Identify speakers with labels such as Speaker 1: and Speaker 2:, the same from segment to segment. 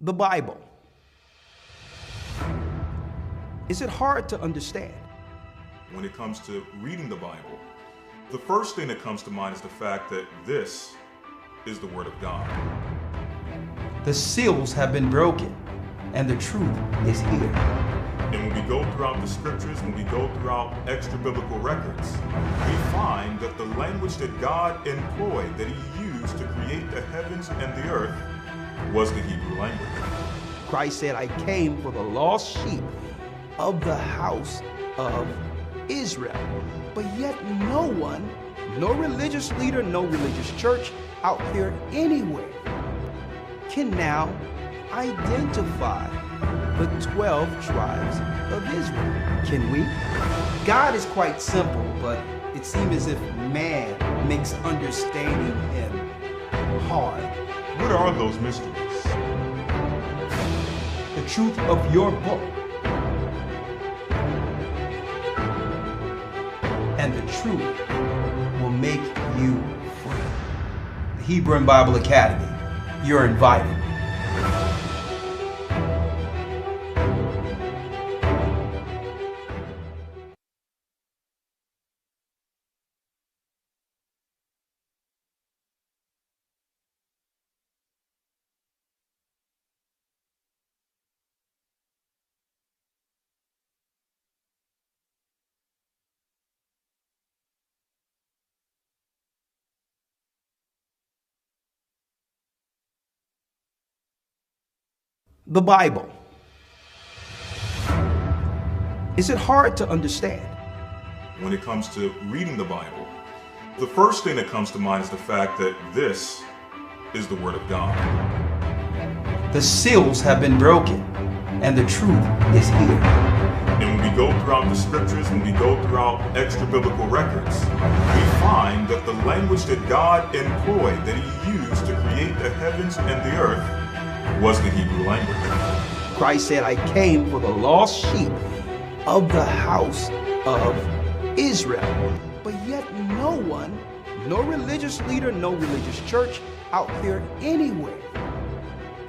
Speaker 1: The Bible. Is it hard to understand?
Speaker 2: When it comes to reading the Bible, the first thing that comes to mind is the fact that this is the Word of God.
Speaker 1: The seals have been broken, and the truth is here.
Speaker 2: And when we go throughout the scriptures, when we go throughout extra biblical records, we find that the language that God employed, that He used to create the heavens and the earth, was the Hebrew language.
Speaker 1: Christ said, I came for the lost sheep of the house of Israel. But yet no one, no religious leader, no religious church out here anywhere can now identify the 12 tribes of Israel. Can we? God is quite simple, but it seems as if man makes understanding Him hard.
Speaker 2: What are those mysteries?
Speaker 1: The truth of your book and the truth will make you free. The Hebrew and Bible Academy, you're invited. The Bible. Is it hard to understand?
Speaker 2: When it comes to reading the Bible, the first thing that comes to mind is the fact that this is the Word of God.
Speaker 1: The seals have been broken, and the truth is here.
Speaker 2: And when we go throughout the scriptures, when we go throughout extra biblical records, we find that the language that God employed, that He used to create the heavens and the earth, was the Hebrew language.
Speaker 1: Christ said, I came for the lost sheep of the house of Israel. But yet no one, no religious leader, no religious church out there anywhere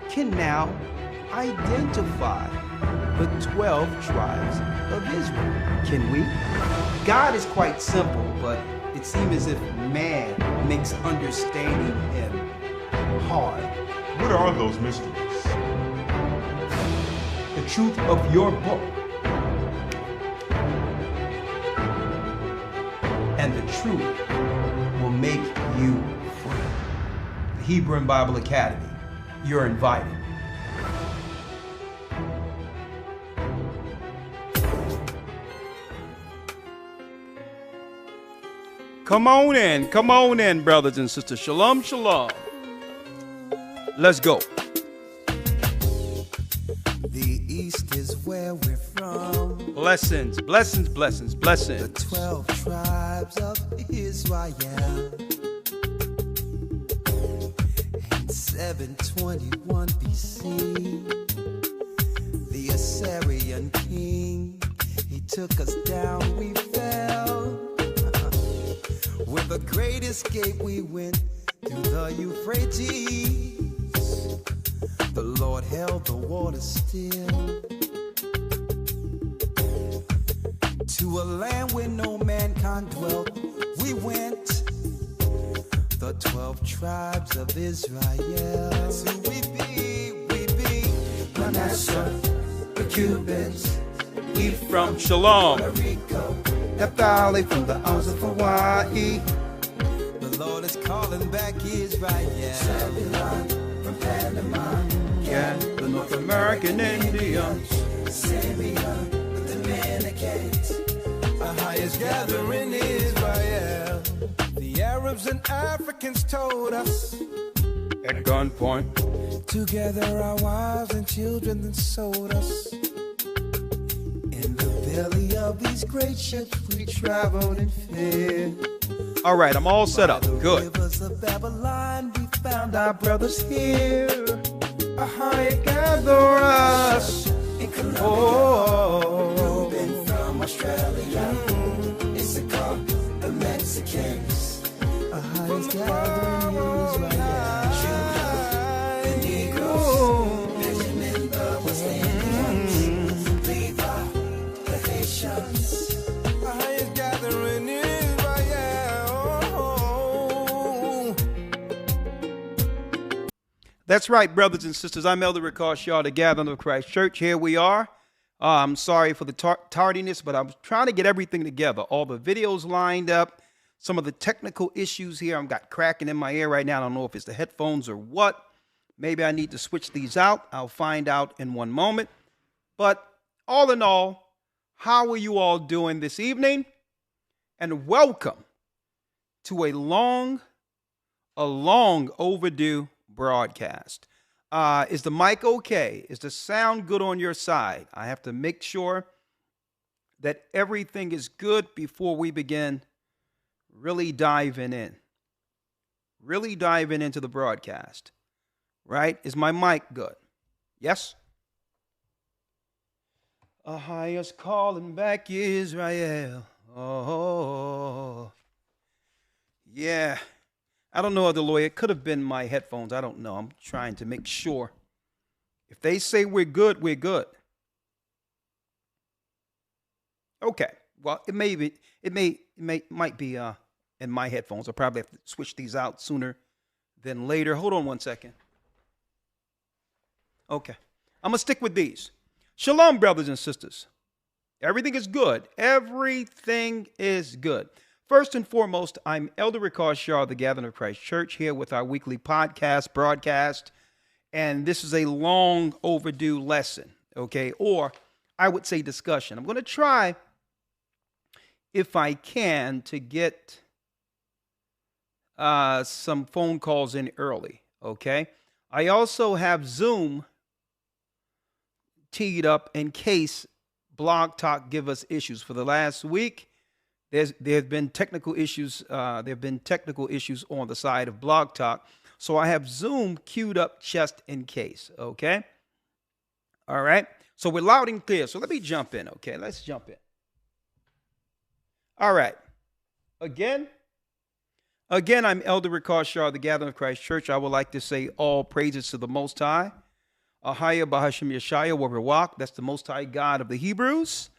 Speaker 1: can now identify the 12 tribes of Israel. Can we? God is quite simple, but it seems as if man makes understanding Him hard.
Speaker 2: What are those mysteries?
Speaker 1: The truth of your book and the truth will make you free. The Hebrew and Bible Academy, you're invited. Come on in, brothers and sisters. Shalom, shalom. Let's go.
Speaker 3: The East is where we're from.
Speaker 1: Blessings, blessings, blessings, blessings.
Speaker 3: The 12 tribes of Israel. In 721 BC, the Assyrian king, he took us down, we fell. With a great escape, we went through the Euphrates. The Lord held the water still. To a land where no mankind dwelt, we went. The 12 tribes of Israel. That's who we be Manasseh, the Cubans,
Speaker 1: From Shalom,
Speaker 3: Puerto Rico,
Speaker 1: Naphtali from the Isles of Hawaii.
Speaker 3: the Lord is calling back Israel. Zebulon from Panama,
Speaker 1: Yeah, the North American Indians.
Speaker 3: Syria, the Dominicans, AHAYAH's gathering Israel. The Arabs and Africans told us,
Speaker 1: At gunpoint,
Speaker 3: together our wives and children then sold us. In the belly of these great ships we traveled in fear.
Speaker 1: all right, I'm all set up.
Speaker 3: By the
Speaker 1: Good.
Speaker 3: rivers of Babylon we found our brothers here. AHAYAH gather us in Colombia.
Speaker 1: Oh,
Speaker 3: Reuben from Australia. Issachar, the Mexicans. AHAYAH's gathering Israel. Judah, the Negroes. AHAYAH gathering in Israel.
Speaker 1: That's right, brothers and sisters. I'm Elder Ricard Shaw, the Gathering of Christ Church. Here we are. I'm sorry for the tardiness, but I was trying to get everything together. All the videos lined up. Some of the technical issues here. I've got cracking in my ear right now. I don't know if it's the headphones or what. Maybe I need to switch these out. I'll find out in one moment. But all in all, how are you all doing this evening? And welcome to a long overdue broadcast. Is the mic okay? Is the sound good on your side? I have to make sure that everything is good before we begin really diving into the broadcast. Right? Is my mic good? Yes? AHAYAH's calling back Israel. Oh, yeah. I don't know, Other Lawyer. It could have been my headphones. I don't know. I'm trying to make sure. If they say we're good, we're good. Okay. Well, might be in my headphones. I'll probably have to switch these out sooner than later. Hold on one second. Okay. I'm going to stick with these. Shalom, brothers and sisters. Everything is good. Everything is good. First and foremost, I'm Elder Ricard Shaw, the Gathering of Christ Church, here with our weekly broadcast. And this is a long overdue lesson, okay? Or I would say discussion. I'm going to try, if I can, to get some phone calls in early, okay? I also have Zoom teed up in case Blog Talk give us issues. For the last week, there have been technical issues. There have been technical issues on the side of Blog Talk, so I have Zoom queued up just in case. Okay, all right. So we're loud and clear. So let me jump in. Okay, let's jump in. All right. Again, I'm Elder Ricard Shaw, the Gathering of Christ Church. I would like to say all praises to the Most High. AHAYAH Bahasham YASHAYA, where we walk. That's the Most High God of the Hebrews.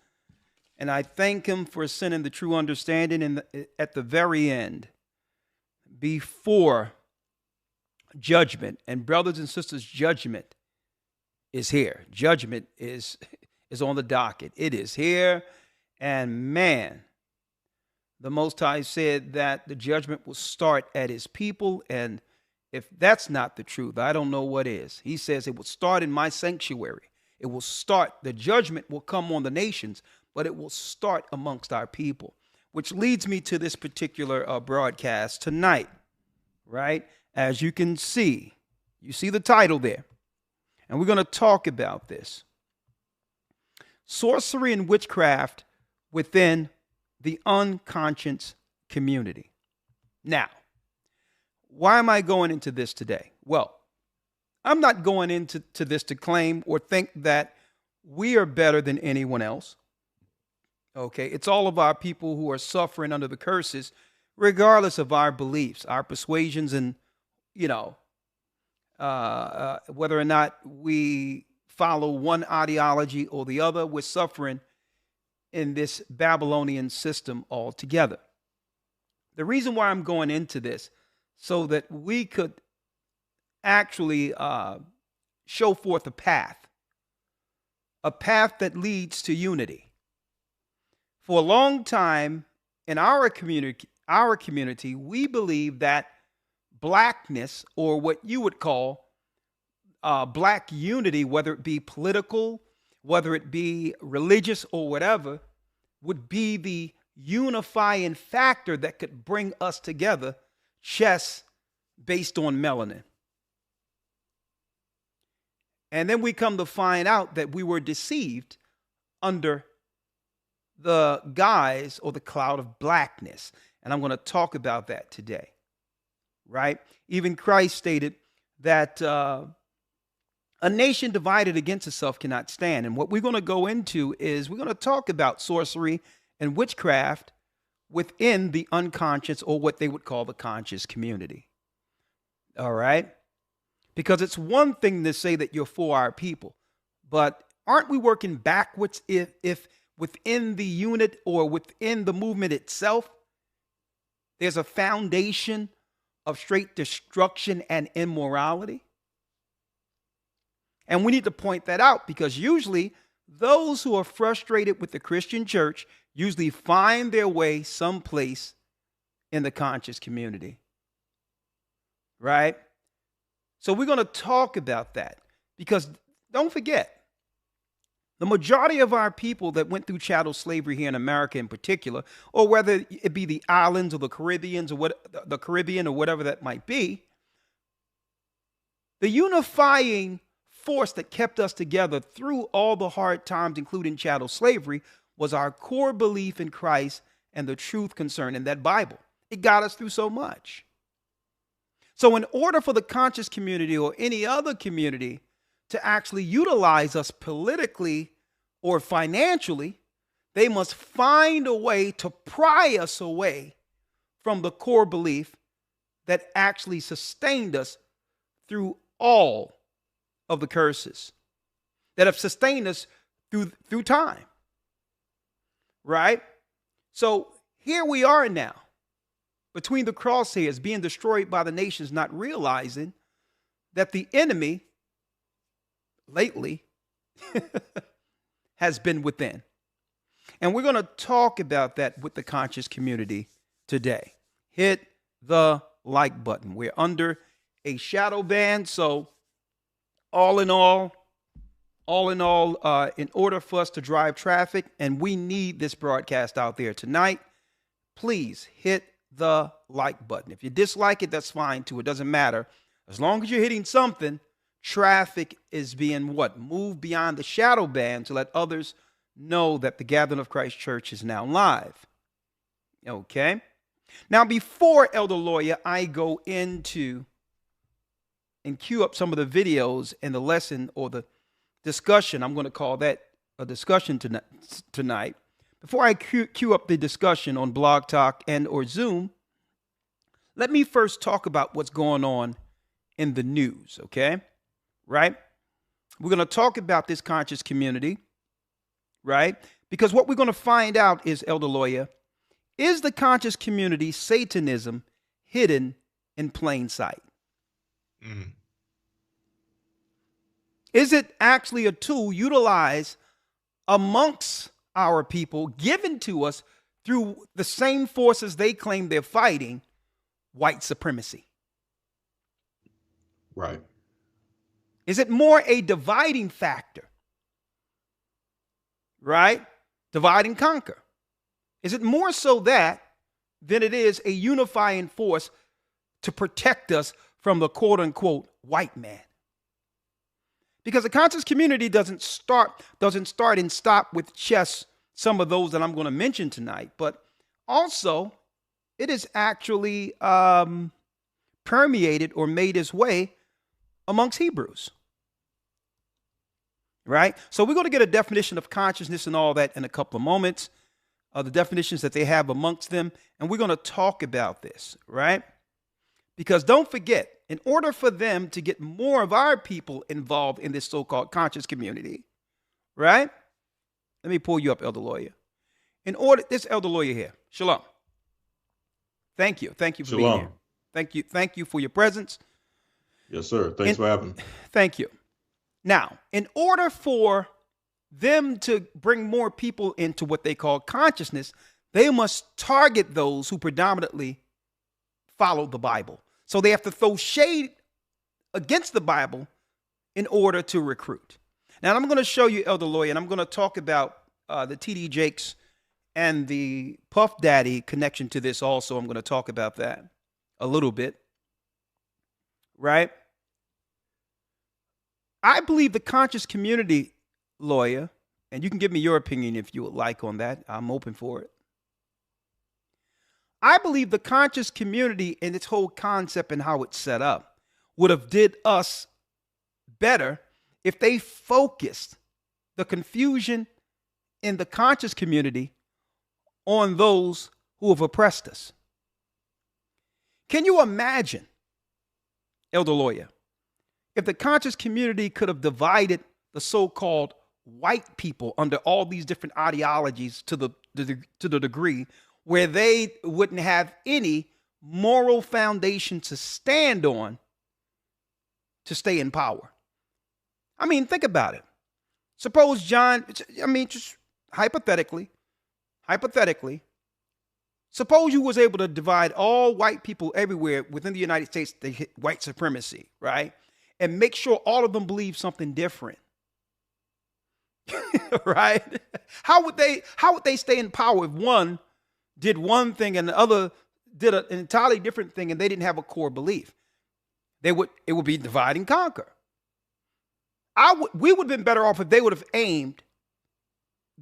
Speaker 1: And I thank him for sending the true understanding at the very end, before judgment. And brothers and sisters, judgment is here. Judgment is on the docket. It is here. And man, the Most High said that the judgment will start at his people. And if that's not the truth, I don't know what is. He says it will start in my sanctuary. It will start, the judgment will come on the nations, but it will start amongst our people, which leads me to this particular broadcast tonight, right? As you can see, you see the title there, and we're going to talk about this. Sorcery and witchcraft within the unconscious community. Now, why am I going into this today? Well, I'm not going into this to claim or think that we are better than anyone else. Okay, it's all of our people who are suffering under the curses, regardless of our beliefs, our persuasions, and, whether or not we follow one ideology or the other, we're suffering in this Babylonian system altogether. The reason why I'm going into this, so that we could actually show forth a path that leads to unity. For a long time in our community, we believe that blackness, or what you would call black unity, whether it be political, whether it be religious or whatever, would be the unifying factor that could bring us together, just based on melanin. And then we come to find out that we were deceived under the guise or the cloud of blackness. And I'm going to talk about that today, right? Even Christ stated that a nation divided against itself cannot stand. And what we're going to go into is we're going to talk about sorcery and witchcraft within the unconscious, or what they would call the conscious community. All right? Because it's one thing to say that you're for our people, but aren't we working backwards if within the unit or within the movement itself, there's a foundation of straight destruction and immorality. And we need to point that out because usually those who are frustrated with the Christian church usually find their way someplace in the conscious community. Right? So we're going to talk about that because don't forget, the majority of our people that went through chattel slavery here in America in particular, or whether it be the islands or the Caribbean or whatever that might be, the unifying force that kept us together through all the hard times, including chattel slavery, was our core belief in Christ and the truth concerning that Bible. It got us through so much. So in order for the conscious community or any other community to actually utilize us politically or financially, they must find a way to pry us away from the core belief that actually sustained us through all of the curses that have sustained us through time. Right? So here we are now, between the crosshairs, being destroyed by the nations, not realizing that the enemy lately has been within. And we're going to talk about that with the conscious community today. Hit the like button. We're under a shadow ban. So all in all, in order for us to drive traffic, and we need this broadcast out there tonight, please hit the like button. If you dislike it, that's fine too. It doesn't matter. As long as you're hitting something, traffic is being moved beyond the shadow ban to let others know that the Gathering of Christ Church is now live. Okay. Now, before Elder Lawyer, I go into and cue up some of the videos and the lesson or the discussion. I'm going to call that a discussion tonight. Before I cue up the discussion on Blog Talk and or Zoom, let me first talk about what's going on in the news, okay? Right? We're going to talk about this conscious community, right? Because what we're going to find out is, Elder Lawyer, is the conscious community Satanism hidden in plain sight? Mm. Is it actually a tool utilized amongst our people, given to us through the same forces they claim they're fighting, white supremacy?
Speaker 2: Right.
Speaker 1: Is it more a dividing factor? Right? Divide and conquer. Is it more so that than it is a unifying force to protect us from the quote unquote white man? Because the conscious community doesn't start and stop with just some of those that I'm going to mention tonight, but also it is actually permeated or made its way amongst Hebrews. Right? So we're going to get a definition of consciousness and all that in a couple of moments, the definitions that they have amongst them, and we're going to talk about this, right? Because don't forget, in order for them to get more of our people involved in this so-called conscious community, right? Let me pull you up, Elder Lawyer. This Elder Lawyer here. Shalom. Thank you. Thank you for being here. Thank you. Thank you for your presence.
Speaker 2: Yes, sir. Thanks for having me.
Speaker 1: Thank you. Now, in order for them to bring more people into what they call consciousness, they must target those who predominantly follow the Bible. So they have to throw shade against the Bible in order to recruit. Now, I'm going to show you, Elder Lawyer, and I'm going to talk about the T.D. Jakes and the Puff Daddy connection to this also. I'm going to talk about that a little bit, right? I believe the conscious community, Lawyer, and you can give me your opinion if you would like on that. I'm open for it. I believe the conscious community and its whole concept and how it's set up would have did us better if they focused the confusion in the conscious community on those who have oppressed us. Can you imagine, Elder Lawyer, if the conscious community could have divided the so-called white people under all these different ideologies to the degree where they wouldn't have any moral foundation to stand on to stay in power. I mean, think about it. Suppose John, I mean, just hypothetically, suppose you was able to divide all white people everywhere within the United States, they hit white supremacy, right? And make sure all of them believe something different. Right? How would they stay in power if one did one thing and the other did an entirely different thing and they didn't have a core belief? It would be divide and conquer. We would have been better off if they would have aimed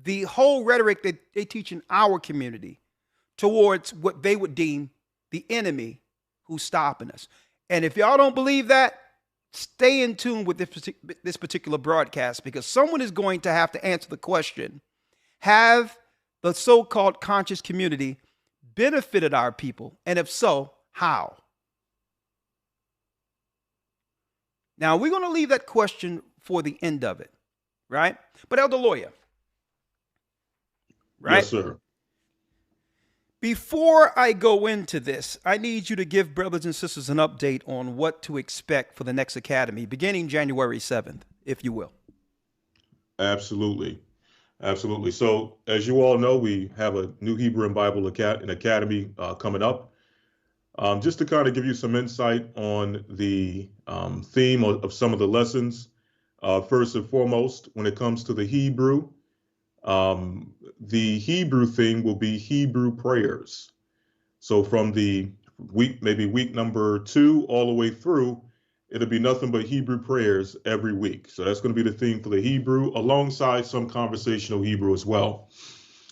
Speaker 1: the whole rhetoric that they teach in our community towards what they would deem the enemy who's stopping us. And if y'all don't believe that, stay in tune with this particular broadcast, because someone is going to have to answer the question, have the so-called conscious community benefited our people? And if so, how? Now, we're going to leave that question for the end of it, right? But Elder Lawyer, right?
Speaker 4: Yes, sir.
Speaker 1: Before I go into this, I need you to give brothers and sisters an update on what to expect for the next academy, beginning January 7th, if you will.
Speaker 4: Absolutely. Absolutely. So, as you all know, we have a New Hebrew and Bible Academy coming up. Just to kind of give you some insight on the theme of some of the lessons. First and foremost, when it comes to the Hebrew theme will be Hebrew prayers. So from the week number 2 all the way through, it'll be nothing but Hebrew prayers every week. So that's going to be the theme for the Hebrew, alongside some conversational Hebrew as well.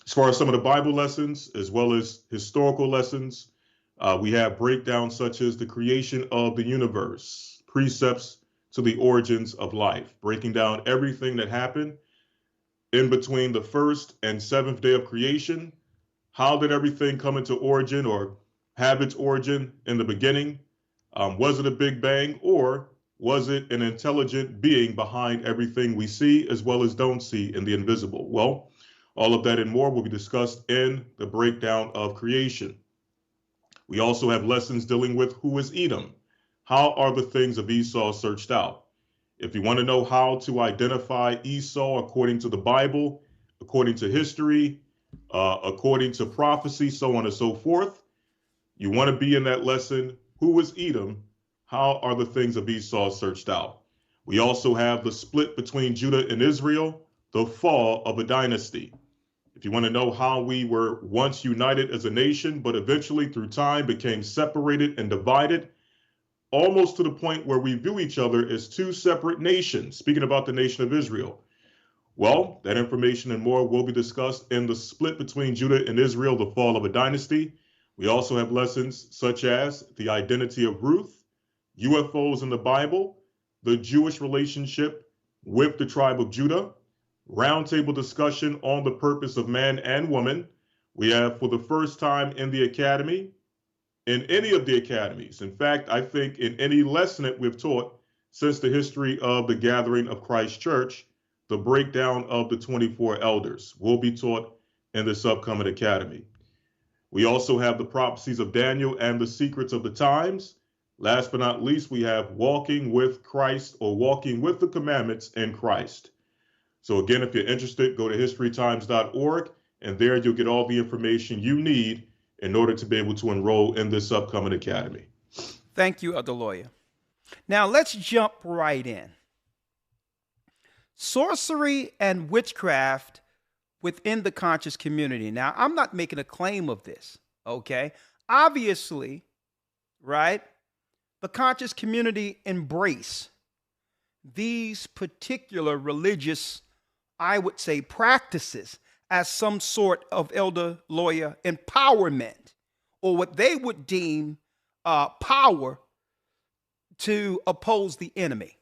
Speaker 4: As far as some of the Bible lessons, as well as historical lessons, we have breakdowns such as the creation of the universe, precepts to the origins of life, breaking down everything that happened in between the first and seventh day of creation. How did everything come into origin, or have its origin in the beginning? Was it a big bang, or was it an intelligent being behind everything we see as well as don't see in the invisible? Well, all of that and more will be discussed in the breakdown of creation. We also have lessons dealing with who is Edom. How are the things of Esau searched out? If you want to know how to identify Esau according to the Bible, according to history, according to prophecy, so on and so forth, you want to be in that lesson, who is Edom? How are the things of Esau searched out? We also have the split between Judah and Israel, the fall of a dynasty. If you want to know how we were once united as a nation, but eventually through time became separated and divided, almost to the point where we view each other as two separate nations, speaking about the nation of Israel. Well, that information and more will be discussed in the split between Judah and Israel, the fall of a dynasty. We also have lessons such as the identity of Ruth, UFOs in the Bible, the Jewish relationship with the tribe of Judah, roundtable discussion on the purpose of man and woman. We have, for the first time in the academy, in any of the academies, in fact, I think in any lesson that we've taught since the history of the gathering of Christ Church, the breakdown of the 24 elders will be taught in this upcoming academy. We also have the prophecies of Daniel and the secrets of the times. Last but not least, we have walking with Christ, or walking with the commandments in Christ. So again, if you're interested, go to historytimes.org, and there you'll get all the information you need in order to be able to enroll in this upcoming academy.
Speaker 1: Thank you, Elder Lawyer. Now let's jump right in. Sorcery and witchcraft within the conscious community. Now, I'm not making a claim of this, okay? Obviously, right, the conscious community embrace these particular religious, I would say, practices as some sort of, Elder Lawyer, empowerment, or what they would deem power to oppose the enemy,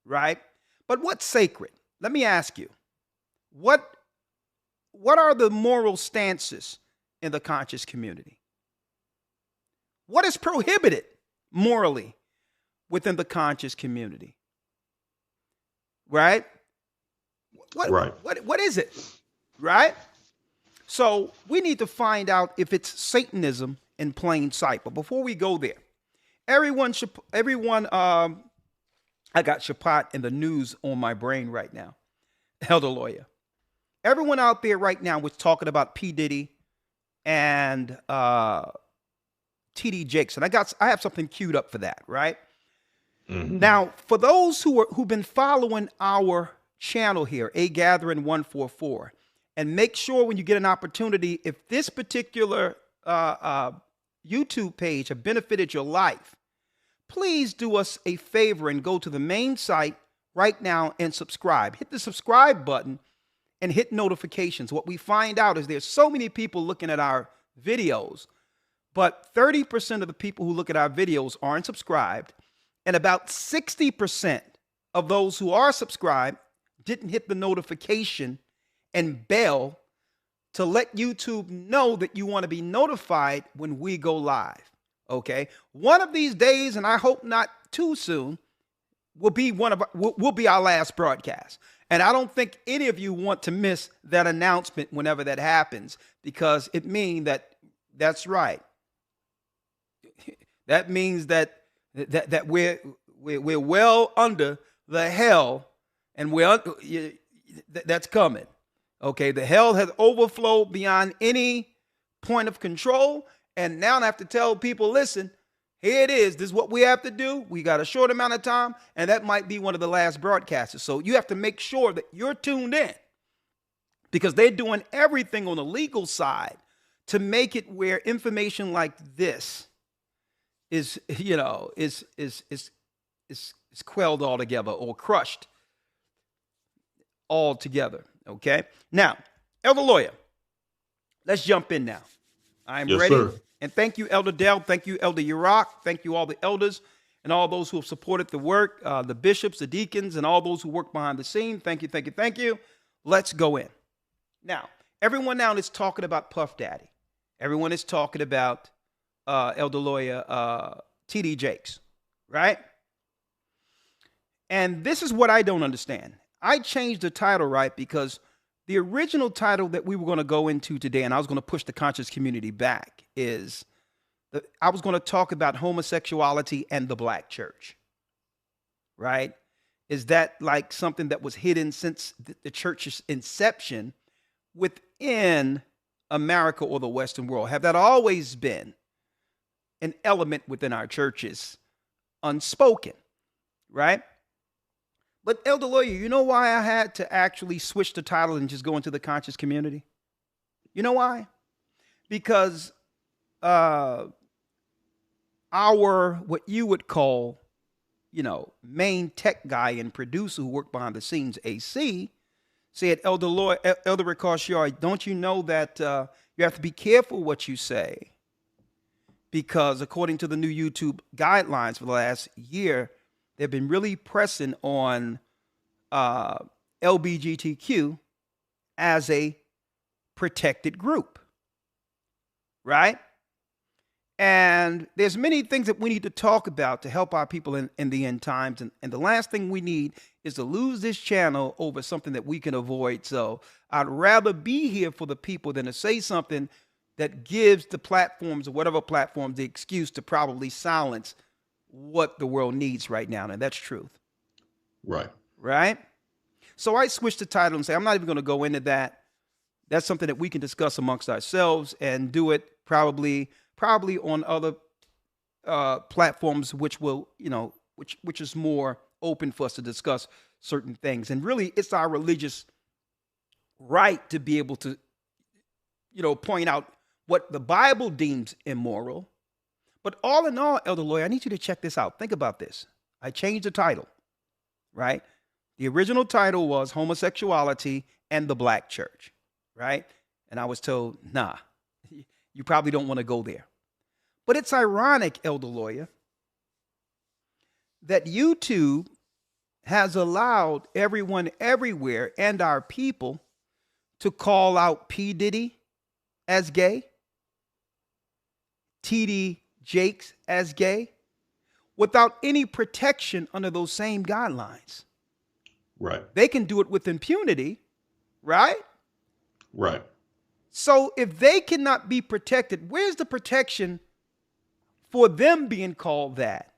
Speaker 1: right? But what's sacred? Let me ask you, what are the moral stances in the conscious community? What is prohibited morally within the conscious community? Right?
Speaker 4: Right.
Speaker 1: What is it? Right? So we need to find out if it's Satanism in plain sight. But before we go there, everyone, I got Shapat in the news on my brain right now. Elder lawyer. Everyone out there right now was talking about P. Diddy and T.D. Jakes. And I have something queued up for that, right? Mm-hmm. Now, for those who've been following our channel here, A Gathering 144, and make sure when you get an opportunity, if this particular YouTube page have benefited your life, please do us a favor and go to the main site right now and subscribe. Hit the subscribe button and hit notifications. What we find out is there's so many people looking at our videos, but 30% of the people who look at our videos aren't subscribed, and about 60% of those who are subscribed didn't hit the notification and bell to let YouTube know that you want to be notified when we go live. Okay, one of these days, and I hope not too soon, will be our last broadcast. And I don't think any of you want to miss that announcement whenever that happens, because it means that's right. That means that we're well under the hell, and that's coming. Okay, the hell has overflowed beyond any point of control. And now I have to tell people, listen, here it is. This is what we have to do. We got a short amount of time, and that might be one of the last broadcasts. So you have to make sure that you're tuned in, because they're doing everything on the legal side to make it where information like this is quelled altogether or crushed altogether. Okay. Now, Elder Lawyer, let's jump in now. I'm ready.
Speaker 4: Sir.
Speaker 1: And thank you, Elder Dell. Thank you, Elder Yurok. Thank you, all the elders and all those who have supported the work, the bishops, the deacons, and all those who work behind the scene. Thank you, thank you, thank you. Let's go in. Now, everyone now is talking about Puff Daddy. Everyone is talking about Elder Lawyer T.D. Jakes, right? And this is what I don't understand. I changed the title, right, because the original title that we were going to go into today, and I was going to push the conscious community back, is that I was going to talk about homosexuality and the black church, right? Is that like something that was hidden since the church's inception within America or the Western world? Have that always been an element within our churches, unspoken, right? But Elder Lawyer, you know why I had to actually switch the title and just go into the conscious community? You know why? Because our, what you would call, main tech guy and producer who worked behind the scenes, AC, said, Elder Ricard, don't you know that you have to be careful what you say? Because according to the new YouTube guidelines for the last year, they've been really pressing on LGBTQ as a protected group, right? And there's many things that we need to talk about to help our people in the end times. And the last thing we need is to lose this channel over something that we can avoid. So I'd rather be here for the people than to say something that gives the platforms or whatever platform the excuse to probably silence what the world needs right now. And that's truth.
Speaker 4: Right.
Speaker 1: Right. So I switched the title and say, I'm not even going to go into that. That's something that we can discuss amongst ourselves and do it probably on other platforms, which will, which is more open for us to discuss certain things. And really, it's our religious right to be able to, point out what the Bible deems immoral. But all in all, Elder Lawyer, I need you to check this out. Think about this. I changed the title, right? The original title was Homosexuality and the Black Church, right? And I was told, nah, you probably don't want to go there. But it's ironic, Elder Lawyer, that YouTube has allowed everyone everywhere and our people to call out P. Diddy as gay, T.D. Jakes as gay, without any protection under those same guidelines.
Speaker 4: Right.
Speaker 1: They can do it with impunity, right?
Speaker 4: Right.
Speaker 1: So if they cannot be protected, where's the protection for them being called that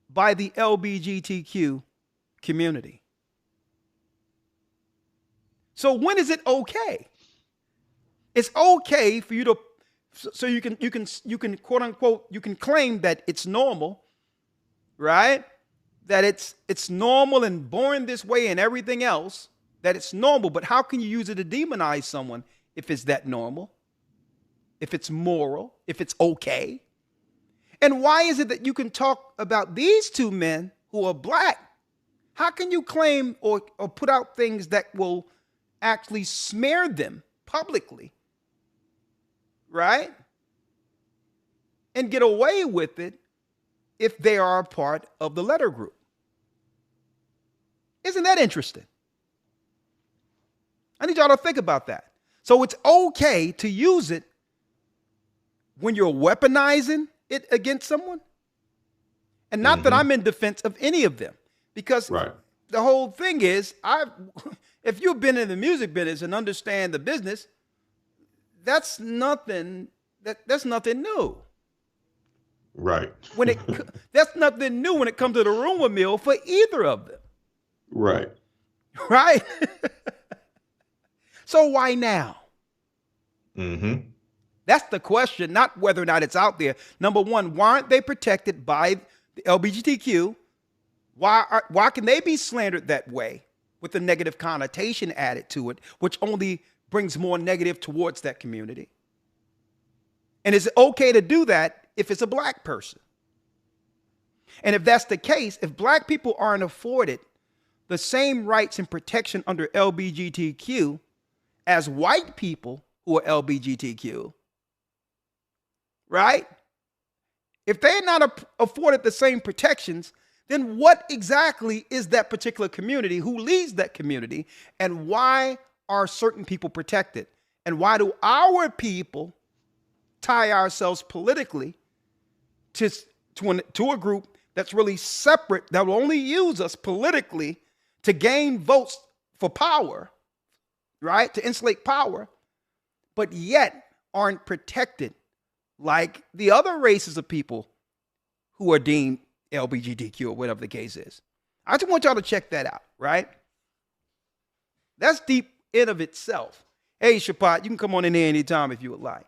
Speaker 1: by the LGBTQ community? So when is it okay? It's okay for you to, so you can quote unquote, you can claim that it's normal, right? That it's normal and born this way and everything else, that it's normal. But how can you use it to demonize someone if it's that normal, if it's moral, if it's okay? And why is it that you can talk about these two men who are black? How can you claim or put out things that will actually smear them publicly, right? And get away with it if they are a part of the letter group? Isn't that interesting? I need y'all to think about that. So it's okay to use it when you're weaponizing it against someone. And not that I'm in defense of any of them, because the whole thing is, if you've been in the music business and understand the business, that's nothing new.
Speaker 4: Right.
Speaker 1: That's nothing new when it comes to the rumor mill for either of them.
Speaker 4: Right.
Speaker 1: Right. So why now? That's the question, not whether or not it's out there. Number one, why aren't they protected by the LGBTQ? Why can they be slandered that way with a negative connotation added to it, which only brings more negative towards that community? And is it okay to do that if it's a black person? And if that's the case, if black people aren't afforded the same rights and protection under LGBTQ as white people who are LGBTQ, right? If they're not afforded the same protections, then what exactly is that particular community? Who leads that community? And why are certain people protected? And why do our people tie ourselves politically to a group that's really separate, that will only use us politically to gain votes for power, right? To insulate power, but yet aren't protected like the other races of people who are deemed LGBTQ or whatever the case is. I just want y'all to check that out, right? That's deep in of itself. Hey, Shapat, you can come on in there anytime if you would like.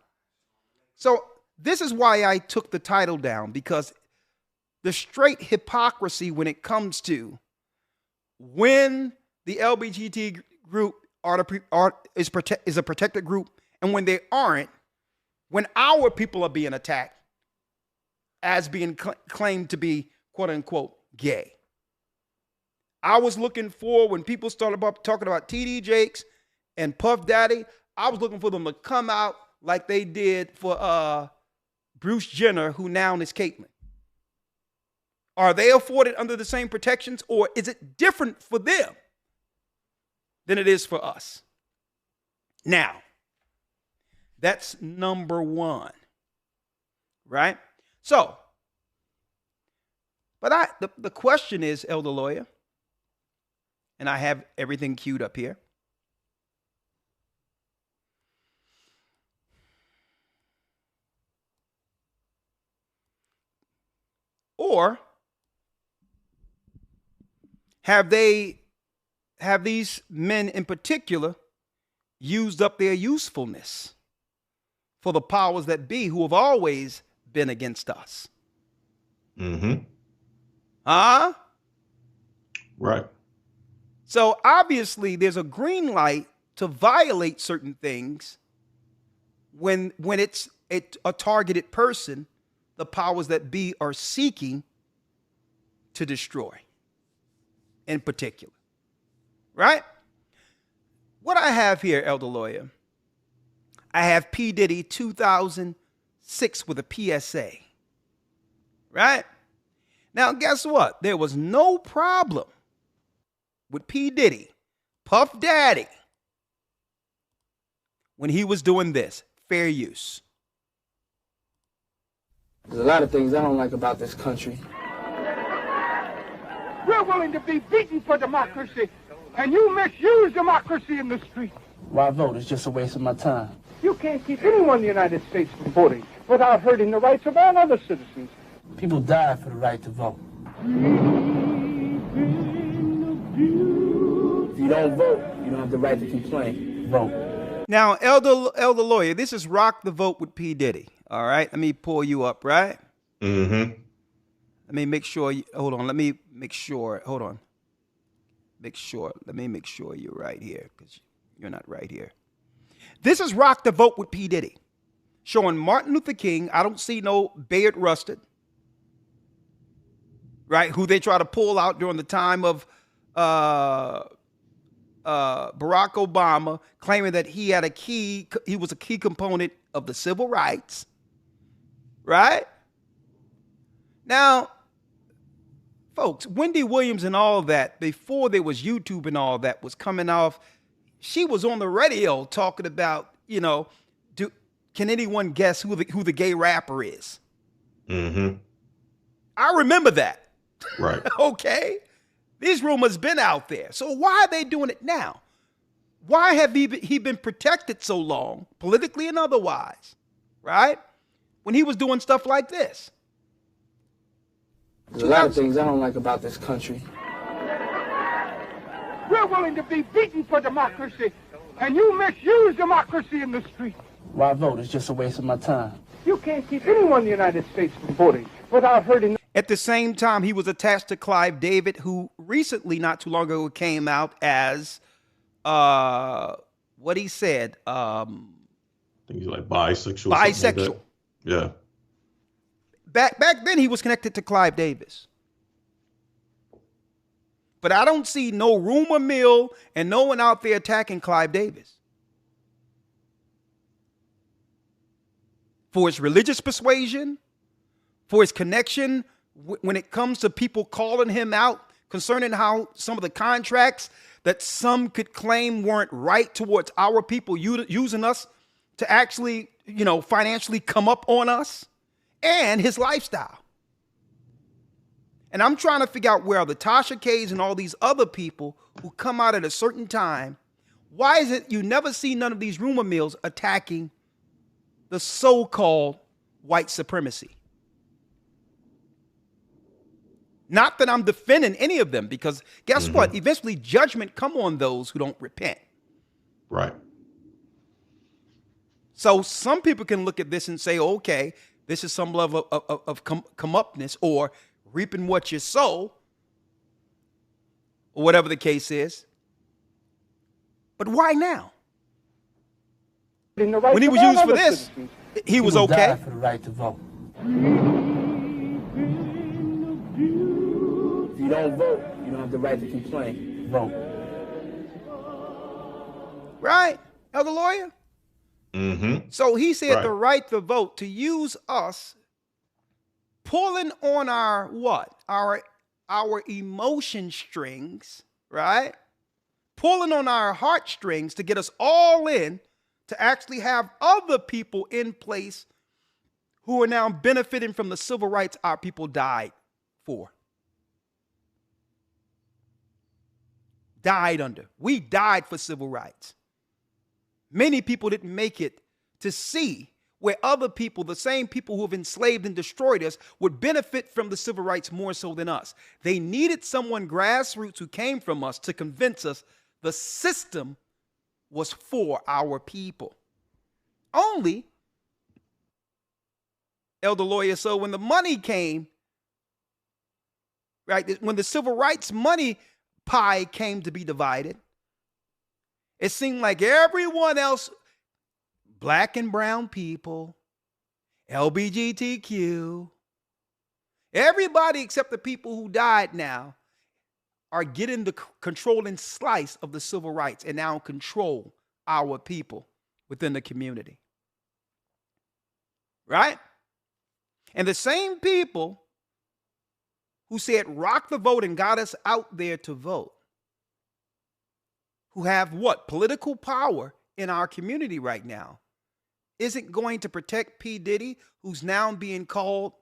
Speaker 1: So this is why I took the title down, because the straight hypocrisy when it comes to when the LGBT group is a protected group and when they aren't, when our people are being attacked as being claimed to be quote unquote gay. I was looking for, when people started talking about TD Jakes and Puff Daddy, I was looking for them to come out like they did for Bruce Jenner, who now is Caitlyn. Are they afforded under the same protections, or is it different for them than it is for us? Now, that's number one, right? So, but the question is, Elder Lawyer, and I have everything queued up here. Or have these men in particular used up their usefulness for the powers that be who have always been against us? Huh?
Speaker 4: Right.
Speaker 1: So obviously there's a green light to violate certain things when it's a targeted person the powers that be are seeking to destroy in particular. Right? What I have here, Elder Lawyer, I have P. Diddy 2006 with a PSA. Right? Now, guess what? There was no problem with P. Diddy, Puff Daddy, when he was doing this. Fair use.
Speaker 5: There's a lot of things I don't like about this country. We're willing to be beaten for democracy, and you misuse democracy in the street.
Speaker 6: Why vote? It's just a waste of my time.
Speaker 5: You can't keep anyone in the United States from voting without hurting the rights of all other citizens.
Speaker 6: People die for the right to vote. If you don't vote, you don't have the right to complain. Vote.
Speaker 1: Now, elder lawyer, this is Rock the Vote with P. Diddy. All right, let me pull you up, right?
Speaker 4: Mm-hmm.
Speaker 1: Let me make sure. Hold on. Let me make sure. Hold on. Make sure. Let me make sure you're right here, because you're not right here. This is Rock the Vote with P. Diddy, showing Martin Luther King. I don't see no Bayard Rustin, right? Who they try to pull out during the time of Barack Obama, claiming that he was a key component of the civil rights, right? Now, folks, Wendy Williams and all that, before there was YouTube and all that was coming off, she was on the radio talking about, can anyone guess who the gay rapper is?
Speaker 4: Mm-hmm.
Speaker 1: I remember that.
Speaker 4: Right.
Speaker 1: Okay. These rumors been out there. So why are they doing it now? Why have he been protected so long, politically and otherwise, right? When he was doing stuff like this.
Speaker 6: There's a lot of things I don't like about this country.
Speaker 5: We're willing to be beaten for democracy, and you misuse democracy in the street.
Speaker 6: Why vote? It's just a waste of my time.
Speaker 5: You can't keep anyone in the United States from voting without hurting.
Speaker 1: At the same time, he was attached to Clive David, who recently, not too long ago, came out as what he said. I
Speaker 4: think he's like bisexual.
Speaker 1: Bisexual.
Speaker 4: Like yeah.
Speaker 1: Back then, he was connected to Clive Davis. But I don't see no rumor mill and no one out there attacking Clive Davis for his religious persuasion, for his connection when it comes to people calling him out concerning how some of the contracts that some could claim weren't right towards our people using us to actually, financially come up on us, and his lifestyle. And I'm trying to figure out where the Tasha K's and all these other people who come out at a certain time, why is it you never see none of these rumor mills attacking the so-called white supremacy? Not that I'm defending any of them, because guess what? Eventually judgment come on those who don't repent.
Speaker 4: Right.
Speaker 1: So some people can look at this and say, okay, this is some level of come-upness, or reaping what you sow, or whatever the case is. But why now? When he was used for this, he was okay.
Speaker 6: Die for the right to vote. If you don't vote, you don't have the right to complain. Vote.
Speaker 1: Right, elder lawyer?
Speaker 4: Mm-hmm.
Speaker 1: So he said
Speaker 4: right.
Speaker 1: the right to vote, to use us, pulling on our what? Our emotion strings, right? Pulling on our heartstrings to get us all in, to actually have other people in place who are now benefiting from the civil rights our people died for. Died under. We died for civil rights. Many people didn't make it to see where other people, the same people who have enslaved and destroyed us, would benefit from the civil rights more so than us. They needed someone grassroots who came from us to convince us the system was for our people. Only, elder lawyer, so when the money came, right, when the civil rights money pie came to be divided, it seemed like everyone else, black and brown people, LGBTQ, everybody except the people who died now are getting the controlling slice of the civil rights and now control our people within the community. Right? And the same people who said rock the vote and got us out there to vote, who have what? Political power in our community right now, isn't going to protect P. Diddy, who's now being called,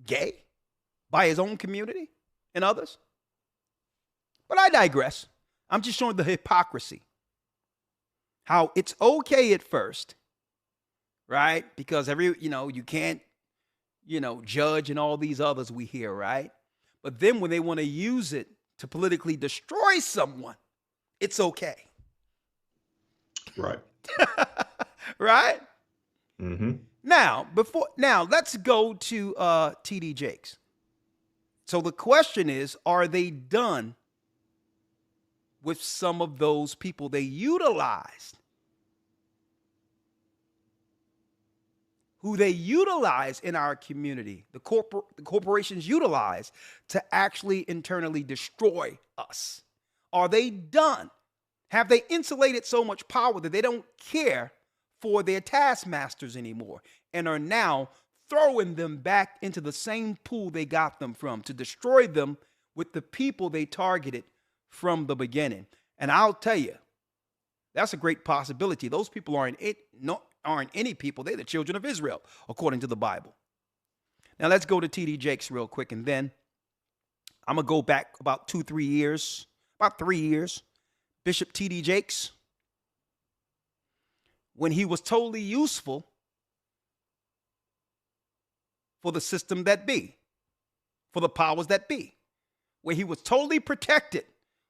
Speaker 1: gay by his own community and others. But I digress. I'm just showing the hypocrisy. How it's okay at first, right? Because you can't, judge and all these others we hear, right? But then when they want to use it to politically destroy someone, it's okay.
Speaker 4: Right.
Speaker 1: Right?
Speaker 4: Mm-hmm.
Speaker 1: Now, let's go to T.D. Jakes. So the question is, are they done with some of those people they utilized? Who they utilize in our community, the corporations utilize to actually internally destroy us. Are they done? Have they insulated so much power that they don't care for their taskmasters anymore and are now throwing them back into the same pool they got them from to destroy them with the people they targeted from the beginning? And I'll tell you, that's a great possibility. Those people aren't any people. They're the children of Israel, according to the Bible. Now let's go to T.D. Jakes real quick, and then I'm going to go back about 3 years. Bishop T.D. Jakes, when he was totally useful for the system that be, for the powers that be, where he was totally protected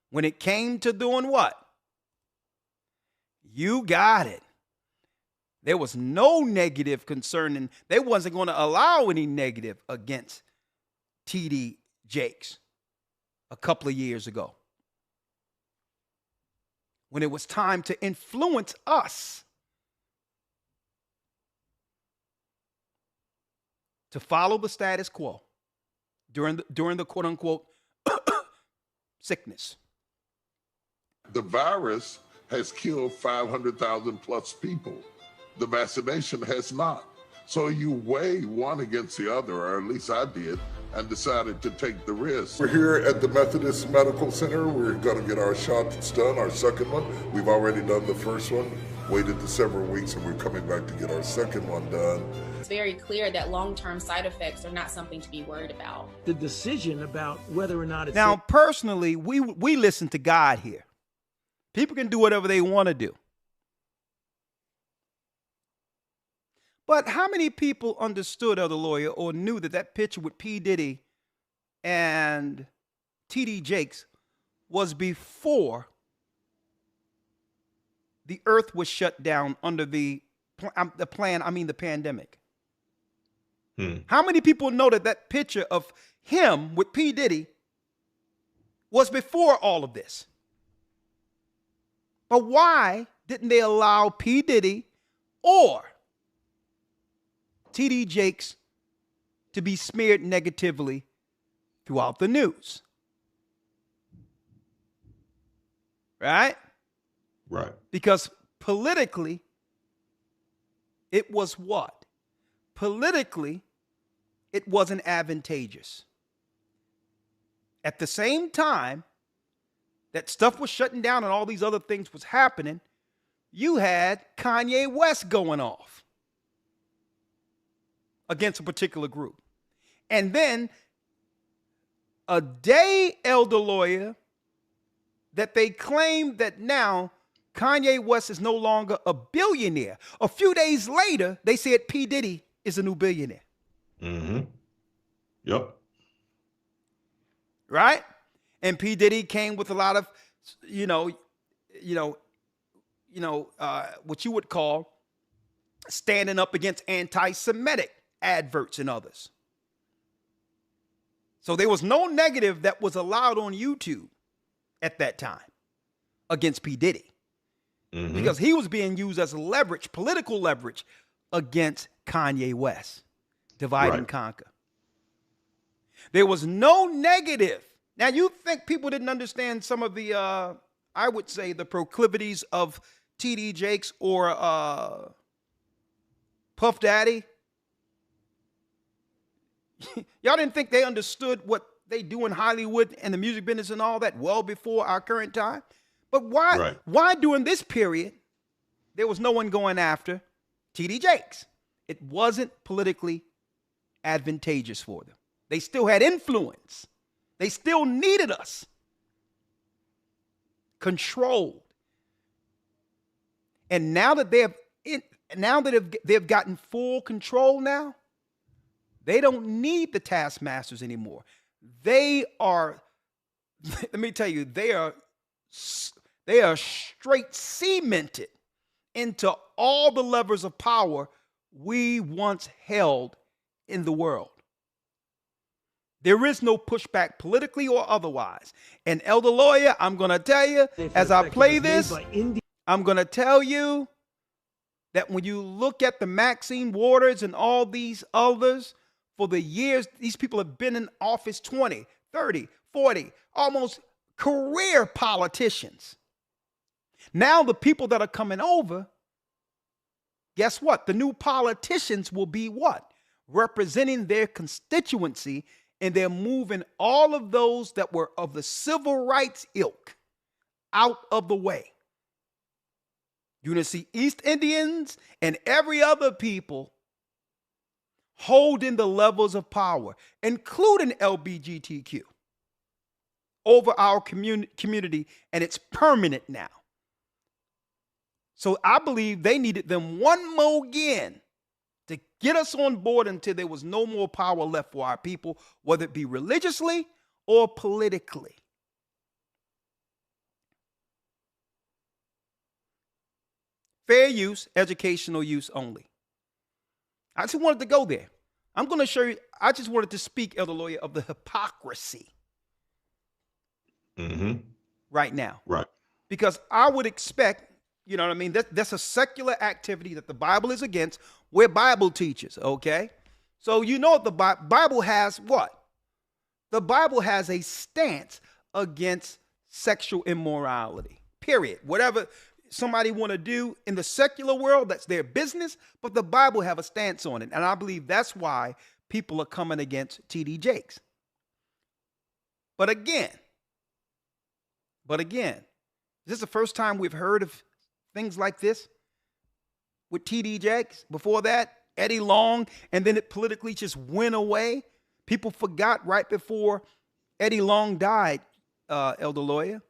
Speaker 1: when it came to doing what? You got it. There was no negative concerning, they wasn't going to allow any negative against T.D. Jakes a couple of years ago. When it was time to influence us to follow the status quo during the quote unquote sickness.
Speaker 7: The virus has killed 500,000 plus people. The vaccination has not. So you weigh one against the other, or at least I did, and decided to take the risk. We're here at the Methodist Medical Center. We're going to get our shots done, our second one. We've already done the first one, waited the several weeks, and we're coming back to get our second one done.
Speaker 8: It's very clear that long-term side effects are not something to be worried about.
Speaker 6: The decision about whether or not it's...
Speaker 1: Now, personally, we listen to God here. People can do whatever they want to do. But how many people understood, Elder Lawyer, or knew that picture with P. Diddy and T.D. Jakes was before the earth was shut down under the pandemic? How many people know that picture of him with P. Diddy was before all of this? But why didn't they allow P. Diddy or T.D. Jakes to be smeared negatively throughout the news? Right?
Speaker 4: Right.
Speaker 1: Because politically, it was what? Politically, it wasn't advantageous. At the same time that stuff was shutting down and all these other things was happening, you had Kanye West going off against a particular group. And then a day, Elder Lawyer, that they claimed that now Kanye West is no longer a billionaire. A few days later, they said P. Diddy is a new billionaire.
Speaker 4: Mm-hmm. Yep.
Speaker 1: Right? And P. Diddy came with a lot of, what you would call standing up against anti-Semitic adverts and others. So there was no negative that was allowed on YouTube at that time against P. Diddy. Mm-hmm. Because he was being used as leverage, political leverage against Kanye West. Divide and conquer. There was no negative. Now, you think people didn't understand some of the, I would say, the proclivities of T.D. Jakes or Puff Daddy? Y'all didn't think they understood what they do in Hollywood and the music business and all that well before our current time? But why during this period, there was no one going after T.D. Jakes? It wasn't politically advantageous for them. They still had influence. They still needed us. Controlled. And now that they've gotten full control now, they don't need the taskmasters anymore. They are, let me tell you, they are straight cemented into all the levers of power we once held in the world. There is no pushback politically or otherwise. And Elder Lawyer, I'm going to tell you, as I play this, I'm going to tell you that when you look at the Maxine Waters and all these others, for the years, these people have been in office 20, 30, 40, almost career politicians. Now the people that are coming over, guess what? The new politicians will be what? Representing their constituency, and they're moving all of those that were of the civil rights ilk out of the way. You're going to see East Indians and every other people holding the levels of power, including LGBTQ, over our community, and it's permanent now. So I believe they needed them one more again to get us on board until there was no more power left for our people, whether it be religiously or politically. Fair use, educational use only. I just wanted to go there. I'm going to show you, I just wanted to speak, Elder Lawyer, of the hypocrisy right now.
Speaker 4: Right.
Speaker 1: Because I would expect, you know what I mean, that's a secular activity that the Bible is against. We're Bible teachers, okay? So you know the Bible has what? The Bible has a stance against sexual immorality, period. Whatever somebody want to do in the secular world, that's their business, but the Bible have a stance on it. And I believe that's why people are coming against T.D. Jakes. But again, is this the first time we've heard of things like this with T.D. Jakes? Before that, Eddie Long, and then it politically just went away. People forgot right before Eddie Long died, Elder Lawyer,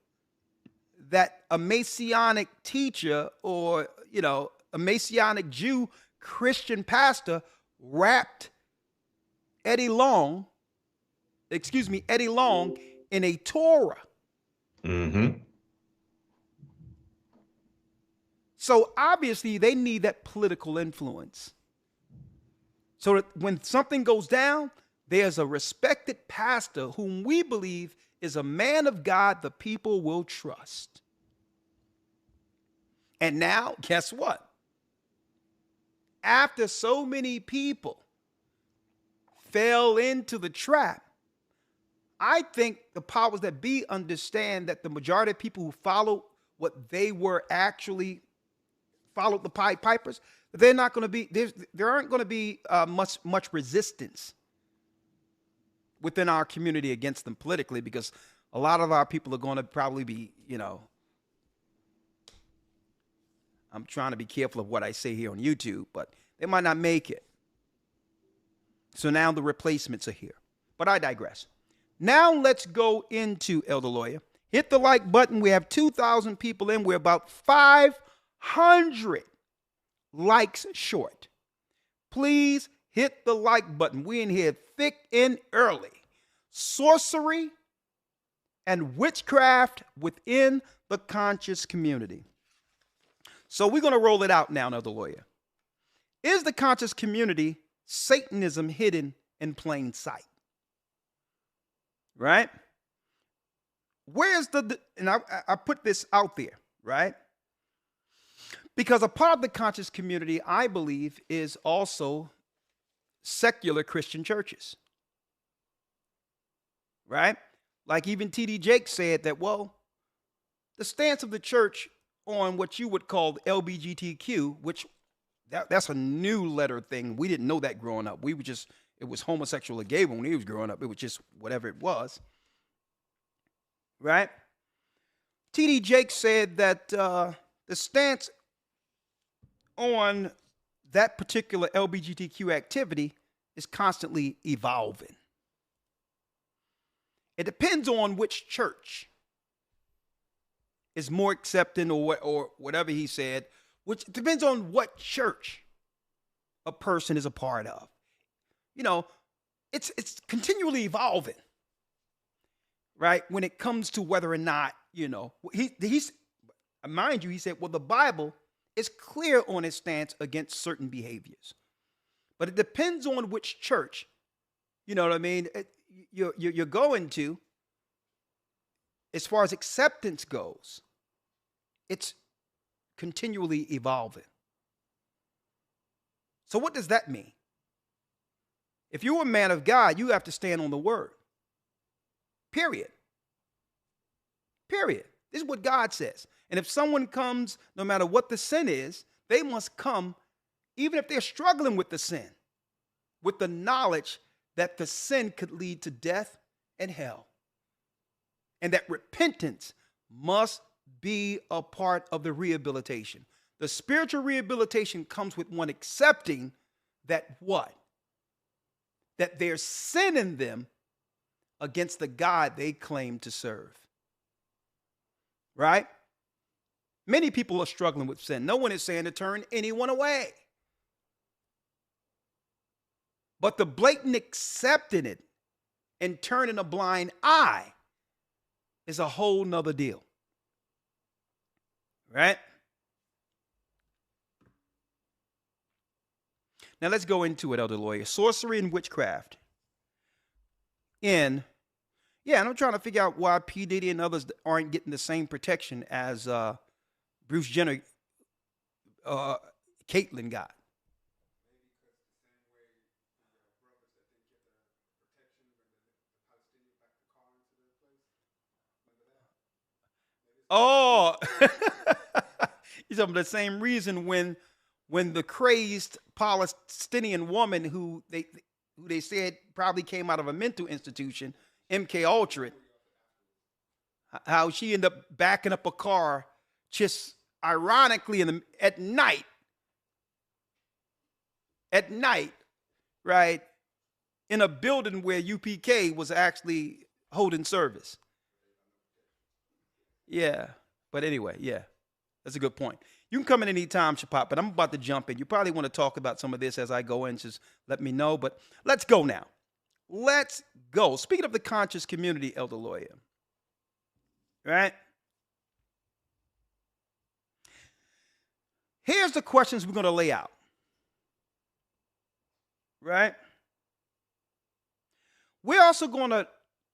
Speaker 1: that a Messianic teacher or, you know, a Messianic Jew Christian pastor wrapped Eddie Long in a Torah. So obviously they need that political influence. So that when something goes down, there's a respected pastor whom we believe is a man of God the people will trust. And now, guess what? After so many people fell into the trap, I think the powers that be understand that the majority of people who follow what they were actually followed the Pied Pipers, they're not going to be, there aren't going to be much resistance within our community against them politically, because a lot of our people are going to probably be, you know, I'm trying to be careful of what I say here on YouTube, but they might not make it. So now the replacements are here. But I digress. Now let's go into Elder Lawyer. Hit the like button. We have 2,000 people in. We're about 500 likes short. Please hit the like button. We're in here thick and early. Sorcery and witchcraft within the conscious community. So we're going to roll it out now, Elder Lawyer. Is the conscious community Satanism hidden in plain sight? Right? Where's and I put this out there, right? Because a part of the conscious community, I believe, is also secular Christian churches. Right? Like even T.D. Jakes said that, well, the stance of the church on what you would call LGBTQ, which that's a new letter thing. We didn't know that growing up. We were just, it was homosexual or gay when he was growing up. It was just whatever it was. Right? T.D. Jakes said that the stance on that particular LGBTQ activity is constantly evolving. It depends on which church is more accepting or whatever he said, which depends on what church a person is a part of. You know, it's continually evolving, right? When it comes to whether or not, you know, he's mind you, he said, well, the Bible is clear on its stance against certain behaviors, but it depends on which church, you know what I mean, you're going to. As far as acceptance goes, it's continually evolving. So what does that mean? If you're a man of God, you have to stand on the word. Period. Period. This is what God says. And if someone comes, no matter what the sin is, they must come, even if they're struggling with the sin, with the knowledge that the sin could lead to death and hell. And that repentance must be a part of the rehabilitation. The spiritual rehabilitation comes with one accepting that what? That there's sin in them against the God they claim to serve. Right? Many people are struggling with sin. No one is saying to turn anyone away. But the blatant accepting it and turning a blind eye is a whole nother deal. Right? Now let's go into it, Elder Lawyer. Sorcery and witchcraft. And I'm trying to figure out why P. Diddy and others aren't getting the same protection as Bruce Jenner, Caitlyn got. Oh, he's talking about the same reason when the crazed Palestinian woman who they said probably came out of a mental institution, MK Ultra, how she ended up backing up a car just ironically at night, right, in a building where UPK was actually holding service. Yeah, but anyway, yeah, that's a good point. You can come in anytime, Shapat, but I'm about to jump in. You probably want to talk about some of this as I go in, just let me know. But let's go now. Let's go. Speaking of the conscious community, Elder Lawyer, right? Here's the questions we're going to lay out, right? We're also going to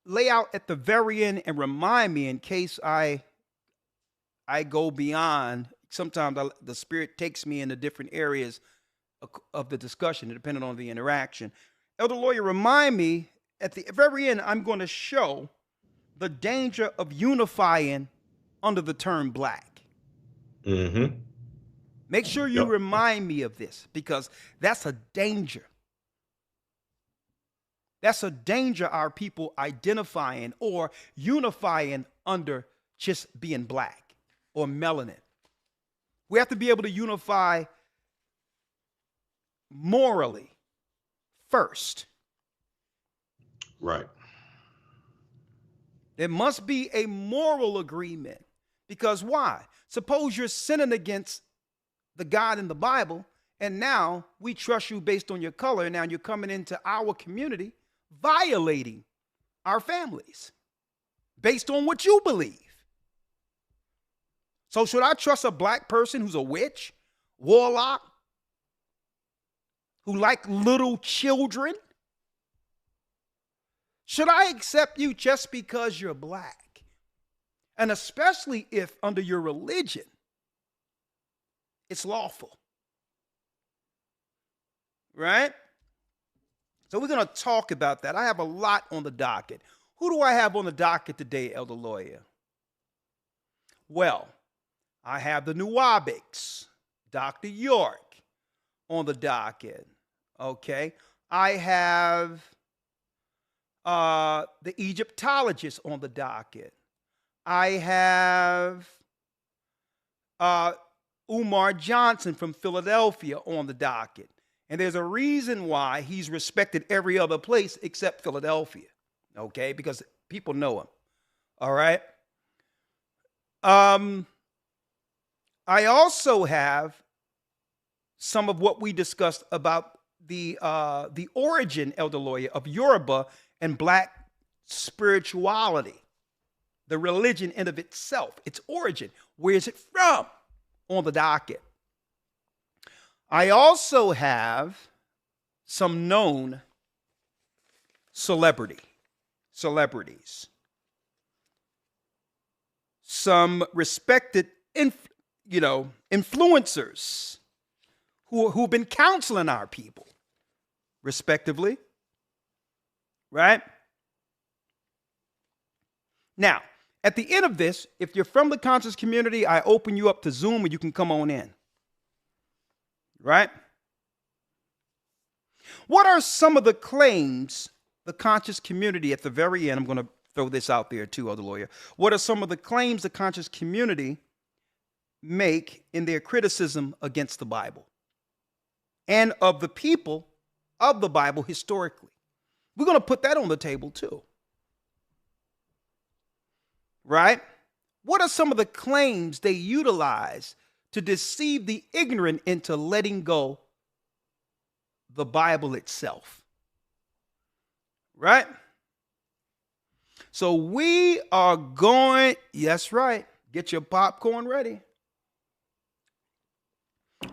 Speaker 1: lay out at the very end and remind me in case I go beyond. Sometimes the Spirit takes me into different areas of the discussion, depending on the interaction. Elder Lawyer, remind me at the very end, I'm going to show the danger of unifying under the term black.
Speaker 4: Mm-hmm.
Speaker 1: Make sure you remind me of this, because that's a danger. That's a danger, our people identifying or unifying under just being black or melanin. We have to be able to unify morally first.
Speaker 4: Right.
Speaker 1: There must be a moral agreement, because why? Suppose you're sinning against the God in the Bible, and now we trust you based on your color. Now you're coming into our community, violating our families based on what you believe. So should I trust a black person who's a witch, warlock, who like little children? Should I accept you just because you're black? And especially if under your religion, it's lawful. Right? So we're going to talk about that. I have a lot on the docket. Who do I have on the docket today, Elder Lawyer? Well, I have the Nuwabics, Dr. York, on the docket. Okay. I have the Egyptologist on the docket. I have Umar Johnson from Philadelphia on the docket. And there's a reason why he's respected every other place except Philadelphia. Okay? Because People know him. All right. I also have some of what we discussed about the origin, Elder Lawyer, of Yoruba and black spirituality, the religion in of itself, its origin. Where is it from? On the docket. I also have some known celebrities, some respected influencers who've been counseling our people, respectively, right? Now, at the end of this, if you're from the conscious community, I open you up to Zoom and you can come on in, right? What are some of the claims the conscious community, at the very end, I'm going to throw this out there too, Elder Lawyer. What are some of the claims the conscious community make in their criticism against the Bible and of the people of the Bible historically? We're going to put that on the table too. Right? What are some of the claims they utilize to deceive the ignorant into letting go the Bible itself? Right? So we are going, yes, right. Get your popcorn ready.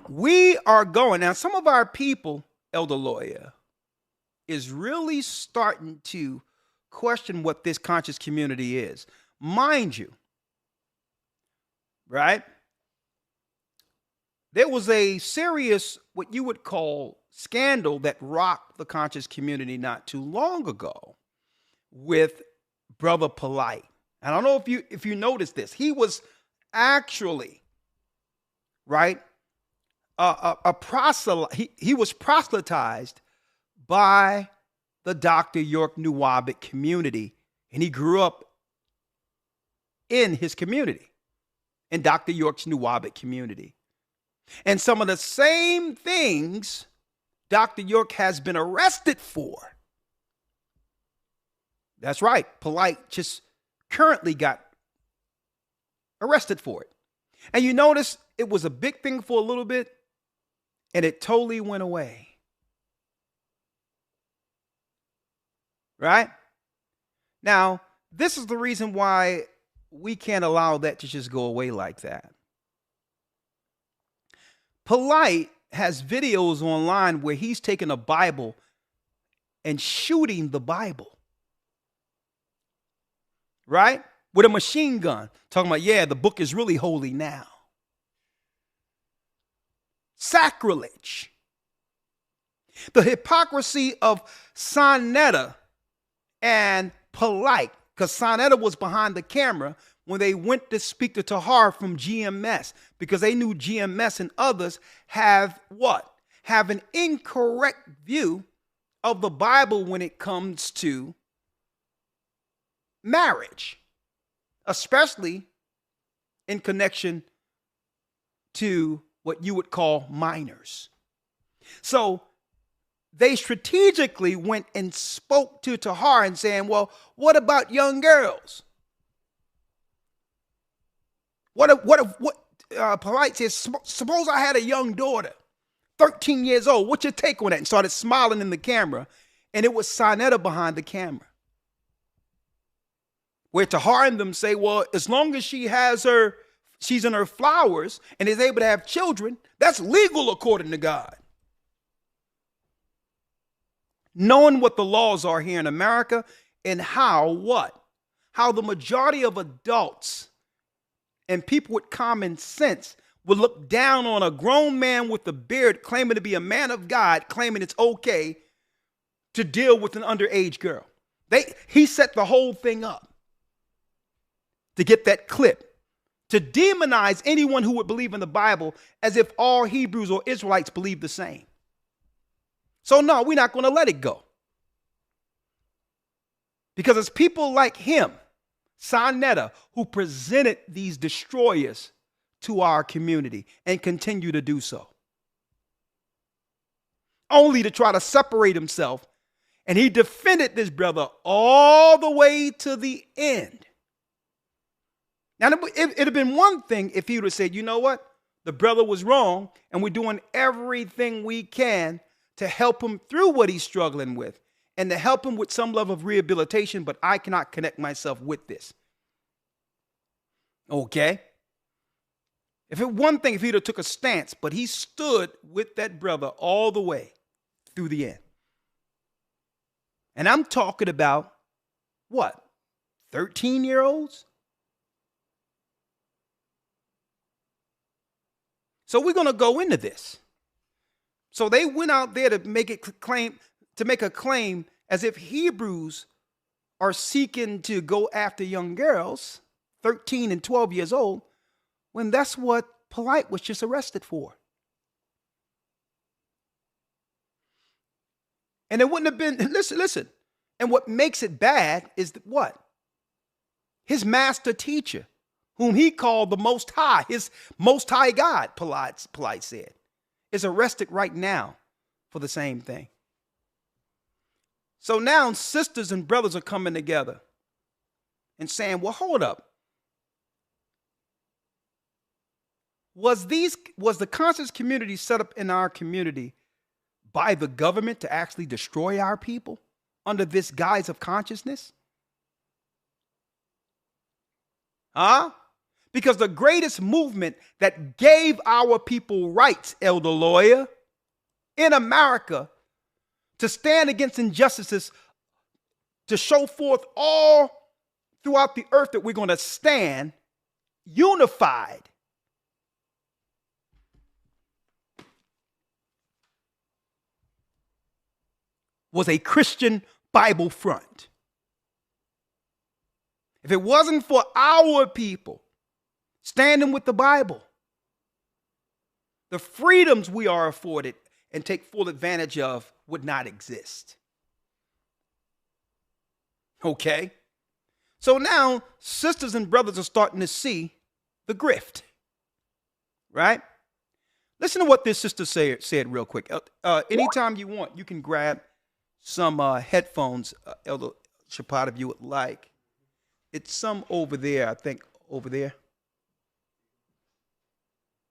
Speaker 1: We are going. Now, some of our people, Elder Lawyer, is really starting to question what this conscious community is. Mind you, right? There was a serious, what you would call, scandal that rocked the conscious community not too long ago with Brother Polite. I don't know if you noticed this. He was actually, right, a proselyte. He was proselytized by the Dr. York Nuwabic community, and he grew up in his community, in Dr. York's Nuwabic community. And some of the same things Dr. York has been arrested for. That's right. Polite just currently got arrested for it. And you notice it was a big thing for a little bit, and it totally went away. Right? Now, this is the reason why we can't allow that to just go away like that. Polite has videos online where he's taking a Bible and shooting the Bible. Right? With a machine gun. Talking about, yeah, the book is really holy now. Sacrilege. The hypocrisy of Sonetta and Polite, because Sonetta was behind the camera when they went to speak to Tahar from GMS, because they knew GMS and others have what? Have an incorrect view of the Bible when it comes to marriage, especially in connection to what you would call minors. So they strategically went and spoke to Tahar and saying, well, what about young girls? What Polite says, suppose I had a young daughter, 13 years old. What's your take on that? And started smiling in the camera. And it was Sonetta behind the camera. Where Tahar and them say, well, as long as she's in her flowers and is able to have children, that's legal according to God. Knowing what the laws are here in America and how the majority of adults and people with common sense will look down on a grown man with a beard claiming to be a man of God, claiming it's okay to deal with an underage girl. He set the whole thing up to get that clip, to demonize anyone who would believe in the Bible as if all Hebrews or Israelites believe the same. So no, we're not going to let it go. Because it's people like him, Sonetta, who presented these destroyers to our community and continue to do so. Only to try to separate himself And he defended this brother all the way to the end. Now, it'd have been one thing if he would have said, you know what? The brother was wrong, and we're doing everything we can to help him through what he's struggling with and to help him with some level of rehabilitation, but I cannot connect myself with this. Okay? If it one thing, if he'd have took a stance, but he stood with that brother all the way through the end. And I'm talking about what? 13-year-olds? So we're going to go into this. So they went out there to make a claim as if Hebrews are seeking to go after young girls, 13 and 12 years old, when that's what Polite was just arrested for. And it wouldn't have been, listen. And what makes it bad is what? His master teacher, whom he called the Most High, his Most High God, Polite said, is arrested right now for the same thing. So now sisters and brothers are coming together and saying, well, hold up. Was the conscious community set up in our community by the government to actually destroy our people under this guise of consciousness? Huh? Because the greatest movement that gave our people rights, elder lawyer, in America to stand against injustices, to show forth all throughout the earth that we're going to stand unified, was a Christian Bible front. If it wasn't for our people standing with the Bible, the freedoms we are afforded and take full advantage of would not exist. Okay? So now sisters and brothers are starting to see the grift. Right? Listen to what this sister said real quick. Anytime you want, you can grab some headphones, Elder Shapat, if you would like. It's some over there, I think, over there.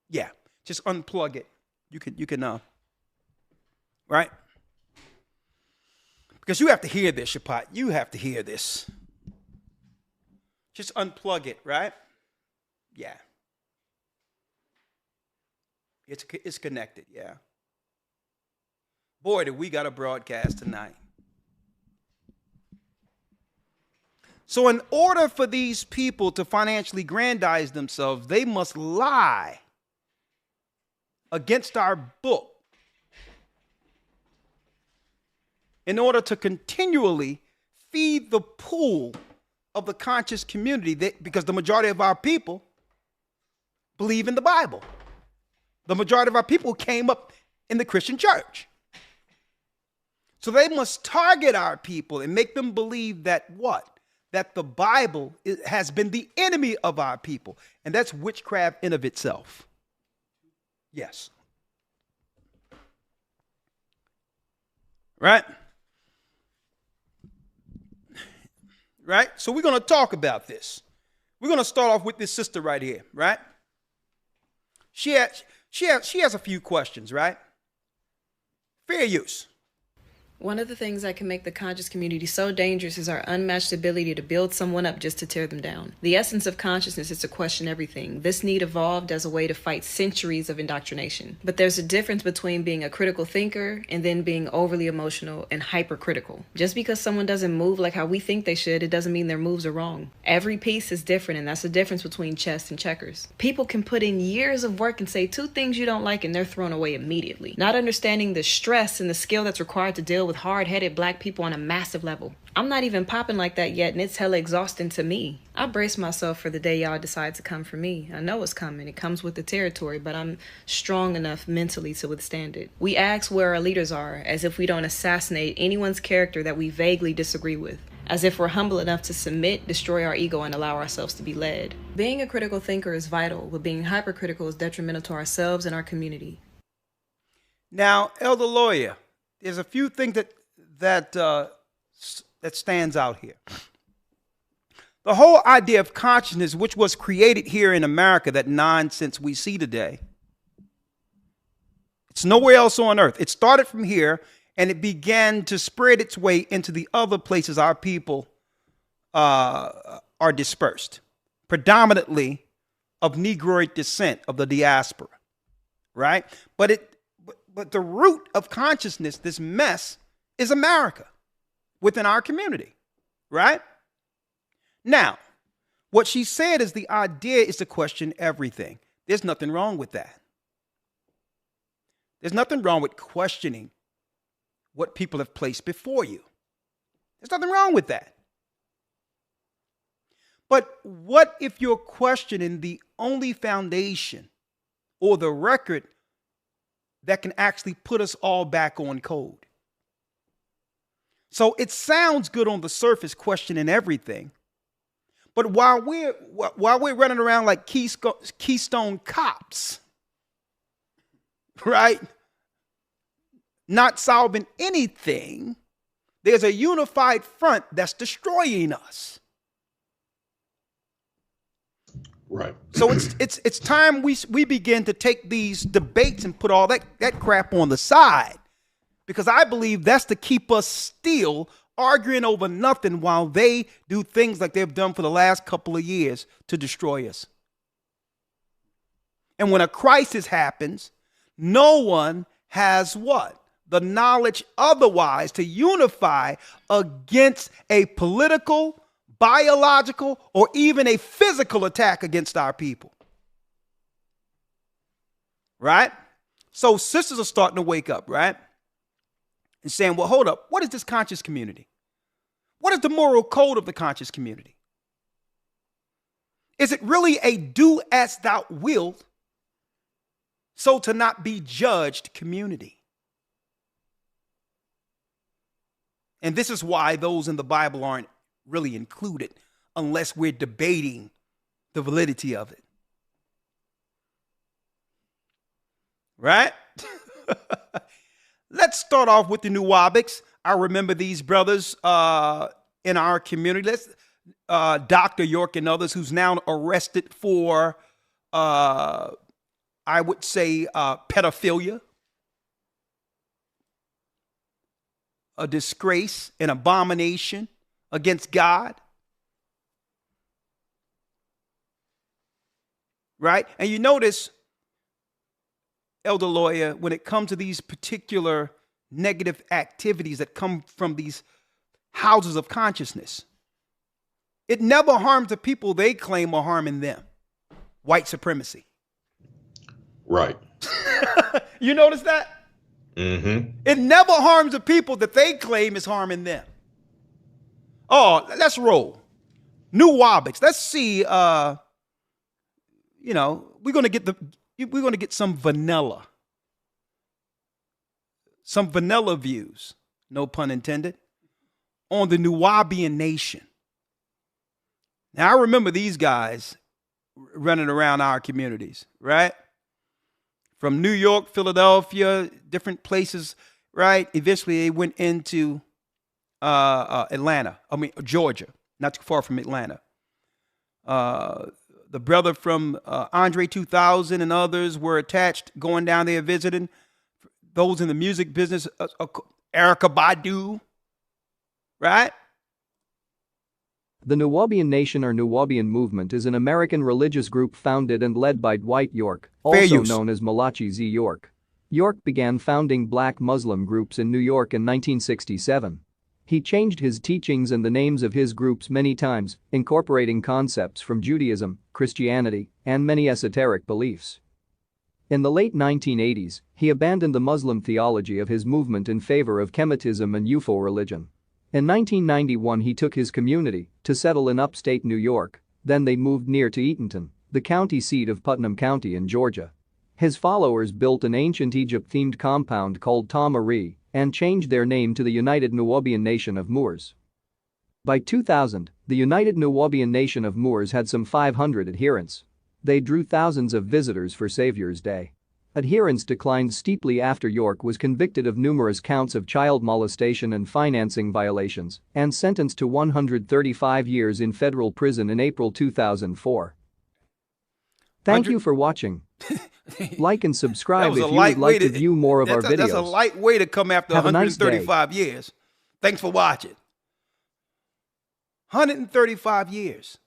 Speaker 1: Yeah, just unplug it. You can, right? Because you have to hear this, Shapat. You have to hear this. Just unplug it, right? Yeah. It's connected, yeah. Boy, did we got a broadcast tonight. So in order for these people to financially aggrandize themselves, they must lie against our book in order to continually feed the pool of the conscious community, because the majority of our people believe in the Bible. The majority of our people came up in the Christian church. So they must target our people and make them believe that what? That the Bible has been the enemy of our people. And that's witchcraft in of itself. Yes. Right? Right? So we're going to talk about this. We're going to start off with this sister right here, right? She has a few questions, right? Fair use.
Speaker 9: One of the things that can make the conscious community so dangerous is our unmatched ability to build someone up just to tear them down. The essence of consciousness is to question everything. This need evolved as a way to fight centuries of indoctrination. But there's a difference between being a critical thinker and then being overly emotional and hypercritical. Just because someone doesn't move like how we think they should, it doesn't mean their moves are wrong. Every piece is different, and that's the difference between chess and checkers. People can put in years of work and say two things you don't like and they're thrown away immediately. Not understanding the stress and the skill that's required to deal with hard-headed black people on a massive level. I'm not even popping like that yet, and it's hella exhausting to me. I brace myself for the day y'all decide to come for me. I know it's coming. It comes with the territory, but I'm strong enough mentally to withstand it. We ask where our leaders are, as if we don't assassinate anyone's character that we vaguely disagree with. As if we're humble enough to submit, destroy our ego, and allow ourselves to be led. Being a critical thinker is vital, but being hypercritical is detrimental to ourselves and our community.
Speaker 1: Now, Elder Lawyer, there's a few things that stands out here. The whole idea of consciousness, which was created here in America, that nonsense we see today, it's nowhere else on earth. It started from here, and it began to spread its way into the other places our people are dispersed, predominantly of Negroid descent, of the diaspora, right? But the root of consciousness, this mess, is America within our community, right? Now, what she said is the idea is to question everything. There's nothing wrong with that. There's nothing wrong with questioning what people have placed before you. There's nothing wrong with that. But what if you're questioning the only foundation or the record that can actually put us all back on code? So it sounds good on the surface, questioning everything. But while we're running around like Keystone cops, right, not solving anything, there's a unified front that's destroying us.
Speaker 4: Right.
Speaker 1: So it's time we begin to take these debates and put all that crap on the side, because I believe that's to keep us still arguing over nothing while they do things like they've done for the last couple of years to destroy us. And when a crisis happens, no one has what? The knowledge otherwise to unify against a political, biological, or even a physical attack against our people. Right? So sisters are starting to wake up, right? And saying, well, hold up, what is this conscious community? What is the moral code of the conscious community? Is it really a do as thou wilt, so to not be judged community? And this is why those in the Bible aren't really included unless we're debating the validity of it. Right? Let's start off with the Nuwabics. I remember these brothers in our community. Dr. York and others, who's now arrested for, I would say, pedophilia, a disgrace, an abomination against God. Right? And you notice, Elder Lawyer, when it comes to these particular negative activities that come from these houses of consciousness, it never harms the people they claim are harming them. White supremacy. Right. You notice that? Mm-hmm. It never harms the people that they claim is harming them. Oh, let's roll. Nuwabics. Let's see. We're gonna get some vanilla. Some vanilla views, no pun intended, on the Nuwabian nation. Now, I remember these guys running around our communities, right? From New York, Philadelphia, different places, right? Eventually, they went into Georgia, not too far from Atlanta. The brother from Andre 2000 and others were attached, going down there visiting. Those in the music business, Erykah Badu, right?
Speaker 10: The Nuwabian Nation or Nuwabian Movement is an American religious group founded and led by Dwight York, also known as Malachi Z. York. York began founding black Muslim groups in New York in 1967. He changed his teachings and the names of his groups many times, incorporating concepts from Judaism, Christianity, and many esoteric beliefs. In the late 1980s, he abandoned the Muslim theology of his movement in favor of Kemetism and UFO religion. In 1991, he took his community to settle in upstate New York. Then they moved near to Eatonton, the county seat of Putnam County in Georgia. His followers built an ancient Egypt-themed compound called Tamari and changed their name to the United Nuwabian Nation of Moors. By 2000, the United Nuwabian Nation of Moors had some 500 adherents. They drew thousands of visitors for Savior's Day. Adherence declined steeply after York was convicted of numerous counts of child molestation and financing violations and sentenced to 135 years in federal prison in April 2004. Thank you for watching. Like and subscribe if you would like to view more of our videos.
Speaker 1: That's a light way to come after 135 years. Thanks for watching. 135 years.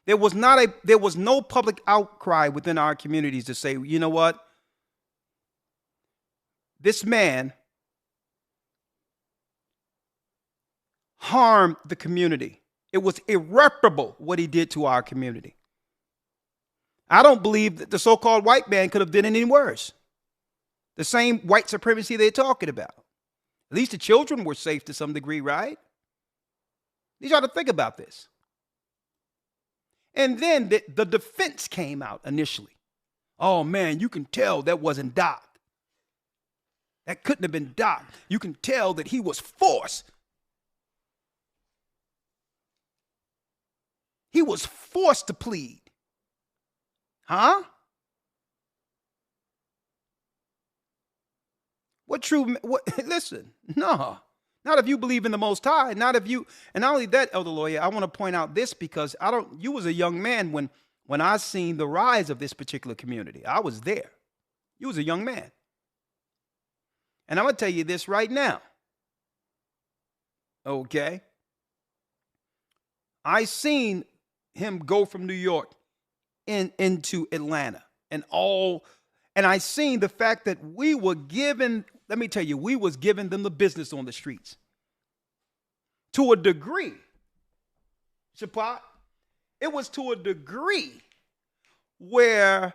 Speaker 1: There was no public outcry within our communities to say, you know what? This man harmed the community. It was irreparable what he did to our community. I don't believe that the so-called white man could have done any worse. The same white supremacy they're talking about. At least the children were safe to some degree, right? You got to think about this. And then the defense came out initially. Oh, man, you can tell that wasn't Doc. That couldn't have been Doc. You can tell that he was forced. He was forced to plead. Huh? Listen, no. Not if you believe in the Most High. Not if you, and not only that, Elder Lawyer, I want to point out this because you was a young man when I seen the rise of this particular community. I was there. You was a young man. And I'm going to tell you this right now. Okay? I seen him go from New York into Atlanta and I seen the fact that we were given, let me tell you, we was giving them the business on the streets. To a degree, Shapat, it was to a degree where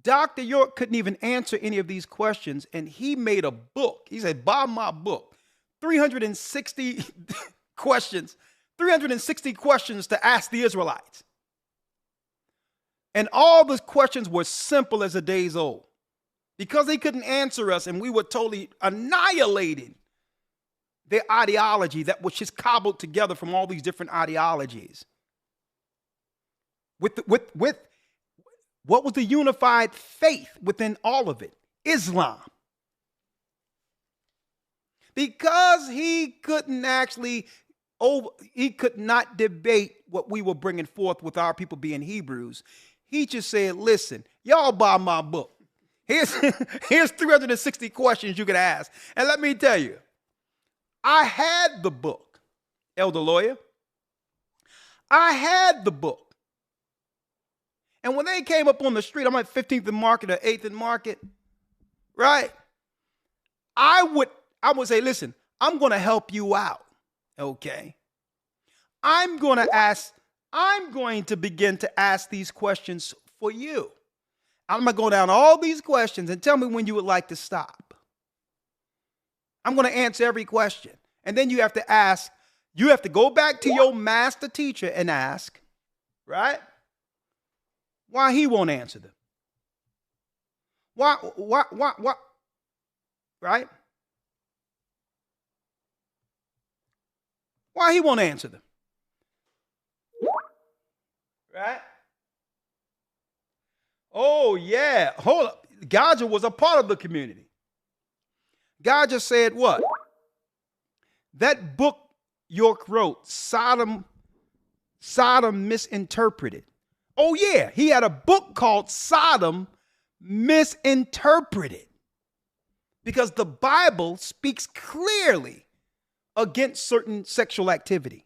Speaker 1: Dr. York couldn't even answer any of these questions, and he made a book. He said, buy my book. 360 questions, 360 questions to ask the Israelites. And all the questions were simple as a day's old. Because they couldn't answer us and we were totally annihilating their ideology that was just cobbled together from all these different ideologies. With what was the unified faith within all of it? Islam. Because he couldn't actually, he could not debate what we were bringing forth with our people being Hebrews. He just said, listen, y'all buy my book. Here's 360 questions you could ask. And let me tell you, I had the book, Elder Lawyer. I had the book. And when they came up on the street, I'm at 15th and Market or 8th and Market, right? I would say, listen, I'm going to help you out, okay? I'm going to begin to ask these questions for you. I'm going to go down all these questions and tell me when you would like to stop. I'm going to answer every question. And then you have to ask, you have to go back to your master teacher and ask, right? Why he won't answer them. Why, right? Why he won't answer them. Right? Oh, yeah. Hold up. Gaja was a part of the community. Gaja said what? That book York wrote, Sodom Misinterpreted. Oh, yeah. He had a book called Sodom Misinterpreted. Because the Bible speaks clearly against certain sexual activity.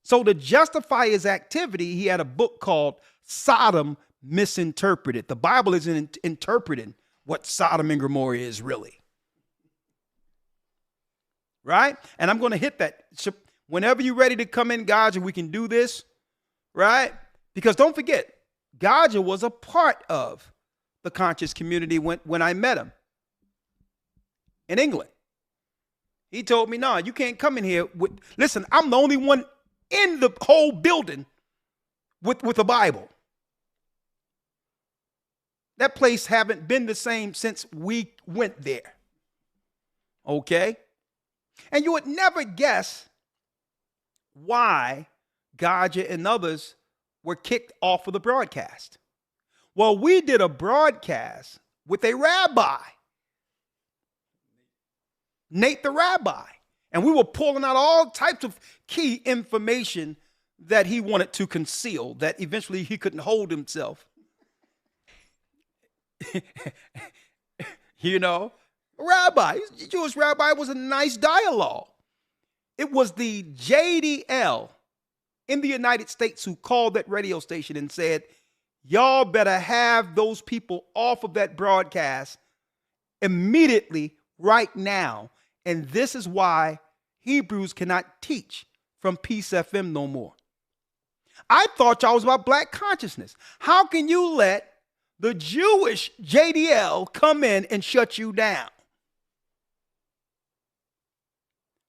Speaker 1: So to justify his activity, he had a book called Sodom Misinterpreted. The Bible isn't interpreting what Sodom and Gomorrah is really. Right? And I'm going to hit that. Whenever you're ready to come in, Gaja, we can do this. Right? Because don't forget, Gaja was a part of the conscious community when I met him in England. He told me, no, you can't come in here listen, I'm the only one in the whole building with a Bible. That place haven't been the same since we went there. Okay? And you would never guess why Gaja and others were kicked off of the broadcast. Well, we did a broadcast with a rabbi, Nate the rabbi, and we were pulling out all types of key information that he wanted to conceal, that eventually he couldn't hold himself. You know, rabbi, Jewish rabbi, was a nice dialogue. It was the JDL in the United States who called that radio station and said, y'all better have those people off of that broadcast immediately right now. And this is why Hebrews cannot teach from Peace FM no more. I thought y'all was about black consciousness. How can you let the Jewish JDL come in and shut you down?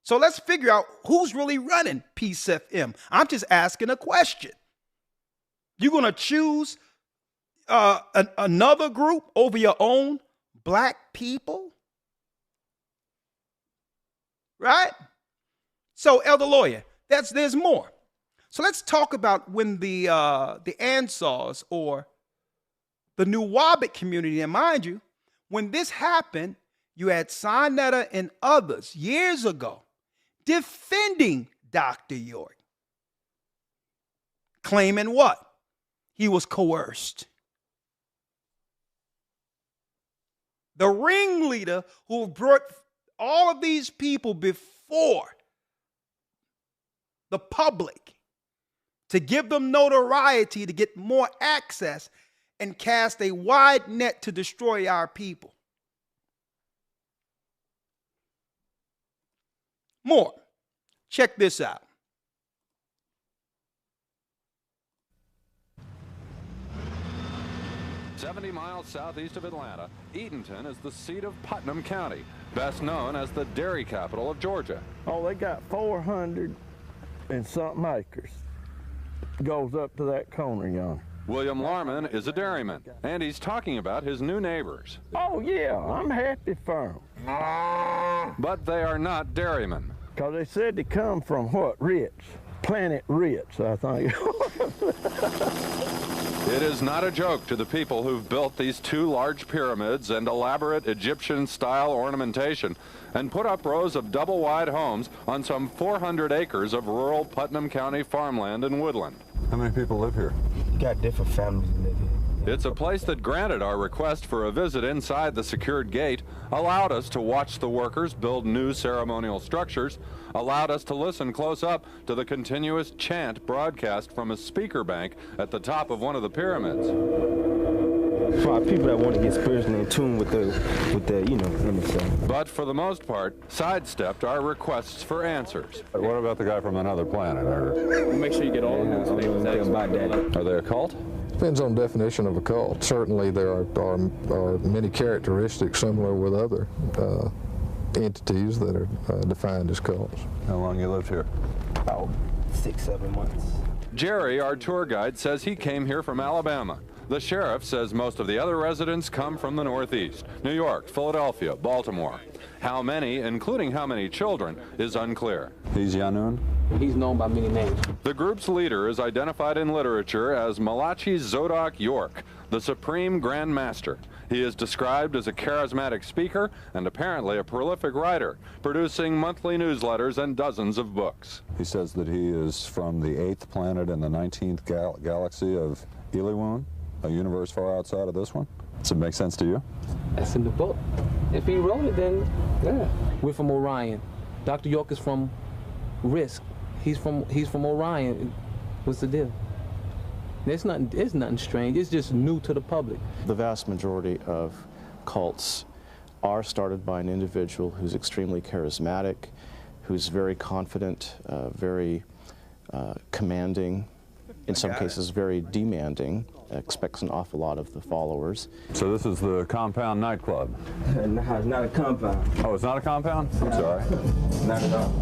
Speaker 1: So let's figure out who's really running Peace FM. I'm just asking a question. You're going to choose another group over your own black people? Right? So, Elder Lawyer, there's more. So let's talk about when the Ansars or the New Wabic community, and mind you, when this happened, you had Sinetta and others years ago defending Dr. York, claiming what? He was coerced. The ringleader who brought all of these people before the public to give them notoriety, to get more access and cast a wide net to destroy our people. More. Check this out.
Speaker 11: "70 miles southeast of Atlanta, Eatonton is the seat of Putnam County, best known as the dairy capital of Georgia.
Speaker 12: Oh, they got 400 and something acres. Goes up to that corner yonder.
Speaker 11: William Larman is a dairyman, and he's talking about his new neighbors.
Speaker 12: Oh, yeah, I'm happy for them.
Speaker 11: But they are not dairymen.
Speaker 12: Because they said they come from what? Ritz. Planet Ritz, I think.
Speaker 11: It is not a joke to the people who've built these two large pyramids and elaborate Egyptian-style ornamentation and put up rows of double-wide homes on some 400 acres of rural Putnam County farmland and woodland.
Speaker 13: How many people live here?
Speaker 6: Got different families that live here.
Speaker 11: It's a place that granted our request for a visit inside the secured gate, allowed us to watch the workers build new ceremonial structures, allowed us to listen close up to the continuous chant broadcast from a speaker bank at the top of one of the pyramids.
Speaker 6: For people that want to get spiritually in tune with the you know, let me say.
Speaker 11: But for the most part, sidestepped our requests for answers.
Speaker 13: What about the guy from another planet?
Speaker 6: Make sure you get all of them.
Speaker 13: Are they a cult?
Speaker 14: Depends on definition of a cult. Certainly there are many characteristics similar with other entities that are defined as cults.
Speaker 13: How long you lived here?
Speaker 6: About 6-7 months.
Speaker 11: Jerry, our tour guide, says he came here from Alabama. The sheriff says most of the other residents come from the Northeast, New York, Philadelphia, Baltimore. How many, including how many children, is unclear.
Speaker 13: He's Yanun?
Speaker 6: He's known by many names.
Speaker 11: The group's leader is identified in literature as Malachi Zodok York, the Supreme Grand Master. He is described as a charismatic speaker and apparently a prolific writer, producing monthly newsletters and dozens of books.
Speaker 13: He says that he is from the 8th planet in the 19th galaxy of Eliwun, a universe far outside of this one. Does it make sense to you?
Speaker 6: That's in the book. If he wrote it, then yeah. We're from Orion. Dr. York is from Risk. He's from Orion. What's the deal? It's nothing strange. It's just new to the public.
Speaker 15: The vast majority of cults are started by an individual who's extremely charismatic, who's very confident, very commanding, in some cases very demanding, expects an awful lot of the followers.
Speaker 13: So this is the Compound nightclub?
Speaker 6: No, it's not a compound.
Speaker 13: Oh, it's not a compound? I'm sorry.
Speaker 6: Not at all.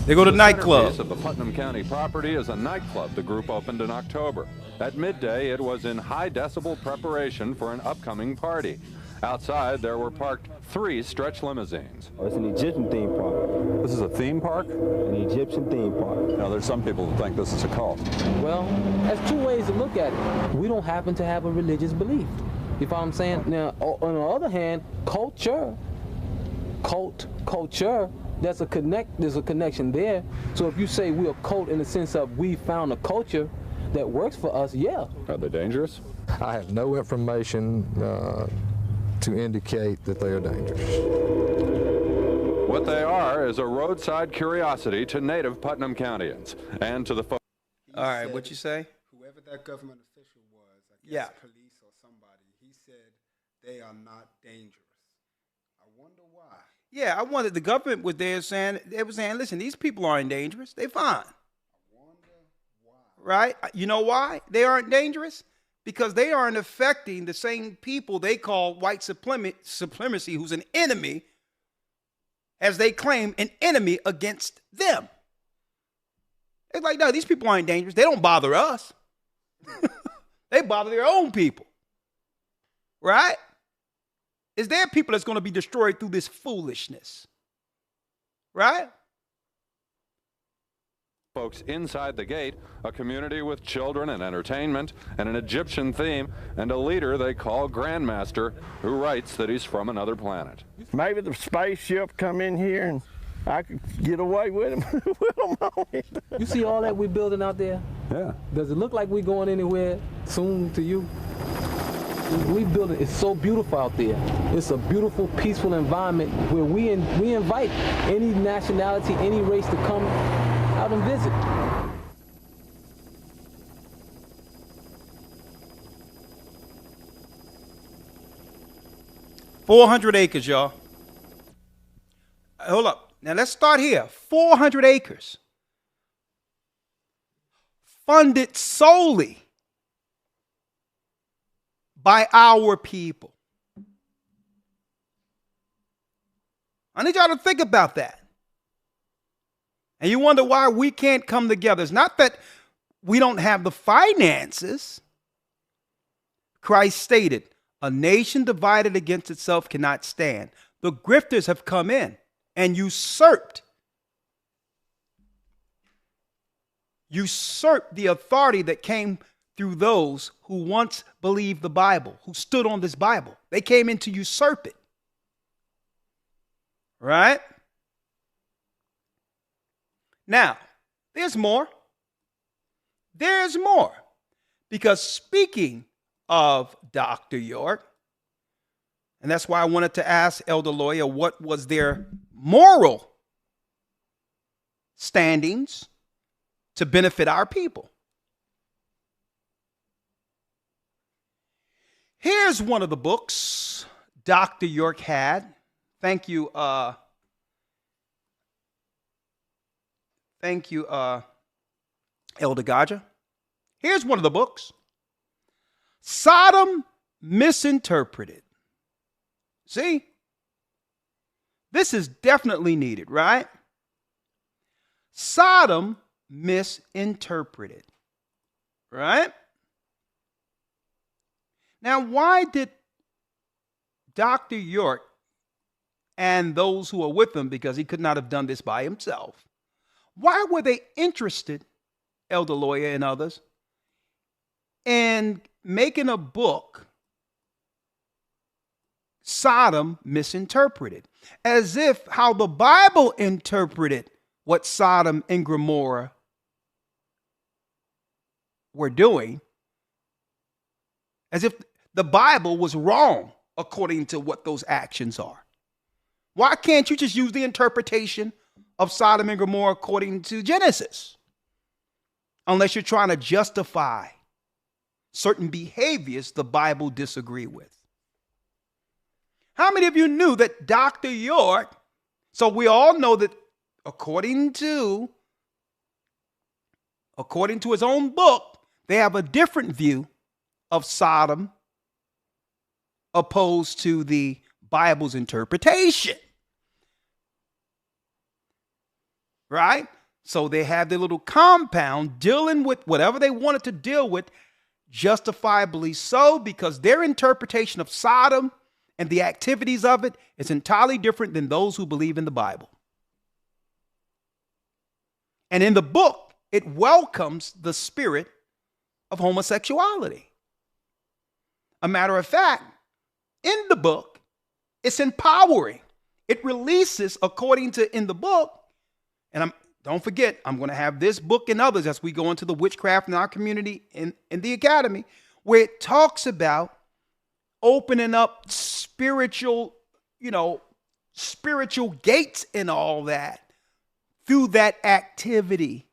Speaker 1: They go to nightclub.
Speaker 11: The Putnam County property is a nightclub the group opened in October. At midday, it was in high decibel preparation for an upcoming party. Outside, there were parked 3 stretch limousines.
Speaker 16: Oh, it's an Egyptian theme park.
Speaker 13: This is a theme park?
Speaker 16: An Egyptian theme park.
Speaker 13: Now, there's some people who think this is a cult.
Speaker 6: Well, that's 2 ways to look at it. We don't happen to have a religious belief. You follow what I'm saying? Now, on the other hand, culture, there's a connection there. So if you say we're a cult in the sense of we found a culture that works for us, yeah.
Speaker 13: Are they dangerous?
Speaker 14: I have no information to indicate that they are dangerous.
Speaker 11: What they are is a roadside curiosity to native Putnam Countyans and to the folks.
Speaker 1: All right, what you say?
Speaker 17: Whoever that government official was, I guess
Speaker 1: Yeah.
Speaker 17: police or somebody, he said they are not dangerous. I wonder why.
Speaker 1: Yeah, I wondered. The government was there saying, they were saying, listen, these people aren't dangerous. They're fine.
Speaker 17: I wonder why.
Speaker 1: Right? You know why they aren't dangerous? Because they aren't affecting the same people they call white supremacy, who's an enemy, as they claim an enemy against them. It's like, no, these people aren't dangerous. They don't bother us. They bother their own people. Right? Is there people that's going to be destroyed through this foolishness? Right?
Speaker 11: Folks inside the gate, a community with children and entertainment and an Egyptian theme, and a leader they call Grandmaster, who writes that he's from another planet.
Speaker 12: Maybe the spaceship come in here and I could get away with him. With them on it.
Speaker 6: You see all that we're building out there?
Speaker 13: Yeah.
Speaker 6: Does it look like we're going anywhere soon to you? We build it. It's so beautiful out there. It's a beautiful, peaceful environment where we invite any nationality, any race to come out and visit.
Speaker 1: 400 acres, y'all. Hold up. Now let's start here. 400 acres. Funded solely by our people. I need y'all to think about that. And you wonder why we can't come together. It's not that we don't have the finances. Christ stated, a nation divided against itself cannot stand. The grifters have come in and usurped the authority that came through those who once believed the Bible, who stood on this Bible. They came in to usurp it. Right? Now, there's more. There's more. Because speaking of Dr. York, and that's why I wanted to ask Elder Lawyer what was their moral standings to benefit our people. Here's one of the books Dr. York had. Thank you, Elder Gaja. Here's one of the books. Sodom Misinterpreted. See? This is definitely needed, right? Sodom Misinterpreted. Right? Now, why did Dr. York and those who are with him, because he could not have done this by himself, why were they interested, Elder Lawyer and others, in making a book, Sodom Misinterpreted, as if how the Bible interpreted what Sodom and Gomorrah were doing, as if the Bible was wrong according to what those actions are? Why can't you just use the interpretation of Sodom and Gomorrah according to Genesis? Unless you're trying to justify certain behaviors the Bible disagree with. How many of you knew that Dr. York, so we all know that according to his own book, they have a different view of Sodom opposed to the Bible's interpretation. right? So they have their little compound dealing with whatever they wanted to deal with, justifiably so, because their interpretation of Sodom and the activities of it is entirely different than those who believe in the Bible. And in the book, it welcomes the spirit of homosexuality. A matter of fact, in the book, it's empowering. It releases, according to in the book, and don't forget, I'm going to have this book and others as we go into the witchcraft in our community in the academy, where it talks about opening up spiritual gates and all that through that activity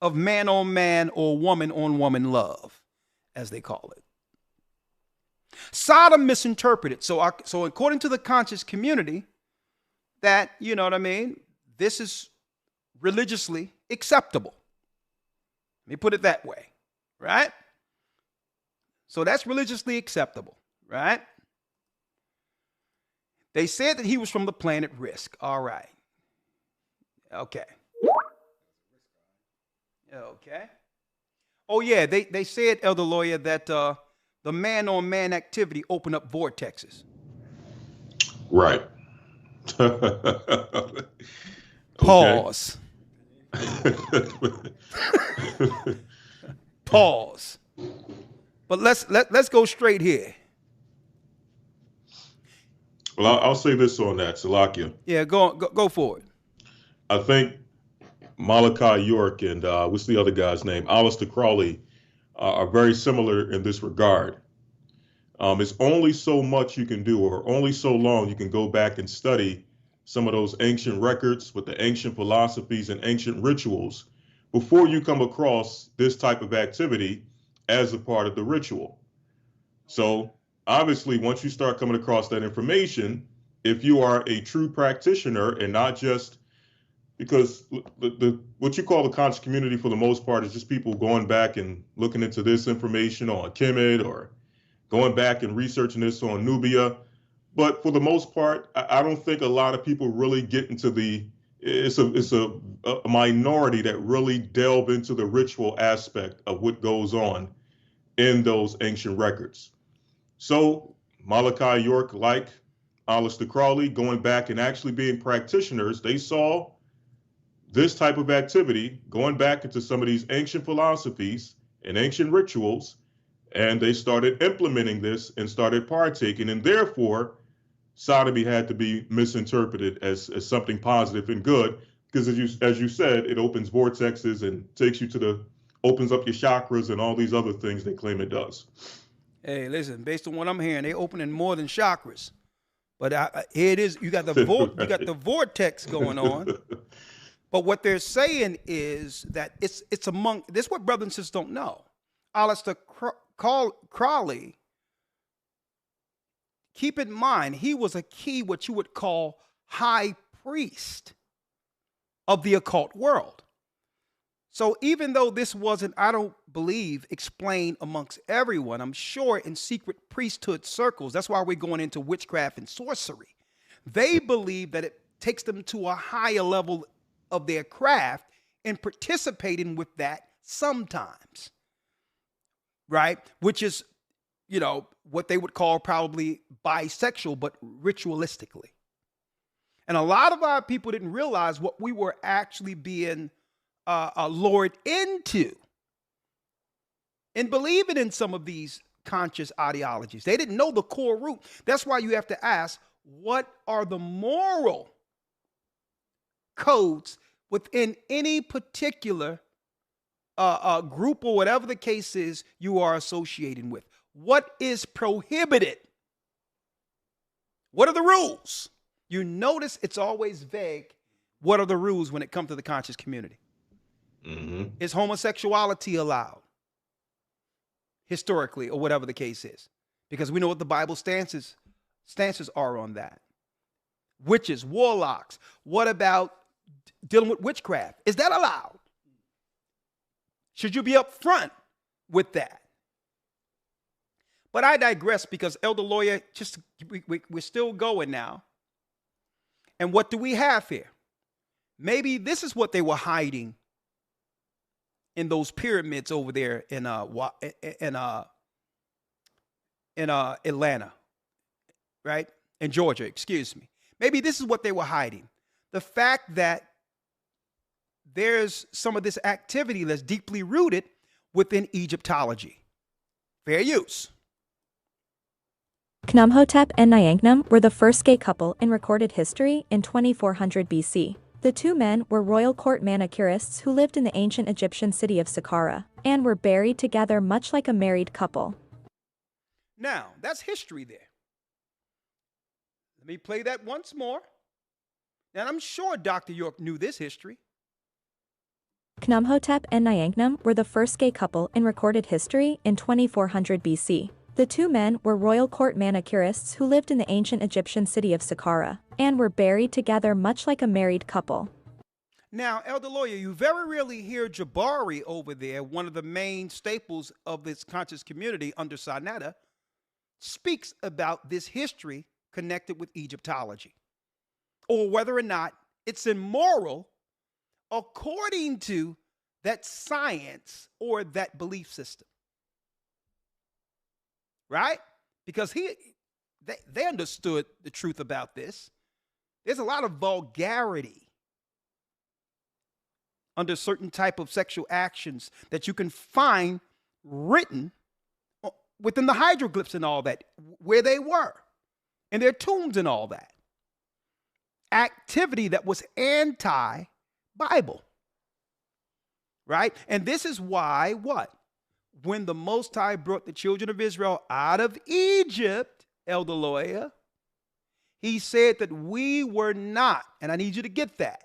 Speaker 1: of man on man or woman on woman love, as they call it. Sodom misinterpreted. So according to the conscious community, that, you know what I mean, this is religiously acceptable. Let me put it that way, right? So that's religiously acceptable, right? They said that he was from the planet Risk. All right. Okay. Okay. Oh, yeah, they said, Elder Lawyer, that the man-on-man activity opened up vortexes.
Speaker 4: Right.
Speaker 1: Pause. Pause. But let's go straight here.
Speaker 4: Well, I'll say this on that, Salakia.
Speaker 1: Yeah, go for it.
Speaker 4: I think Malachi York and what's the other guy's name? Aleister Crowley are very similar in this regard. It's only so much you can do, or only so long you can go back and study some of those ancient records with the ancient philosophies and ancient rituals before you come across this type of activity as a part of the ritual. So obviously, once you start coming across that information, if you are a true practitioner and not just, because what you call the conscious community for the most part is just people going back and looking into this information on Kemet or going back and researching this on Nubia. But for the most part, I don't think a lot of people really get into it's a minority that really delve into the ritual aspect of what goes on in those ancient records. So Malachi York, like Aleister Crowley, going back and actually being practitioners, they saw this type of activity going back into some of these ancient philosophies and ancient rituals, and they started implementing this and started partaking, and therefore sodomy had to be misinterpreted as something positive and good, because as you said, it opens vortexes and takes you opens up your chakras and all these other things they claim it does.
Speaker 1: Hey, listen, based on what I'm hearing, they opening more than chakras. But here it is, you got the vortex going on. But what they're saying is that it's among, this is what brothers and sisters don't know. Aleister Crowley, keep in mind, he was a key, what you would call high priest of the occult world. So even though this wasn't, I don't believe, explained amongst everyone, I'm sure in secret priesthood circles, that's why we're going into witchcraft and sorcery. They believe that it takes them to a higher level of their craft and participating with that sometimes, right? Which is, what they would call probably bisexual, but ritualistically. And a lot of our people didn't realize what we were actually being lured into and believing in some of these conscious ideologies. They didn't know the core root. That's why you have to ask, what are the moral codes within any particular group or whatever the case is you are associating with? What is prohibited? What are the rules? You notice it's always vague. What are the rules when it comes to the conscious community? Mm-hmm. Is homosexuality allowed? Historically, or whatever the case is. Because we know what the Bible stances are on that. Witches, warlocks. What about dealing with witchcraft? Is that allowed? Should you be upfront with that? But I digress, because Elder Lawyer, we're still going now. And what do we have here? Maybe this is what they were hiding in those pyramids over there in Atlanta, right? In Georgia, excuse me. Maybe this is what they were hiding. The fact that there's some of this activity that's deeply rooted within Egyptology. Fair use.
Speaker 18: Khnumhotep and Nyanknum were the first gay couple in recorded history in 2400 BC. The two men were royal court manicurists who lived in the ancient Egyptian city of Saqqara and were buried together much like a married couple.
Speaker 1: Now, that's history there. Let me play that once more. And I'm sure Dr. York knew this history.
Speaker 18: Khnumhotep and Nyanknum were the first gay couple in recorded history in 2400 BC. The two men were royal court manicurists who lived in the ancient Egyptian city of Saqqara and were buried together much like a married couple.
Speaker 1: Now, Elder Lawyer, you very rarely hear Jabari over there, one of the main staples of this conscious community under Sinetta, speaks about this history connected with Egyptology, or whether or not it's immoral according to that science or that belief system. Right? Because they understood the truth about this. There's a lot of vulgarity under certain type of sexual actions that you can find written within the hieroglyphs and all that, where they were, and their tombs and all that. Activity that was anti-Bible. Right? And this is why what? When the Most High brought the children of Israel out of Egypt, Elder Lawyer, he said that we were not, and I need you to get that,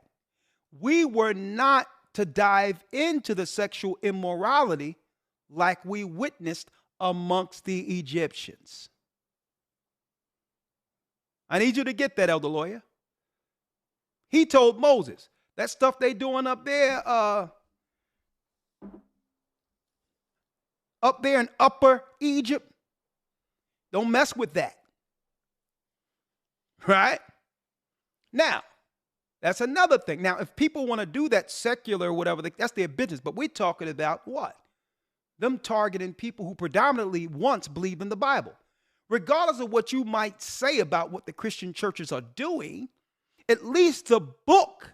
Speaker 1: we were not to dive into the sexual immorality like we witnessed amongst the Egyptians. I need you to get that, Elder Lawyer. He told Moses, that stuff they doing up there in Upper Egypt, don't mess with that. Right? Now, that's another thing. Now, if people want to do that secular or whatever, that's their business. But we're talking about what? Them targeting people who predominantly once believed in the Bible. Regardless of what you might say about what the Christian churches are doing, at least the book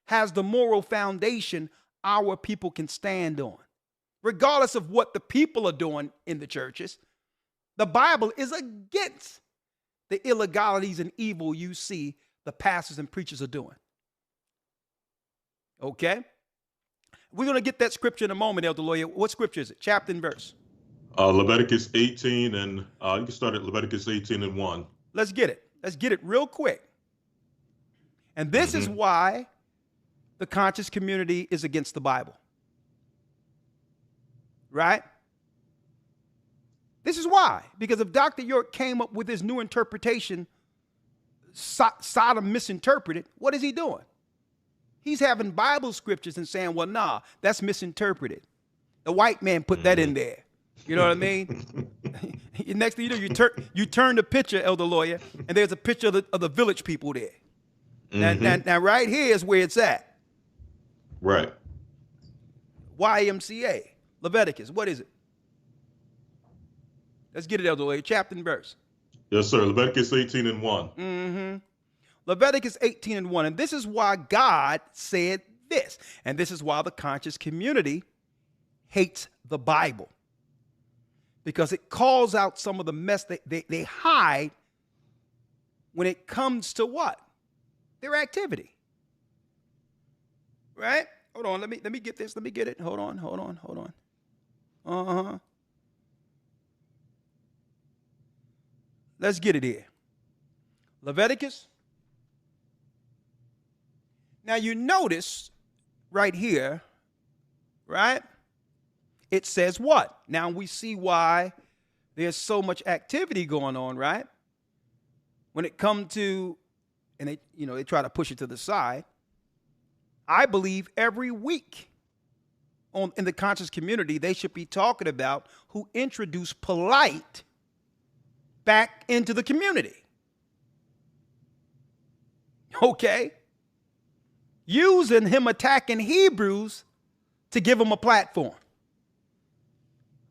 Speaker 1: has the moral foundation our people can stand on. Regardless of what the people are doing in the churches, the Bible is against the illegalities and evil you see the pastors and preachers are doing. Okay? We're going to get that scripture in a moment, Elder Lawyer. What scripture is it? Chapter and verse.
Speaker 4: Leviticus 18, and you can start at Leviticus 18 and 1.
Speaker 1: Let's get it. Let's get it real quick. And this is why the conscious community is against the Bible. Right? This is why. Because if Dr. York came up with his new interpretation, Sodom misinterpreted, what is he doing? He's having Bible scriptures and saying, well, nah, that's misinterpreted. The white man put that in there. You know what I mean? Next thing you know, you turn the picture, Elder Lawyer, and there's a picture of the village people there. Now, right here is where it's at.
Speaker 4: Right.
Speaker 1: YMCA. Leviticus, what is it? Let's get it, Elder Lawyer. Chapter and verse.
Speaker 4: Yes, sir. Leviticus 18 and 1.
Speaker 1: Leviticus 18 and 1. And this is why God said this. And this is why the conscious community hates the Bible. Because it calls out some of the mess they hide when it comes to what? Their activity. Right? Hold on. Let me get this. Let me get it. Hold on. Let's get it here. Leviticus. Now you notice right here, right? It says what? Now we see why there's so much activity going on, right? When it comes to, and they try to push it to the side. I believe every week in the conscious community, they should be talking about who introduced polite back into the community. Okay? using him attacking Hebrews to give him a platform.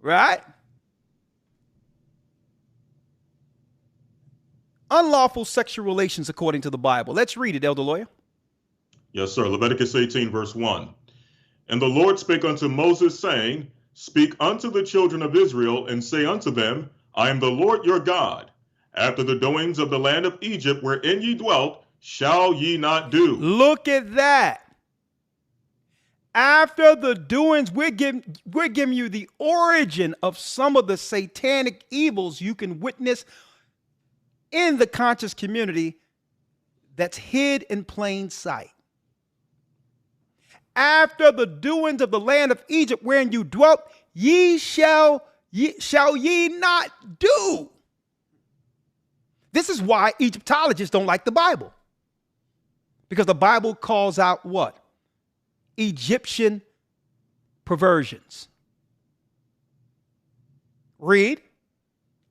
Speaker 1: Right? Unlawful sexual relations according to the Bible. Let's read it, Elder Lawyer.
Speaker 4: Yes, sir. Leviticus 18, verse 1. And the Lord spake unto Moses, saying, Speak unto the children of Israel, and say unto them, I am the Lord your God. After the doings of the land of Egypt, wherein ye dwelt, shall ye not do.
Speaker 1: Look at that. After the doings, we're giving you the origin of some of the satanic evils you can witness in the conscious community that's hid in plain sight. After the doings of the land of Egypt wherein you dwelt, shall ye not do. This is why Egyptologists don't like the Bible. Because the Bible calls out what? Egyptian perversions. Read.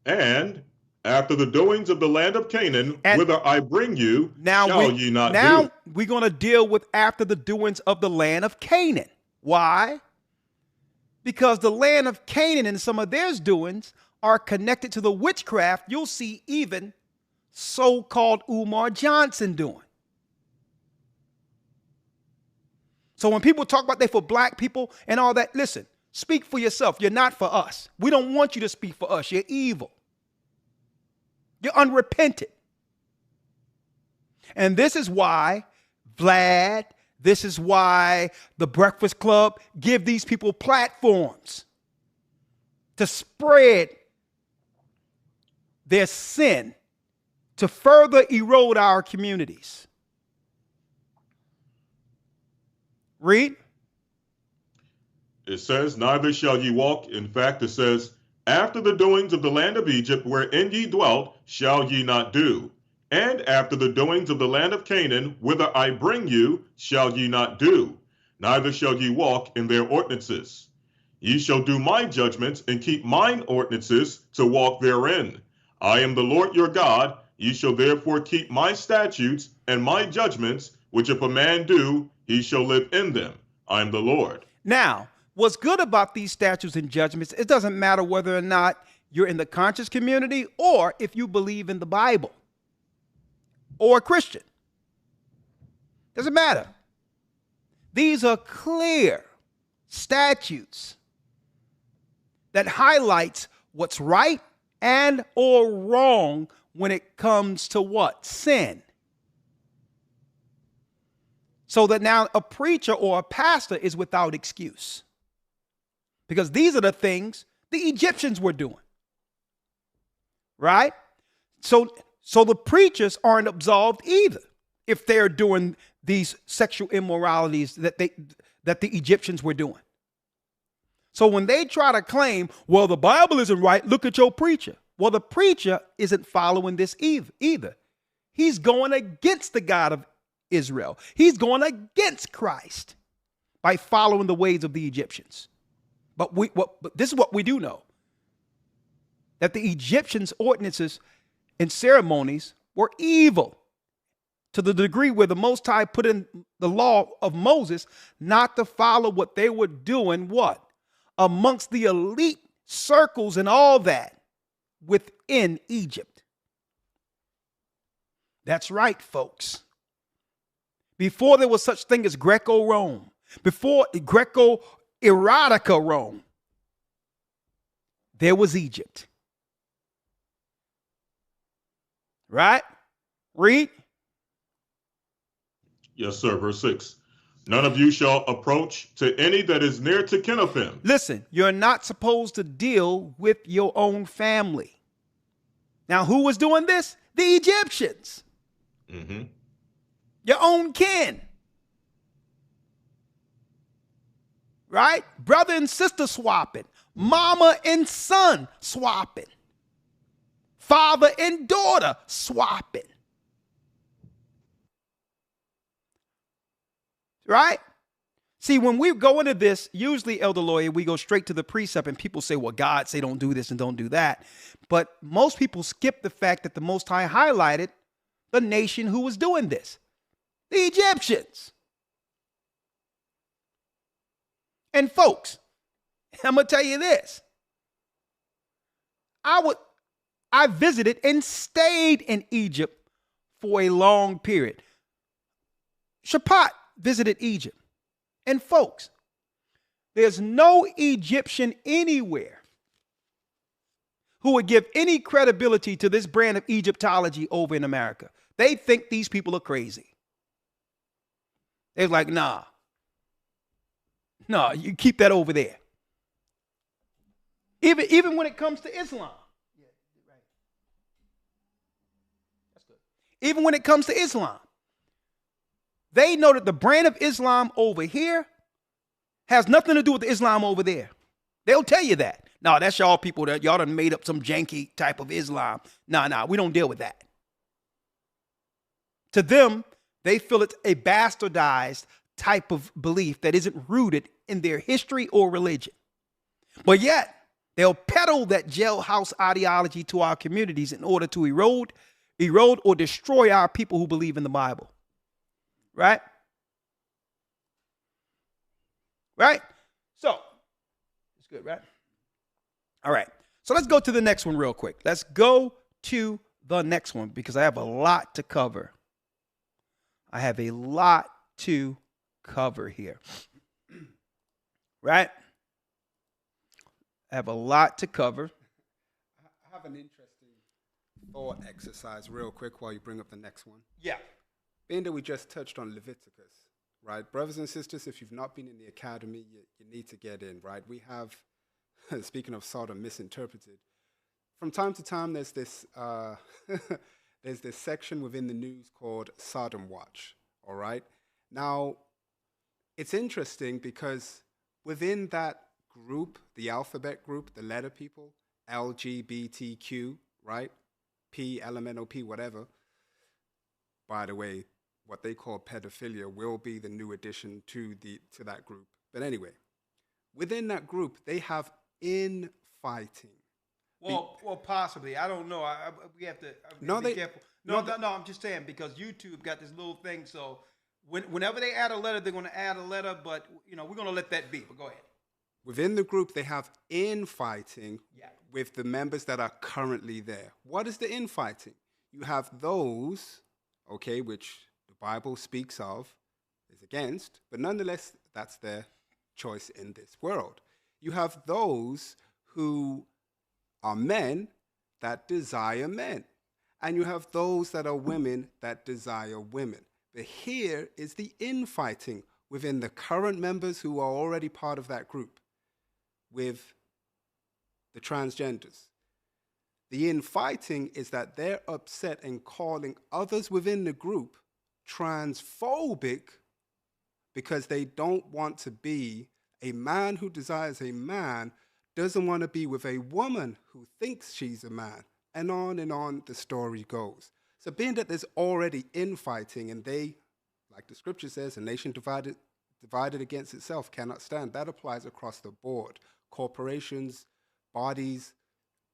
Speaker 4: And after the doings of the land of Canaan, whither I bring you, shall ye not do.
Speaker 1: Now we're going to deal with after the doings of the land of Canaan. Why? Because the land of Canaan and some of their doings are connected to the witchcraft you'll see even so-called Umar Johnson doing. So when people talk about they for black people and all that, listen, speak for yourself. You're not for us. We don't want you to speak for us. You're evil. You're unrepentant. And this is why Vlad, this is why the Breakfast Club give these people platforms to spread their sin, to further erode our communities. Read.
Speaker 4: It says, neither shall ye walk. In fact, it says, after the doings of the land of Egypt, wherein ye dwelt, shall ye not do. And after the doings of the land of Canaan, whither I bring you, shall ye not do. Neither shall ye walk in their ordinances. Ye shall do my judgments, and keep mine ordinances, to walk therein. I am the Lord your God. Ye shall therefore keep my statutes and my judgments, which if a man do, he shall live in them. I am the Lord.
Speaker 1: Now, what's good about these statutes and judgments, it doesn't matter whether or not you're in the conscious community or if you believe in the Bible or a Christian. Doesn't matter. These are clear statutes that highlights what's right and or wrong when it comes to what? Sin. So that now a preacher or a pastor is without excuse. Because these are the things the Egyptians were doing. Right? So the preachers aren't absolved either if they're doing these sexual immoralities that the Egyptians were doing. So when they try to claim, well, the Bible isn't right, look at your preacher. Well, the preacher isn't following this either. He's going against the God of Israel. He's going against Christ by following the ways of the Egyptians. But this is what we do know, that the Egyptians' ordinances and ceremonies were evil to the degree where the Most High put in the law of Moses not to follow what they were doing, what? Amongst the elite circles and all that within Egypt. That's right, folks. Before there was such thing as Greco-Rome, before Greco-Erotica Rome, there was Egypt. Right? Read.
Speaker 4: Yes, sir. Verse 6. None of you shall approach to any that is near to kin of him.
Speaker 1: Listen, you're not supposed to deal with your own family. Now, who was doing this? The Egyptians.
Speaker 4: Mm-hmm.
Speaker 1: Your own kin. Right? Brother and sister swapping. Mama and son swapping. Father and daughter swapping. Right? See, when we go into this, usually, Elder Lawyer, we go straight to the precept and people say, well, God say don't do this and don't do that. But most people skip the fact that the Most High highlighted the nation who was doing this. The Egyptians. And folks, I'm going to tell you this. I visited and stayed in Egypt for a long period. Shapat visited Egypt. And folks, there's no Egyptian anywhere who would give any credibility to this brand of Egyptology over in America. They think these people are crazy. They're like, nah, you keep that over there. Even when it comes to Islam. Even when it comes to Islam, they know that the brand of Islam over here has nothing to do with the Islam over there. They'll tell you that. No, that's y'all people that y'all done made up some janky type of Islam. Nah, we don't deal with that. To them, they feel it's a bastardized type of belief that isn't rooted in their history or religion. But yet, they'll peddle that jailhouse ideology to our communities in order to erode or destroy our people who believe in the Bible. Right? Right? So, it's good, right? All right. So let's go to the next one real quick. Let's go to the next one because I have a lot to cover. I have a lot to cover here. Right? I have a lot to cover.
Speaker 17: I have an interesting thought exercise real quick while you bring up the next one.
Speaker 1: Yeah.
Speaker 17: Being that we just touched on Leviticus, right? Brothers and sisters, if you've not been in the academy, you need to get in, right? We have, speaking of Sodom misinterpreted, from time to time there's this there's this section within the news called Sodom Watch, all right? Now, it's interesting because within that group, the alphabet group, the letter people, LGBTQ, right? P, LMNOP, whatever. By the way, what they call pedophilia will be the new addition to that group. But anyway, within that group, they have infighting.
Speaker 1: Well, possibly. I don't know. We have to be careful. No, I'm just saying because YouTube got this little thing. So whenever they add a letter, they're going to add a letter. But, we're going to let that be. But go ahead.
Speaker 17: Within the group, they have infighting with the members that are currently there. What is the infighting? You have those, okay, which the Bible speaks of, is against, but nonetheless, that's their choice in this world. You have those who are men that desire men, and you have those that are women that desire women. But here is the infighting within the current members who are already part of that group with the transgenders. The infighting is that they're upset and calling others within the group transphobic because they don't want to be a man who desires a man, doesn't want to be with a woman who thinks she's a man, and on the story goes. So being that there's already infighting and they, like the scripture says, a nation divided against itself cannot stand. That applies across the board. Corporations, bodies,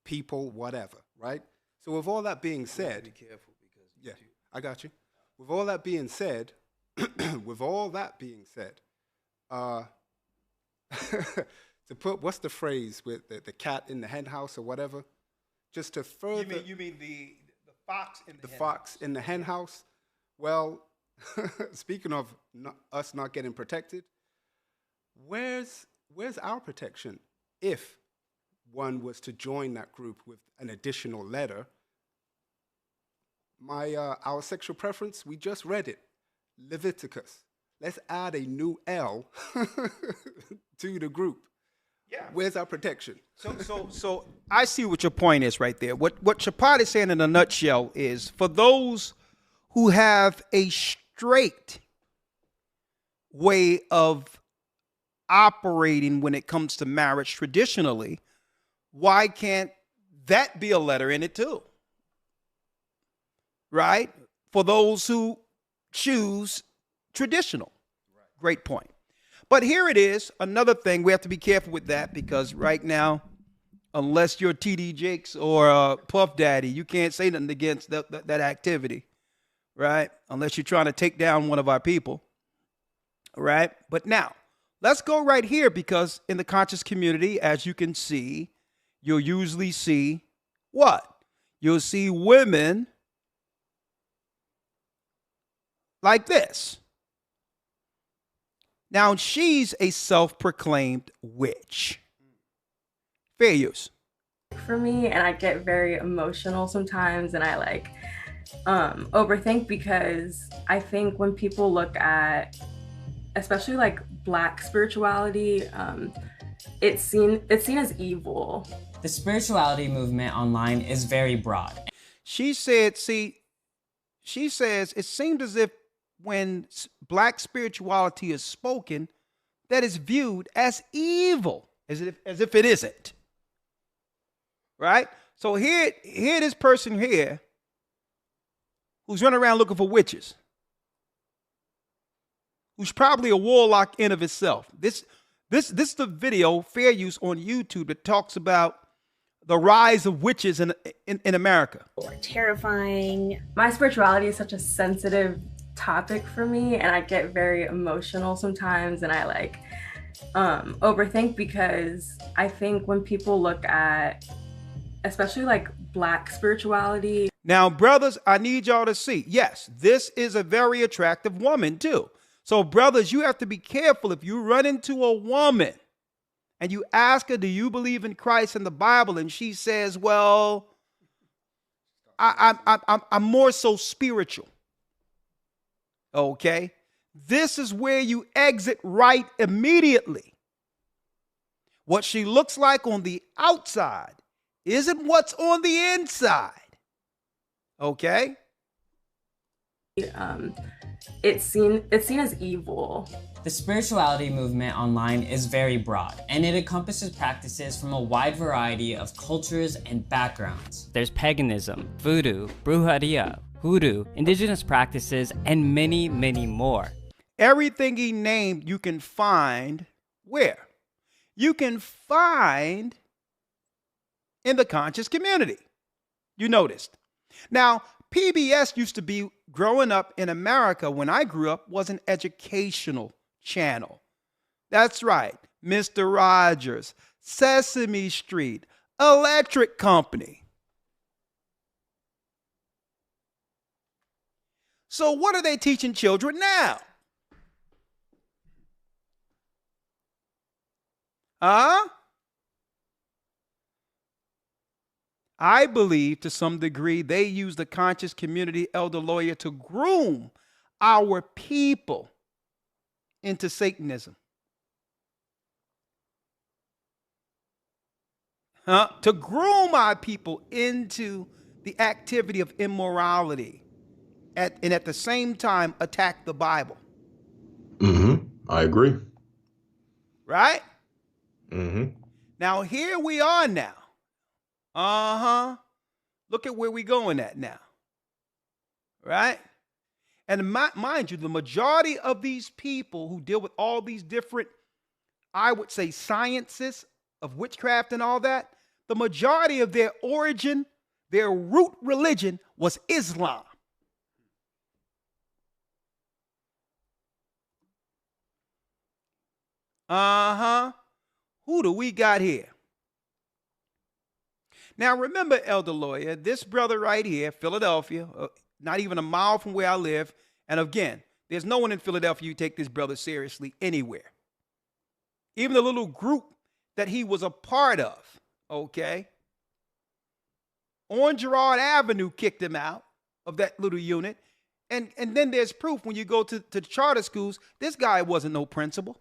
Speaker 17: people, whatever, right? So with all that being said,
Speaker 1: be careful because
Speaker 17: I got you. With all that being said, to put what's the phrase with the cat in the hen house or whatever, just to further.
Speaker 1: You mean the fox in the hen
Speaker 17: fox
Speaker 1: house.
Speaker 17: In the hen house? Well, speaking of us not getting protected, where's our protection if one was to join that group with an additional letter? Our sexual preference, we just read it, Leviticus. Let's add a new L to the group.
Speaker 1: Yeah.
Speaker 17: Where's our protection?
Speaker 1: So I see what your point is right there. What Chapat is saying in a nutshell is for those who have a straight way of operating when it comes to marriage traditionally, why can't that be a letter in it too? Right? For those who choose traditional. Right. Great point. But here it is, another thing. We have to be careful with that because right now, unless you're TD Jakes or Puff Daddy, you can't say nothing against that activity, right? Unless you're trying to take down one of our people, right? But now, let's go right here, because in the conscious community, as you can see, you'll usually see what? You'll see women like this. Now, she's a self-proclaimed witch. Fair use.
Speaker 19: For me, and I get very emotional sometimes, and I like overthink, because I think when people look at, especially like Black spirituality, it's seen as evil.
Speaker 20: The spirituality movement online is very broad.
Speaker 1: She said, she says it seemed as if when Black spirituality is spoken, that is viewed as evil, as if it isn't. Right? So here this person here who's running around looking for witches, who's probably a warlock in of itself. This is the video, fair use, on YouTube that talks about the rise of witches in America.
Speaker 19: Terrifying. My spirituality is such a sensitive topic for me, and I get very emotional sometimes, and I like overthink, because I think when people look at, especially like Black spirituality.
Speaker 1: Now, brothers, I need y'all to see, yes, this is a very attractive woman too. So brothers, you have to be careful if you run into a woman and you ask her, do you believe in Christ and the Bible? And she says, well, I'm more so spiritual. Okay. This is where you exit right immediately. What she looks like on the outside isn't what's on the inside. Okay.
Speaker 19: It's seen as evil.
Speaker 20: The spirituality movement online is very broad, and it encompasses practices from a wide variety of cultures and backgrounds.
Speaker 21: There's paganism, voodoo, brujeria, hoodoo, indigenous practices, and many, many more.
Speaker 1: Everything he named you can find where? You can find in the conscious community. You noticed. Now, PBS used to be, growing up in America when I grew up, was an educational channel. That's right. Mr. Rogers, Sesame Street, Electric Company. So what are they teaching children now? Huh? I believe to some degree they use the conscious community elder lawyer to groom our people into Satanism. To groom our people into the activity of immorality and at the same time attack the Bible.
Speaker 4: I agree.
Speaker 1: Right? Now here we are now. Look at where we're going at now. Right? And mind you, the majority of these people who deal with all these different, I would say, sciences of witchcraft and all that, the majority of their origin, their root religion was Islam. Who do we got here? Now, remember, elder lawyer, this brother right here, Philadelphia, not even a mile from where I live. And again, there's no one in Philadelphia who take this brother seriously anywhere. Even the little group that he was a part of, okay? On Girard Avenue kicked him out of that little unit. And then there's proof when you go to the charter schools, this guy wasn't no principal.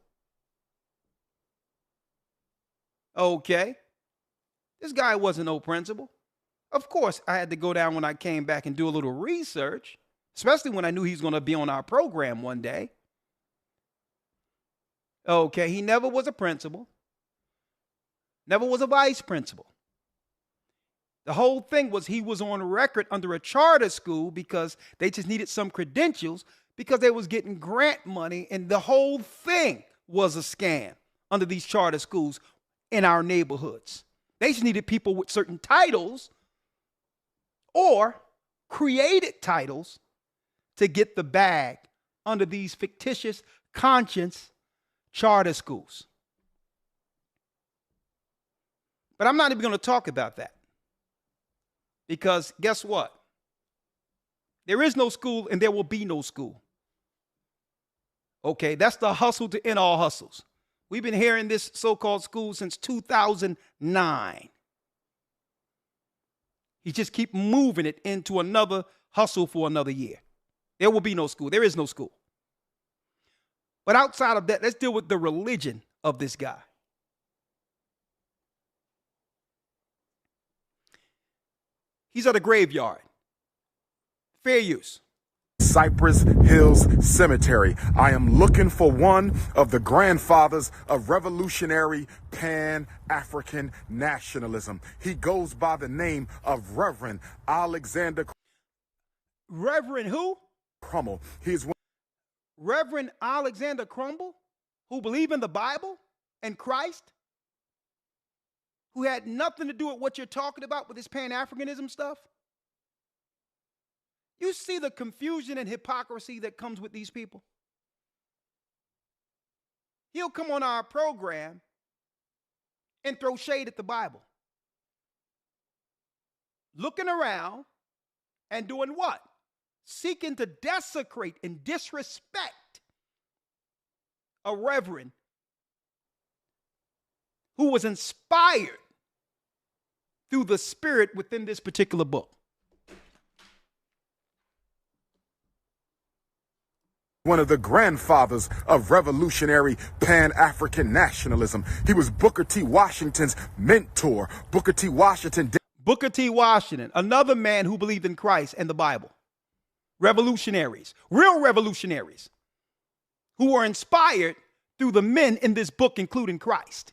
Speaker 1: Okay. This guy wasn't no principal. Of course, I had to go down when I came back and do a little research, especially when I knew he was going to be on our program one day. Okay, he never was a principal. Never was a vice principal. The whole thing was he was on record under a charter school because they just needed some credentials because they was getting grant money, and the whole thing was a scam under these charter schools in our neighborhoods. They just needed people with certain titles or created titles to get the bag under these fictitious conscience charter schools. But I'm not even going to talk about that. Because guess what? There is no school and there will be no school. Okay, that's the hustle to end all hustles. We've been hearing this so-called school since 2009. He just keep moving it into another hustle for another year. There will be no school. There is no school. But outside of that, let's deal with the religion of this guy. He's at a graveyard. Fair use.
Speaker 3: Cypress Hills Cemetery. I am looking for one of the grandfathers of revolutionary Pan-African nationalism. He goes by the name of Reverend Alexander.
Speaker 1: Reverend who?
Speaker 3: Crummell. He's one.
Speaker 1: Reverend Alexander Crummell, who believe in the Bible and Christ, who had nothing to do with what you're talking about with this Pan-Africanism stuff. You see the confusion and hypocrisy that comes with these people? He'll come on our program and throw shade at the Bible. Looking around and doing what? Seeking to desecrate and disrespect a reverend who was inspired through the Spirit within this particular book.
Speaker 3: One of the grandfathers of revolutionary Pan-African nationalism. He was Booker T. Washington's mentor. Booker T. Washington.
Speaker 1: Booker T. Washington, another man who believed in Christ and the Bible. Revolutionaries, real revolutionaries, who were inspired through the men in this book, including Christ.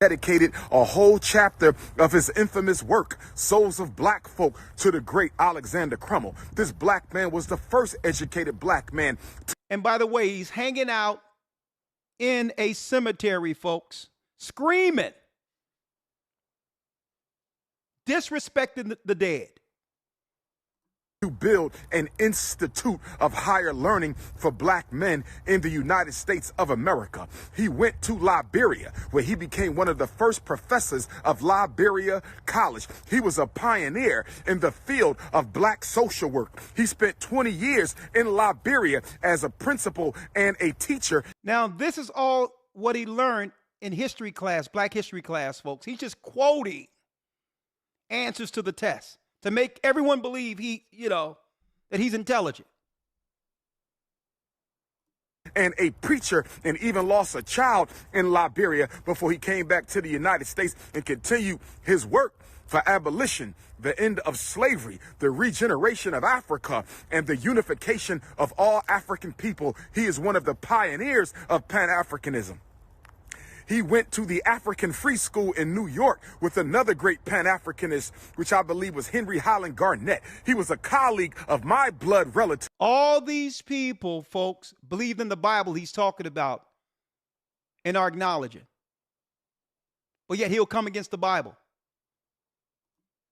Speaker 3: Dedicated a whole chapter of his infamous work, Souls of Black Folk, to the great Alexander Crummell. This black man was the first educated black man.
Speaker 1: And by the way, he's hanging out in a cemetery, folks, screaming, disrespecting the dead.
Speaker 3: To build an institute of higher learning for black men in the United States of America. He went to Liberia, where he became one of the first professors of Liberia College. He was a pioneer in the field of black social work. He spent 20 years in Liberia as a principal and a teacher.
Speaker 1: Now, this is all what he learned in history class, black history class, folks. He's just quoting answers to the test to make everyone believe that he's intelligent.
Speaker 3: And a preacher, and even lost a child in Liberia before he came back to the United States and continued his work for abolition, the end of slavery, the regeneration of Africa, and the unification of all African people. He is one of the pioneers of Pan-Africanism. He went to the African Free School in New York with another great Pan-Africanist, which I believe was Henry Highland Garnett. He was a colleague of my blood relative.
Speaker 1: All these people, folks, believed in the Bible he's talking about and are acknowledging. But yet he'll come against the Bible.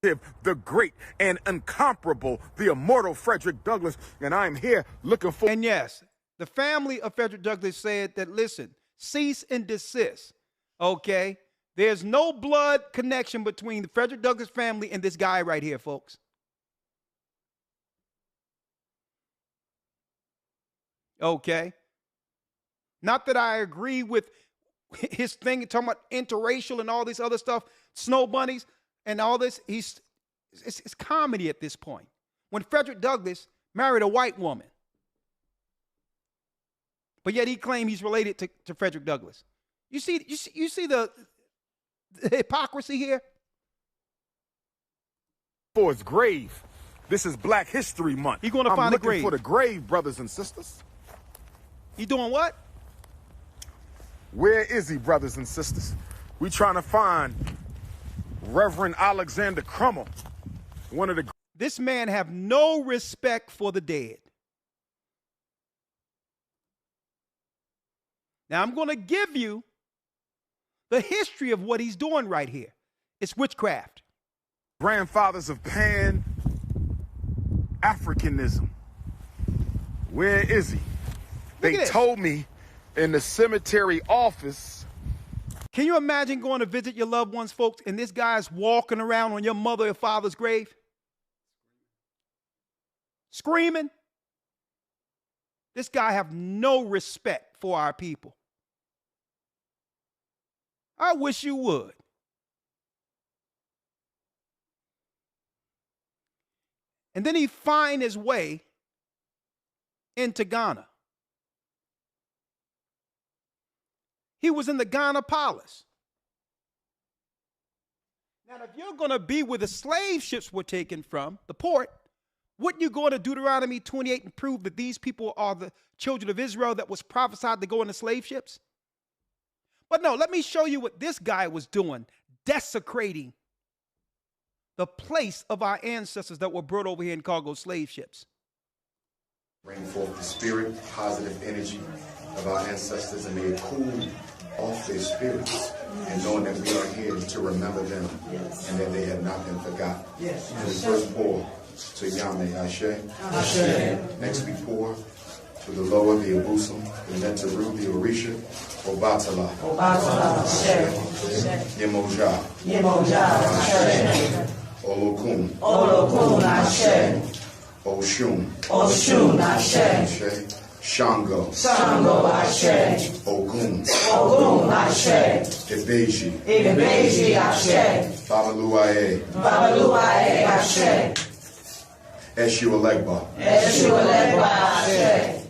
Speaker 3: The great and incomparable, the immortal Frederick Douglass, and I'm here looking for...
Speaker 1: And yes, the family of Frederick Douglass said that, listen, cease and desist, okay? There's no blood connection between the Frederick Douglass family and this guy right here, folks. Okay? Not that I agree with his thing, talking about interracial and all this other stuff, snow bunnies and all this. It's comedy at this point. When Frederick Douglass married a white woman, but yet he claimed he's related to Frederick Douglass. You see the hypocrisy here?
Speaker 3: For his grave. This is Black History Month.
Speaker 1: He's going to find a grave.
Speaker 3: I'm looking for the grave, brothers and sisters.
Speaker 1: He doing what?
Speaker 3: Where is he, brothers and sisters? We trying to find Reverend Alexander Crummell, one of the...
Speaker 1: This man have no respect for the dead. Now, I'm going to give you the history of what he's doing right here. It's witchcraft.
Speaker 3: Grandfathers of Pan-Africanism. Where is he? They told me in the cemetery office.
Speaker 1: Can you imagine going to visit your loved ones, folks, and this guy's walking around on your mother or father's grave? Screaming. This guy have no respect for our people. I wish you would. And then he find his way into Ghana. He was in the Ghana palace. Now, if you're going to be where the slave ships were taken from, the port, wouldn't you go to Deuteronomy 28 and prove that these people are the children of Israel that was prophesied to go in the slave ships? But no, let me show you what this guy was doing, desecrating the place of our ancestors that were brought over here in cargo slave ships.
Speaker 2: Bring forth the spirit, positive energy of our ancestors, and may it cool off their spirits, and knowing that we are here to remember them and that they have not been forgotten. And we first pour to Yahweh, Ashe. Next we pour to the lower, the Abusum, the Netaru, the Orisha, Obatala, Yemoja, Olokun, Ashe, Oshun, Ashe, Shango, Ashe, Ogun, Ashe, Ibeji, Ashe, Babaluaye, Ashe, Eshu Elegba, Ashe,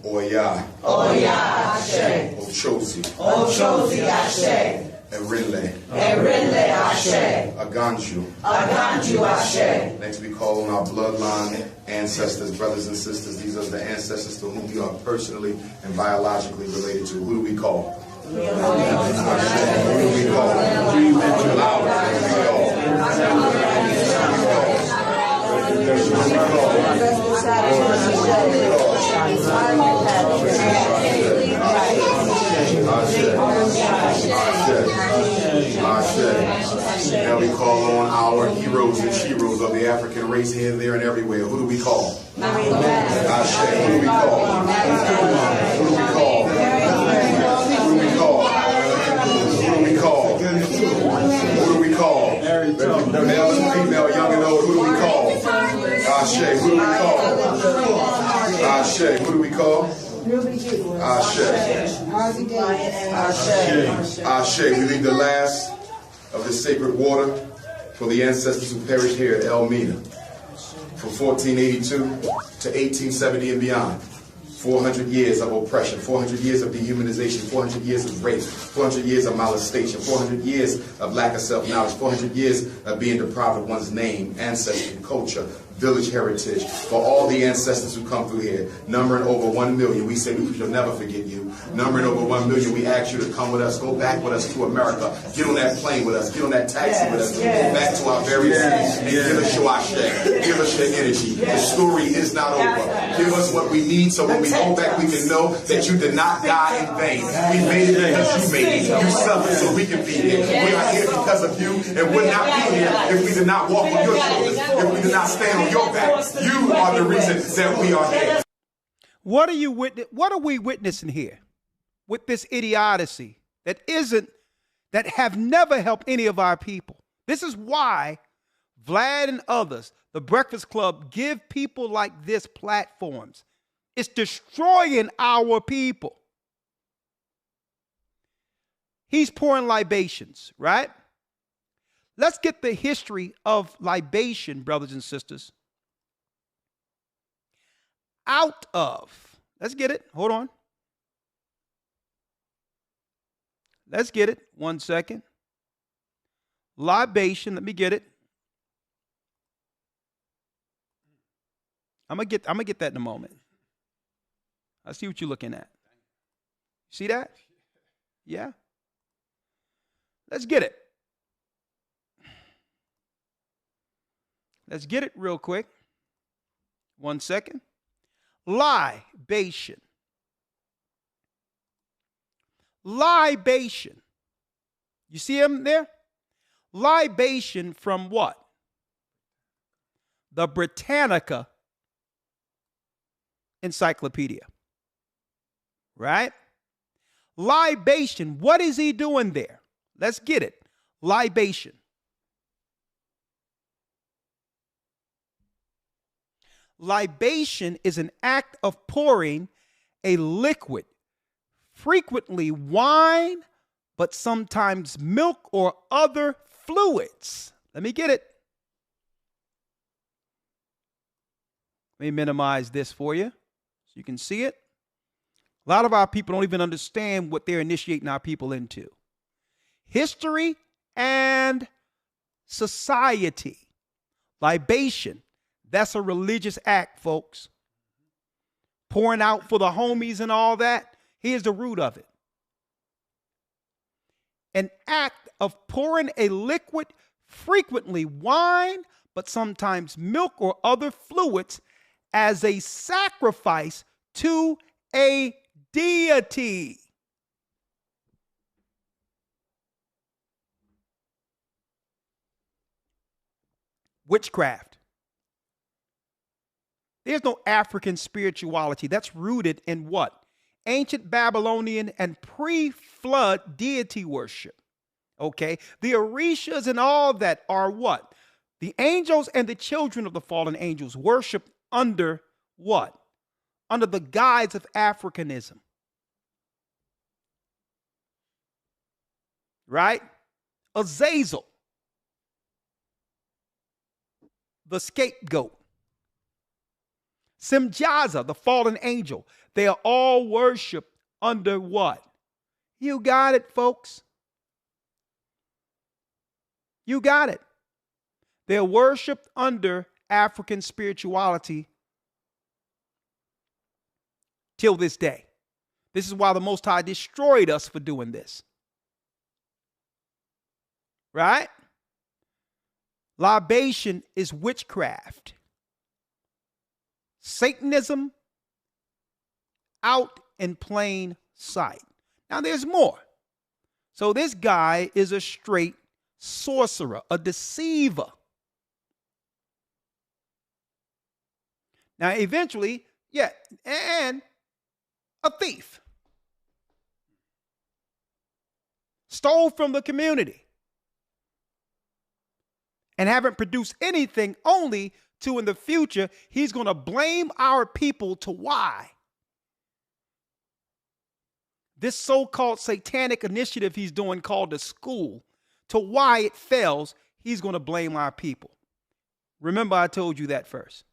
Speaker 2: Oya, Ashe, Ochozi, Ashe, Erinle, Ashe, Aganju, Ashe. Next we call on our bloodline ancestors, brothers and sisters. These are the ancestors to whom we are personally and biologically related to. Who do we call? Who do we call? Now we call on our heroes and sheroes of the African race here, there, and everywhere. Who do we call? Ashe. Who do we call? Who do we call? Who do we call? Who do we call? Who do we call? Male and female, young and old. Who do we call? Ashe. Who do we call? Ashe. Who do we call? Ashe. Ashe. We leave the last of the sacred water for the ancestors who perished here at Elmina from 1482 to 1870 and beyond. 400 years of oppression, 400 years of dehumanization, 400 years of rape, 400 years of molestation, 400 years of lack of self-knowledge, 400 years of being deprived of one's name, ancestry, culture, village heritage. For all the ancestors who come through here, numbering over 1 million, we say we shall never forget you. Numbering over 1 million, we ask you to come with us, go back with us to America, get on that plane with us, get on that taxi with us, go back to our very cities, and give us your ashe, give us your energy. The story is not over. Give us what we need so when we go back, we can know that you did not die in vain. We made it because you made it. You suffered so we can be here. We are here because of you and would not be here if we did not walk on your shoulders, if we did not stand on your back. You are the reason that we are here.
Speaker 1: What are we witnessing here with this idiocy that have never helped any of our people? This is why Vlad and others, the Breakfast Club, give people like this platforms. It's destroying our people. He's pouring libations, right? Let's get the history of libation, brothers and sisters. Let's get it. Hold on. Let's get it. 1 second. Libation. Let me get it. I'm gonna get that in a moment. I see what you're looking at. See that? Yeah. Let's get it. Let's get it real quick. 1 second. Libation. Libation. You see him there? Libation from what? The Britannica Encyclopedia. right? Libation, what is he doing there? Let's get it. Libation. Libation is an act of pouring a liquid, frequently wine, but sometimes milk or other fluids. Let me get it. Let me minimize this for you so you can see it. A lot of our people don't even understand what they're initiating our people into. History and society. Libation. That's a religious act, folks. Pouring out for the homies and all that. Here's the root of it. An act of pouring a liquid, frequently wine, but sometimes milk or other fluids, as a sacrifice to a deity. Witchcraft. There's no African spirituality. That's rooted in what? Ancient Babylonian and pre-flood deity worship. Okay? The Orishas and all that are what? The angels and the children of the fallen angels worship under what? Under the guise of Africanism. Right? Azazel, the scapegoat. Simjaza, the fallen angel. They are all worshiped under what? You got it, folks. You got it. They're worshiped under African spirituality till this day. This is why the Most High destroyed us for doing this. Right? Libation is witchcraft. Satanism out in plain sight. Now there's more. So this guy is a straight sorcerer, a deceiver. Now eventually, yeah, and a thief. Stole from the community. And haven't produced anything, only to in the future, he's going to blame our people to why. This so-called satanic initiative he's doing called the school, to why it fails, he's going to blame our people. Remember, I told you that first.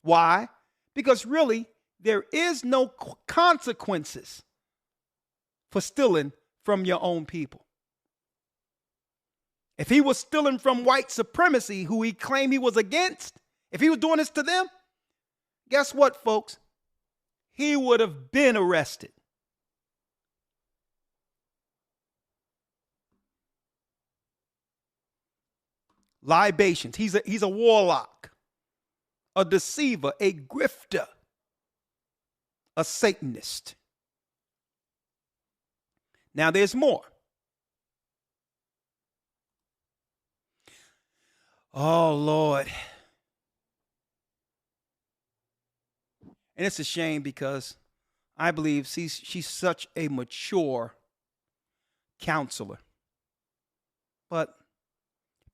Speaker 1: Why? Because really, there is no consequences for stealing from your own people. If he was stealing from white supremacy, who he claimed he was against, if he was doing this to them, guess what, folks? He would have been arrested. Libations. He's a warlock, a deceiver, a grifter, a Satanist. Now there's more. Oh, Lord. And it's a shame because I believe she's such a mature counselor. But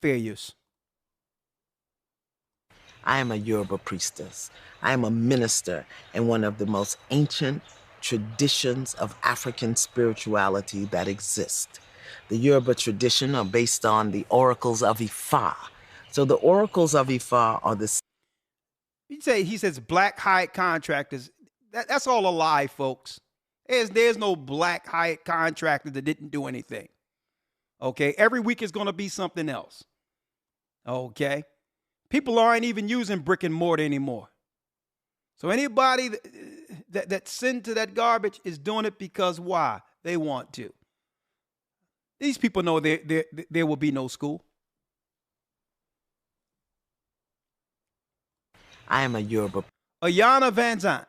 Speaker 1: fair use.
Speaker 5: I am a Yoruba priestess. I am a minister in one of the most ancient traditions of African spirituality that exist. The Yoruba tradition are based on the oracles of Ifa. So the oracles of Ifa are the...
Speaker 1: He says black hired contractors. That's all a lie, folks. There's no black hired contractor that didn't do anything. Okay? Every week is going to be something else. Okay? People aren't even using brick and mortar anymore. So anybody that sent to that garbage is doing it because why? They want to. These people know there will be no school.
Speaker 5: I am a Yoruba.
Speaker 1: Ayana Van Zandt.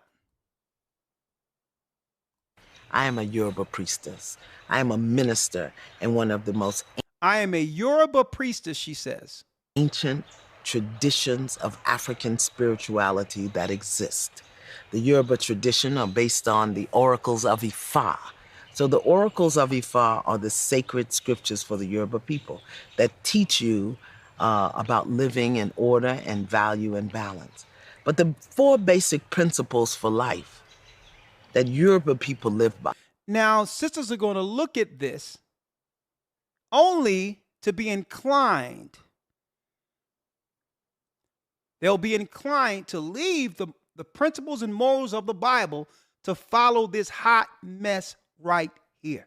Speaker 5: I am a Yoruba priestess. I am a minister in one of the most...
Speaker 1: I am a Yoruba priestess, she says.
Speaker 5: Ancient traditions of African spirituality that exist. The Yoruba tradition are based on the oracles of Ifa. So the oracles of Ifa are the sacred scriptures for the Yoruba people that teach you about living in order and value and balance. But the 4 basic principles for life that Yoruba people live by.
Speaker 1: Now, sisters are going to look at this only to be inclined. They'll be inclined to leave the principles and morals of the Bible to follow this hot mess right here.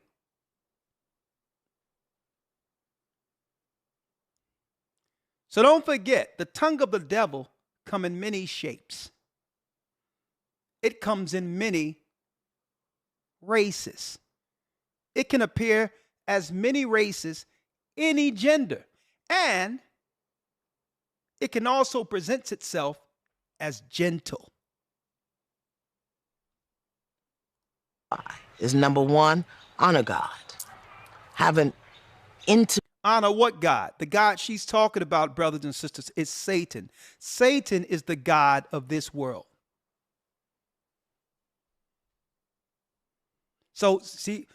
Speaker 1: So don't forget, the tongue of the devil comes in many shapes. It comes in many races. It can appear as many races, any gender, and it can also present itself as gentle.
Speaker 5: Is number 1, honor God. Have an intimate.
Speaker 1: Honor what God? The God she's talking about, brothers and sisters, is Satan. Satan is the God of this world. So see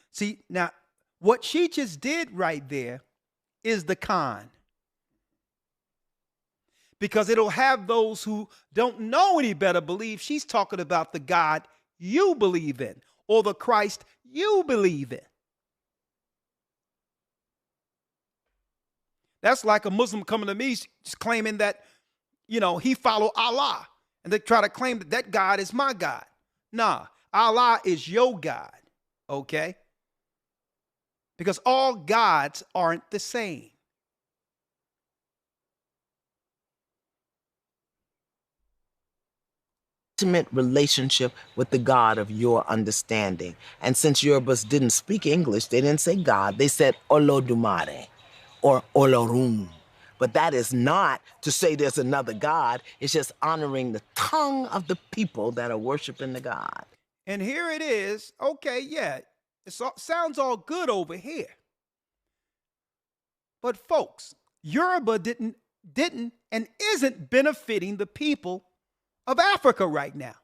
Speaker 1: now, what she just did right there is the con. Because it'll have those who don't know any better believe she's talking about the God you believe in or the Christ you believe in. That's like a Muslim coming to me just claiming that, he follow Allah. And they try to claim that God is my God. Nah, Allah is your God. Okay? Because all gods aren't the same.
Speaker 5: Intimate relationship with the God of your understanding. And since Yorubas didn't speak English, they didn't say God, they said Olodumare or Olorun. But that is not to say there's another God. It's just honoring the tongue of the people that are worshiping the God.
Speaker 1: And here it is. Okay, yeah, sounds all good over here. But folks, Yoruba didn't and isn't benefiting the people of Africa right now.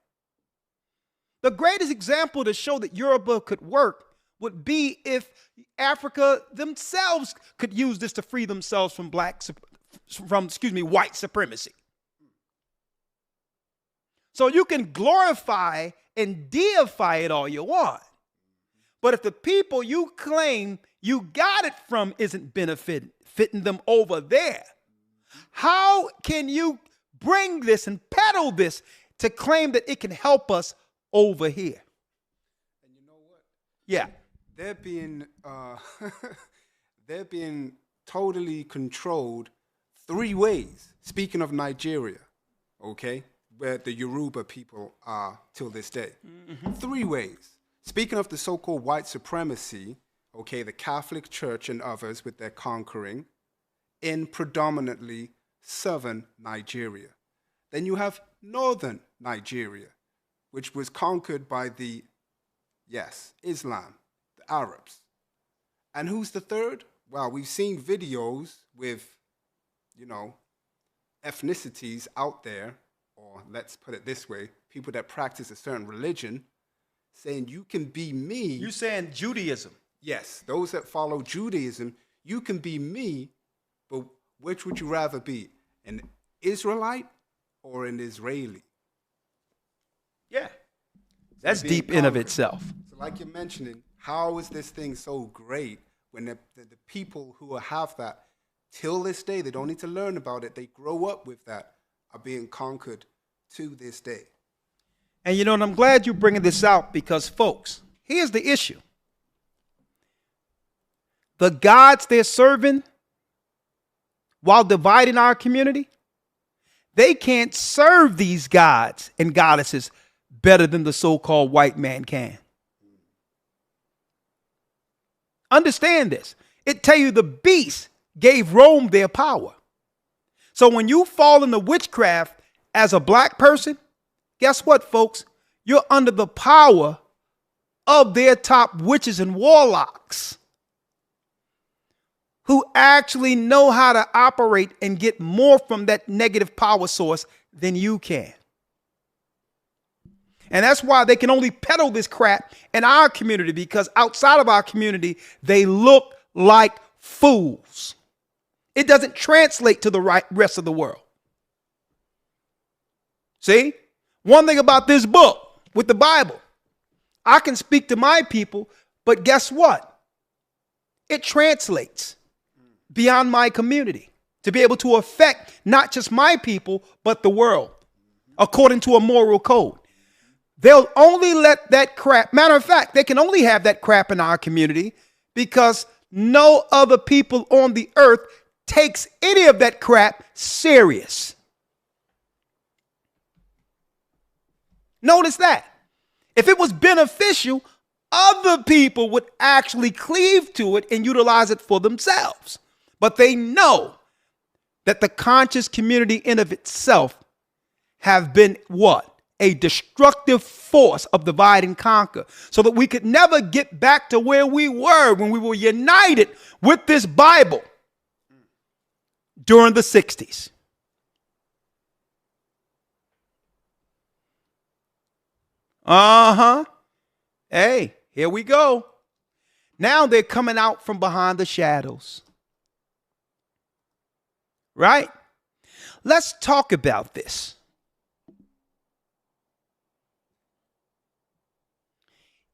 Speaker 1: The greatest example to show that Yoruba could work would be if Africa themselves could use this to free themselves from white supremacy. So you can glorify and deify it all you want. But if the people you claim you got it from isn't fitting them over there, how can you bring this and peddle this to claim that it can help us over here?
Speaker 17: And you know what?
Speaker 1: Yeah.
Speaker 17: They're being totally controlled 3 ways. Speaking of Nigeria, okay, where the Yoruba people are till this day. 3 ways. Speaking of the so-called white supremacy, okay, the Catholic Church and others with their conquering in predominantly southern Nigeria. Then you have northern Nigeria, which was conquered by Islam, the Arabs. And who's the third? Well, we've seen videos with, ethnicities out there, or let's put it this way, people that practice a certain religion, saying you can be me.
Speaker 1: You saying Judaism?
Speaker 17: Yes, those that follow Judaism, you can be me, but which would you rather be, an Israelite or an Israeli?
Speaker 1: Yeah. That's deep in of itself.
Speaker 17: So like you're mentioning, how is this thing so great when the people who have that, till this day, they don't need to learn about it, they grow up with that, are being conquered to this day.
Speaker 1: And and I'm glad you're bringing this out because, folks, here's the issue. The gods they're serving while dividing our community, they can't serve these gods and goddesses better than the so-called white man can. Understand this. It tell you the beast gave Rome their power. So when you fall into witchcraft as a black person, guess what, folks? You're under the power of their top witches and warlocks who actually know how to operate and get more from that negative power source than you can. And that's why they can only peddle this crap in our community, because outside of our community, they look like fools. It doesn't translate to the rest of the world. See, one thing about this book with the Bible, I can speak to my people, but guess what? It translates beyond my community to be able to affect not just my people, but the world, according to a moral code. They'll only let that crap, matter of fact, they can only have that crap in our community because no other people on the earth takes any of that crap serious. Notice that. If it was beneficial, other people would actually cleave to it and utilize it for themselves. But they know that the conscious community in of itself have been what? A destructive force of divide and conquer, so that we could never get back to where we were when we were united with this Bible during the 60s. Hey, here we go. Now they're coming out from behind the shadows. Right? Let's talk about this.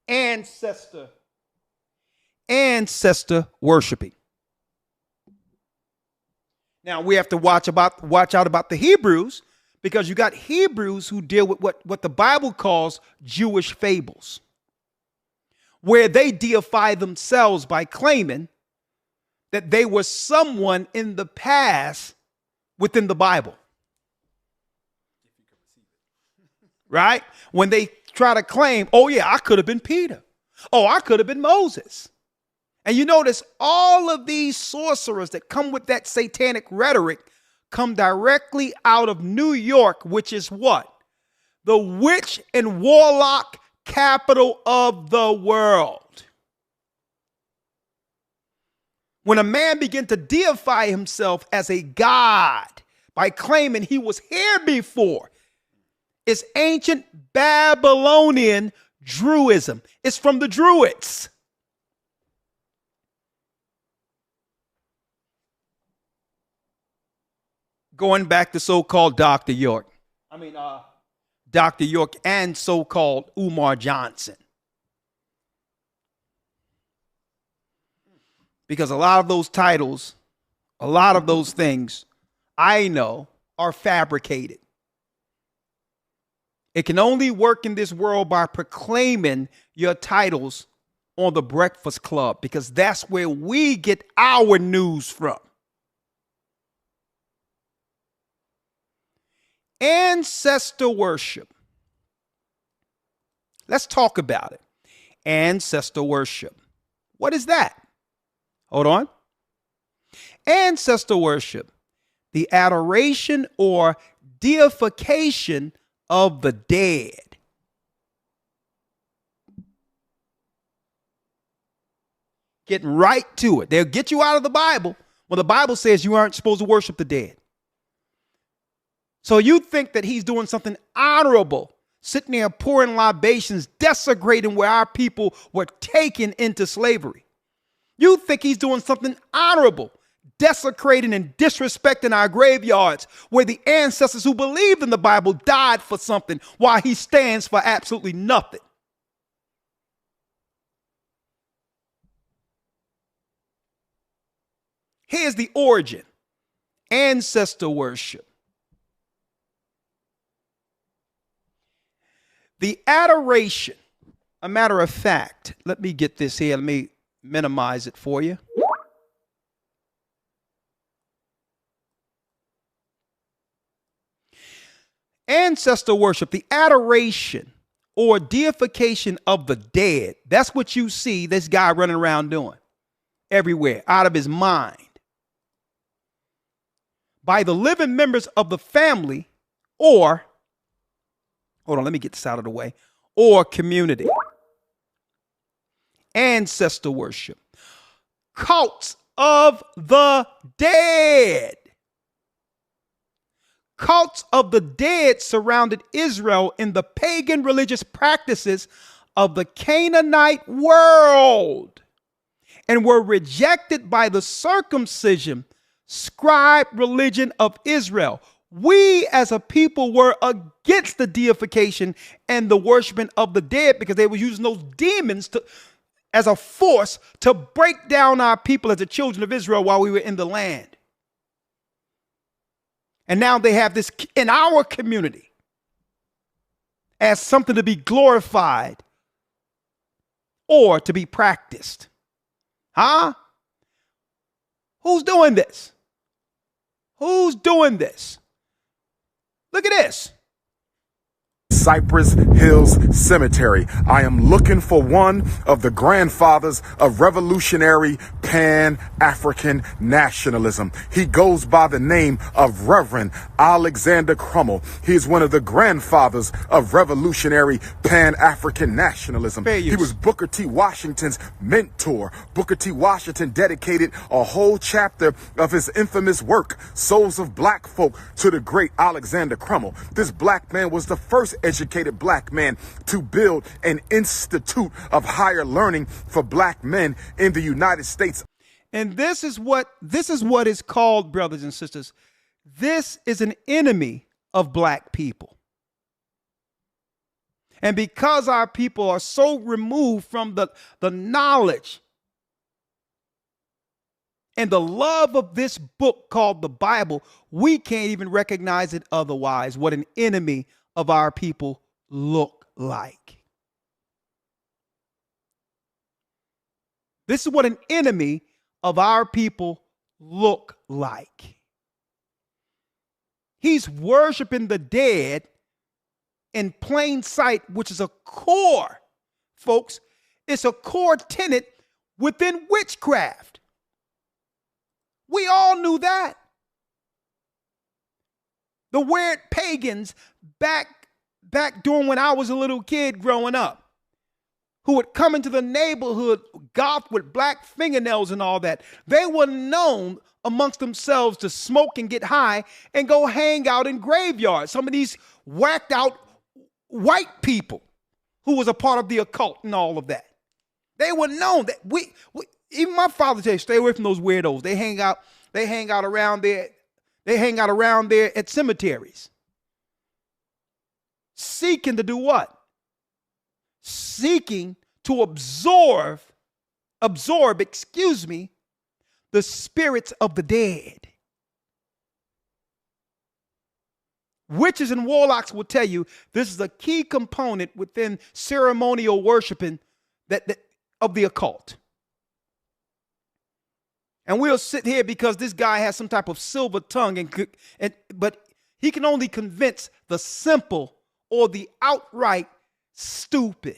Speaker 1: Ancestor worshiping. Now we have to watch out about the Hebrews, because you got Hebrews who deal with what the Bible calls Jewish fables, where they deify themselves by claiming that they were someone in the past within the Bible. Right? When they try to claim, oh yeah, I could have been Peter. Oh, I could have been Moses. And you notice all of these sorcerers that come with that satanic rhetoric come directly out of New York, which is what? The witch and warlock capital of the world. When a man began to deify himself as a god by claiming he was here before, it's ancient Babylonian Druidism. It's from the Druids. Going back to so-called Dr. York. Dr. York and so-called Umar Johnson. Because a lot of those titles, a lot of those things, I know, are fabricated. It can only work in this world by proclaiming your titles on the Breakfast Club, because that's where we get our news from. Ancestor worship. Let's talk about it. Ancestor worship. What is that? Hold on. Ancestor worship, the adoration or deification of the dead. Getting right to it. They'll get you out of the Bible when the Bible says you aren't supposed to worship the dead. So you think that he's doing something honorable, sitting there pouring libations, desecrating where our people were taken into slavery. You think he's doing something honorable, desecrating and disrespecting our graveyards where the ancestors who believed in the Bible died for something, while he stands for absolutely nothing. Here's the origin. Ancestor worship. The adoration, a matter of fact, let me get this here. Let me minimize it for you. Ancestor worship, the adoration or deification of the dead. That's what you see this guy running around doing everywhere, out of his mind. By the living members of the family, or, hold on, let me get this out of the way, or community. Ancestor worship. Cults of the dead. cults of the dead surrounded Israel in the pagan religious practices of the Canaanite world and were rejected by the circumcision scribe religion of Israel. We as a people were against the deification and the worshiping of the dead because they were using those demons as a force to break down our people as the children of Israel while we were in the land. And now they have this in our community as something to be glorified or to be practiced. Huh? Who's doing this? Who's doing this? Look at this.
Speaker 3: Cypress Hills Cemetery. I am looking for one of the grandfathers of revolutionary Pan-African nationalism. He goes by the name of Reverend Alexander Crummell. He is one of the grandfathers of revolutionary Pan-African nationalism. He was Booker T. Washington's mentor. Booker T. Washington dedicated a whole chapter of his infamous work, Souls of Black Folk, to the great Alexander Crummell. This black man was the first educated black man to build an institute of higher learning for black men in the United States.
Speaker 1: And this is what is called, brothers and sisters, this is an enemy of black people. And because our people are so removed from the knowledge and the love of this book called the Bible, we can't even recognize it otherwise, what an enemy of our people look like. This is what an enemy of our people look like. He's worshiping the dead in plain sight, which is a core, folks. It's a core tenet within witchcraft. We all knew that. The weird pagans back during when I was a little kid growing up, who would come into the neighborhood goth with black fingernails and all that, they were known amongst themselves to smoke and get high and go hang out in graveyards. Some of these whacked out white people who was a part of the occult and all of that. They were known that we even my father said, stay away from those weirdos. They hang out around there. They hang out around there at cemeteries. Seeking to do what? Seeking to absorb, the spirits of the dead. Witches and warlocks will tell you this is a key component within ceremonial worshiping of the occult. And we'll sit here because this guy has some type of silver tongue, but he can only convince the simple or the outright stupid.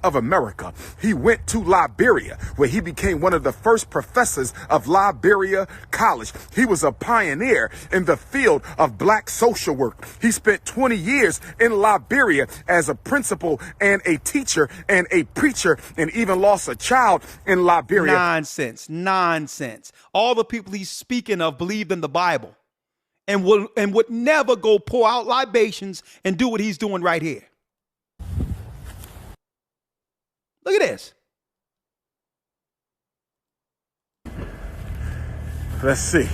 Speaker 3: Of America. He went to Liberia, where he became one of the first professors of Liberia College. He was a pioneer in the field of black social work. He spent 20 years in Liberia as a principal and a teacher and a preacher, and even lost a child in Liberia.
Speaker 1: Nonsense. All the people he's speaking of believed in the Bible and would never go pour out libations and do what he's doing right here. Look at this.
Speaker 3: Let's see.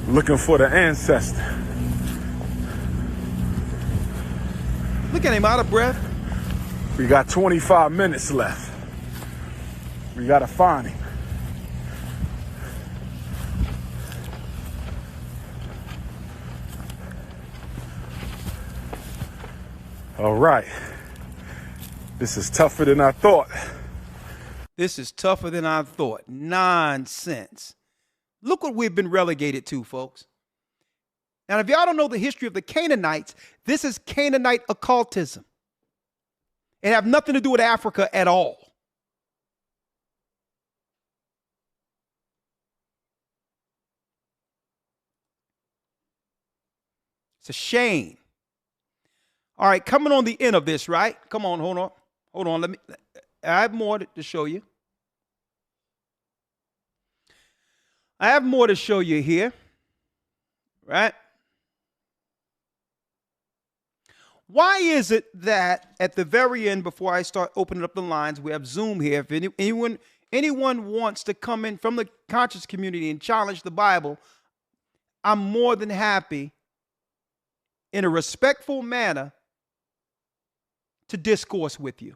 Speaker 3: Looking for the ancestor.
Speaker 1: Look at him, out of breath.
Speaker 3: We got 25 minutes left. We gotta find him. All right. This is tougher than I thought.
Speaker 1: This is tougher than I thought. Nonsense. Look what we've been relegated to, folks. Now, if y'all don't know the history of the Canaanites, this is Canaanite occultism. It have nothing to do with Africa at all. It's a shame. All right, coming on the end of this, right? Come on, hold on. I have more to show you. I have more to show you here, right? Why is it that at the very end, before I start opening up the lines, we have Zoom here. If anyone wants to come in from the conscious community and challenge the Bible, I'm more than happy in a respectful manner to discourse with you.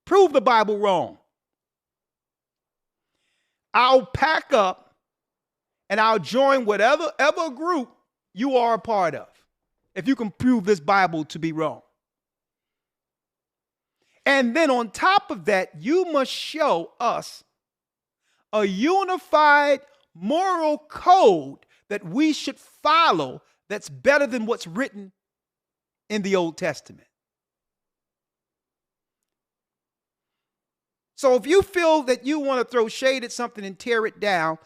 Speaker 1: Prove the Bible wrong. I'll pack up and I'll join whatever group you are a part of if you can prove this Bible to be wrong. And then on top of that, you must show us a unified moral code that we should follow that's better than what's written in the Old Testament. So if you feel that you want to throw shade at something and tear it down,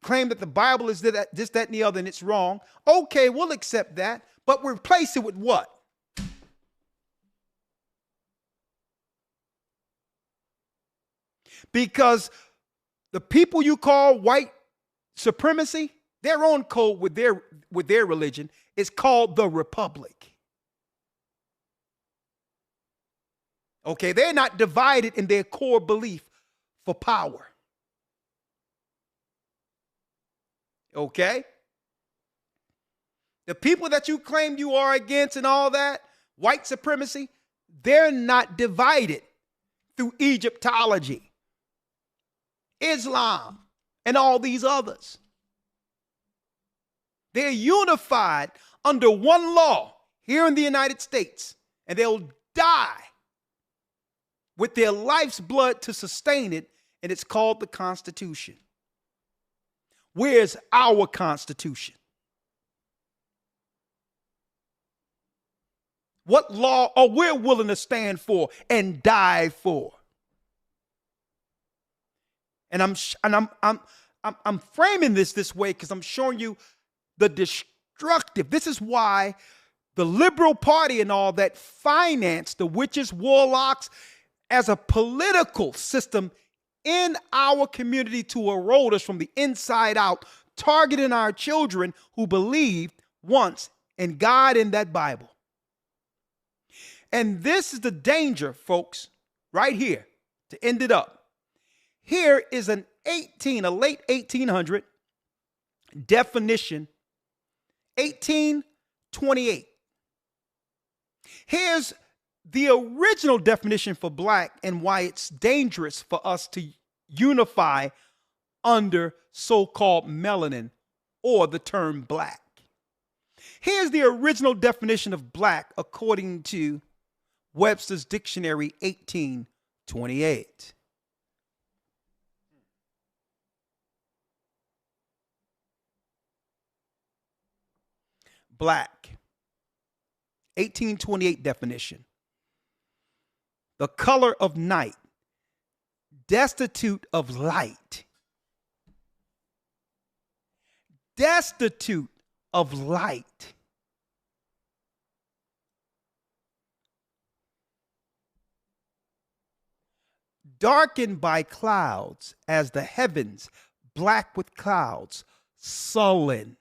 Speaker 1: claim that the Bible is this, that, and the other, and it's wrong, okay, we'll accept that, but replace it with what? Because the people you call white supremacy, their own code with their religion is called the Republic. Okay, they're not divided in their core belief for power. Okay? The people that you claim you are against and all that, white supremacy, they're not divided through Egyptology, Islam, and all these others. They're unified under one law here in the United States, and they'll die with their life's blood to sustain it, and it's called the Constitution. Where's our Constitution? What law are we willing to stand for and die for? And I'm framing this way because I'm showing you the destructive. This is why the liberal party and all that financed the witches, warlocks as a political system in our community to erode us from the inside out, targeting our children who believed once in God and that Bible. And this is the danger, folks, right here, to end it up. Here is a late 1800 definition, 1828. Here's the original definition for black and why it's dangerous for us to unify under so-called melanin or the term black. Here's the original definition of black according to Webster's Dictionary, 1828. Black, 1828 definition. The color of night, destitute of light. Destitute of light. Darkened by clouds as the heavens, black with clouds, sullen,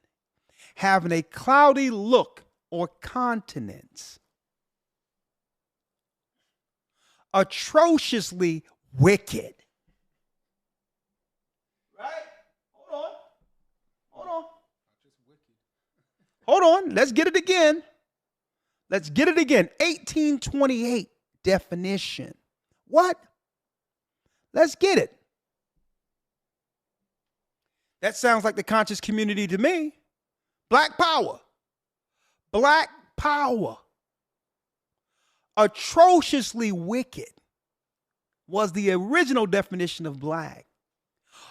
Speaker 1: having a cloudy look or countenance. Atrociously wicked. Right? Hold on. Let's get it again. 1828 definition. What? Let's get it. That sounds like the conscious community to me. Black power. Black power. Atrociously wicked was the original definition of black.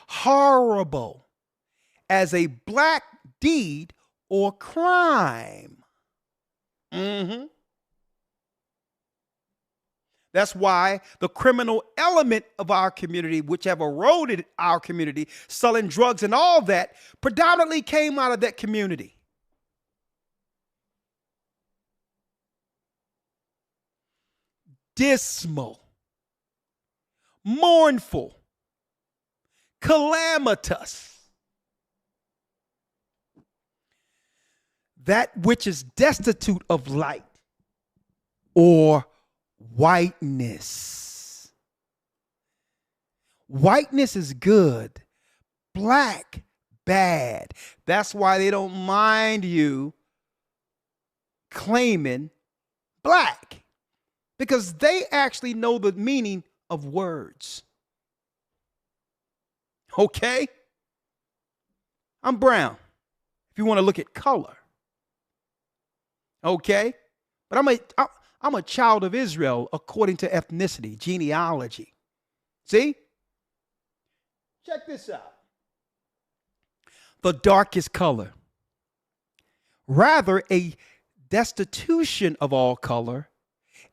Speaker 1: Horrible as a black deed or crime. That's why the criminal element of our community, which have eroded our community, selling drugs and all that, predominantly came out of that community. dismal, mournful, calamitous. That which is destitute of light or whiteness. Whiteness is good. Black, bad. That's why they don't mind you claiming black, because they actually know the meaning of words. Okay? I'm brown, if you want to look at color. Okay? But I'm a child of Israel according to ethnicity, genealogy. See? Check this out. The darkest color. Rather, a destitution of all color,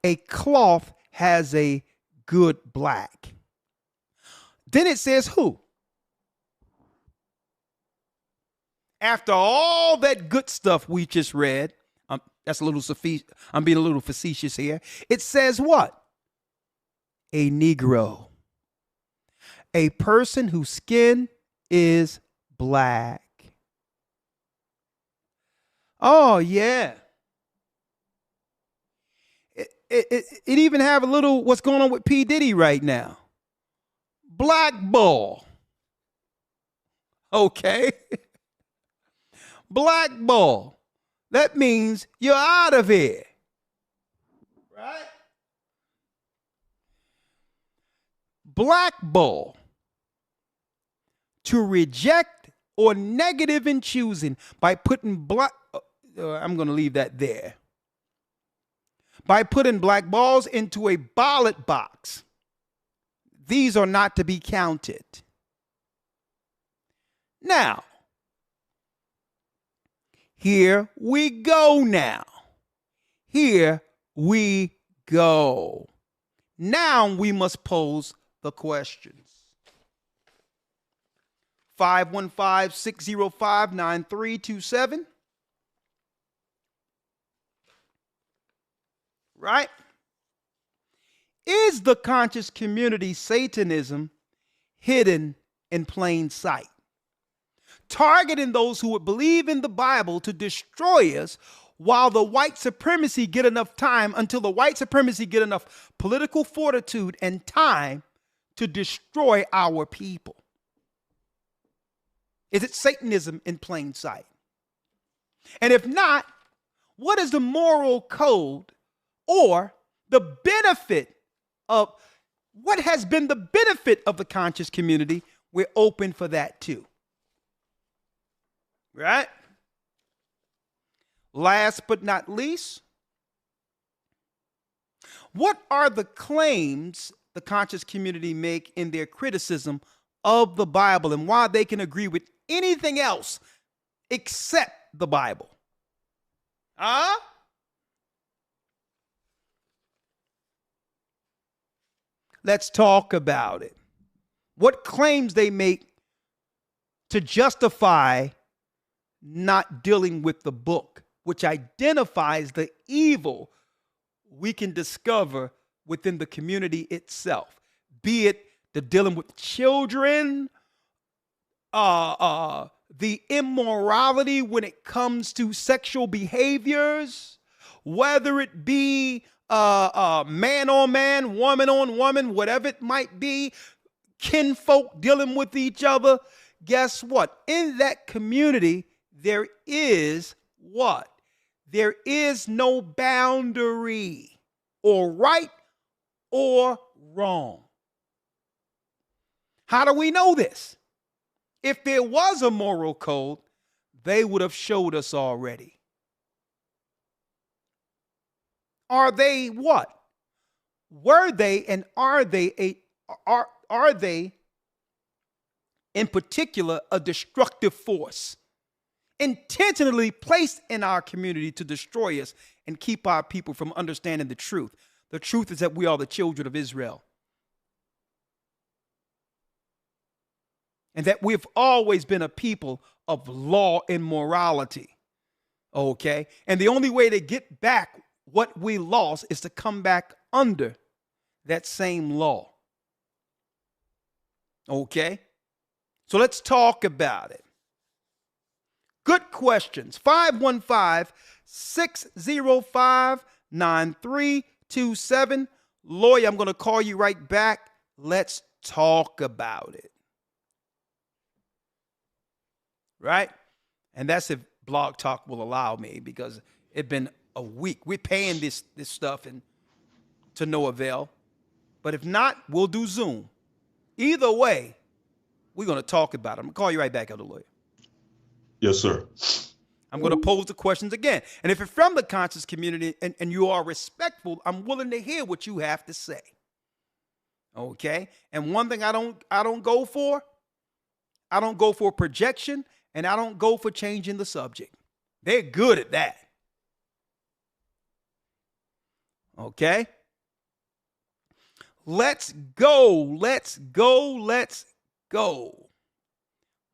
Speaker 1: a cloth has a good black. Then it says who? After all that good stuff we just read, that's a little I'm being a little facetious here. It says what? A Negro. A person whose skin is black. Oh, yeah. It even have a little what's going on with P. Diddy right now. Blackball. Okay. Blackball. That means you're out of here. Right? Blackball. To reject or negative in choosing by putting black. I'm going to leave that there. By putting black balls into a ballot box. These are not to be counted. Now, here we go now. Here we go. Now we must pose the questions. 515-605-9327. Right? Is the conscious community Satanism hidden in plain sight? Targeting those who would believe in the Bible to destroy us while the white supremacy get enough time, until the white supremacy get enough political fortitude and time to destroy our people. Is it Satanism in plain sight? And if not, what is the moral code or the benefit of, what has been the benefit of the conscious community? We're open for that too. Right? Last but not least, what are the claims the conscious community make in their criticism of the Bible and why they can agree with anything else except the Bible? Let's talk about it. What claims they make to justify not dealing with the book, which identifies the evil we can discover within the community itself, be it the dealing with children, the immorality when it comes to sexual behaviors, whether it be man on man, woman on woman, whatever it might be, kinfolk dealing with each other. Guess what? In that community, there is what? There is no boundary, or right or wrong. How do we know this? If there was a moral code, they would have showed us already. Are they what? Were they and are they in particular a destructive force intentionally placed in our community to destroy us and keep our people from understanding the truth? The truth is that we are the children of Israel. And that we've always been a people of law and morality. Okay? And the only way to get back what we lost is to come back under that same law. Okay? So let's talk about it. Good questions. 515-605-9327. Lawyer, I'm going to call you right back. Let's talk about it. Right? And that's if Blog Talk will allow me, because it's been a week. We're paying this stuff and to no avail. But if not, we'll do Zoom. Either way, we're going to talk about it. I'm going to call you right back, Elder Lawyer.
Speaker 4: Yes, sir.
Speaker 1: I'm going to pose the questions again. And if you're from the conscious community and you are respectful, I'm willing to hear what you have to say. Okay? And one thing I don't go for projection, and I don't go for changing the subject. They're good at that. Okay? Let's go. Let's go. Let's go.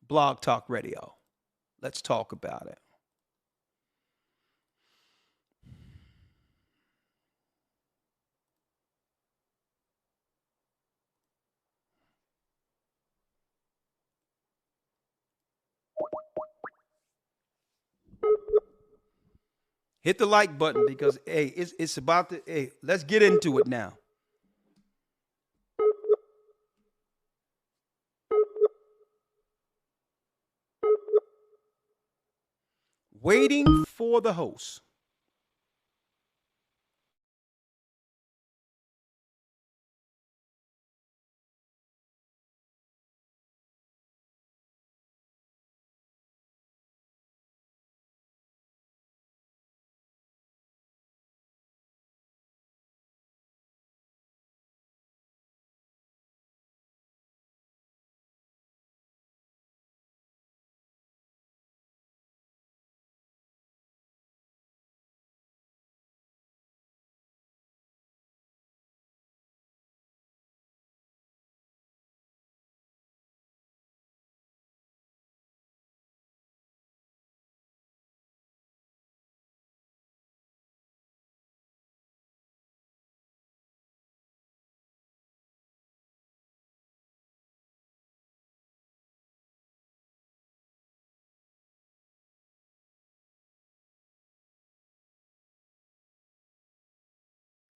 Speaker 1: Blog Talk Radio. Let's talk about it. Hit the like button, because, hey, it's about to, hey, let's get into it now. Waiting for the host.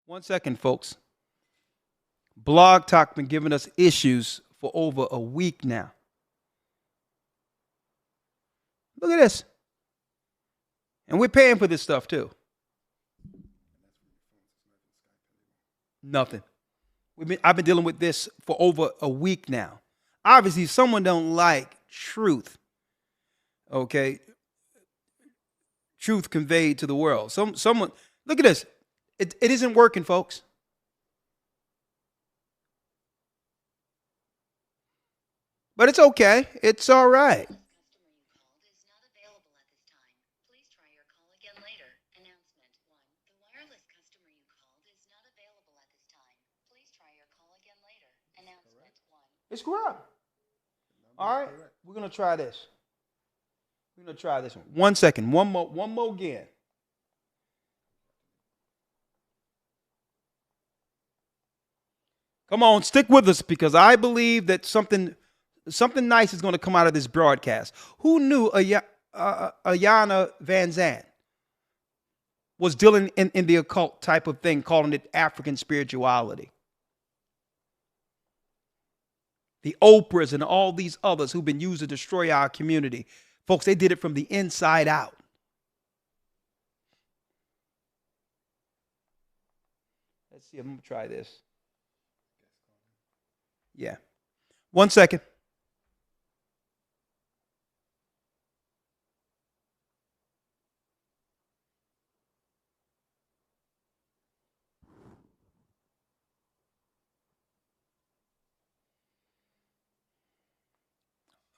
Speaker 1: One second, folks. Blog Talk been giving us issues for over a week now. Look at this. And we're paying for this stuff too. Nothing. I've been dealing with this for over a week now. Obviously, someone don't like truth. Okay? Truth conveyed to the world. Someone, look at this. It isn't working, folks. But it's okay. It's all right. It's correct. All right. We're going to try this. We're going to try this one. 1 second. One more again. Come on, stick with us, because I believe that something nice is going to come out of this broadcast. Who knew Ayana Van Zandt was dealing in the occult type of thing, calling it African spirituality? The Oprahs and all these others who've been used to destroy our community. Folks, they did it from the inside out. Let's see, I'm going to try this. Yeah. 1 second.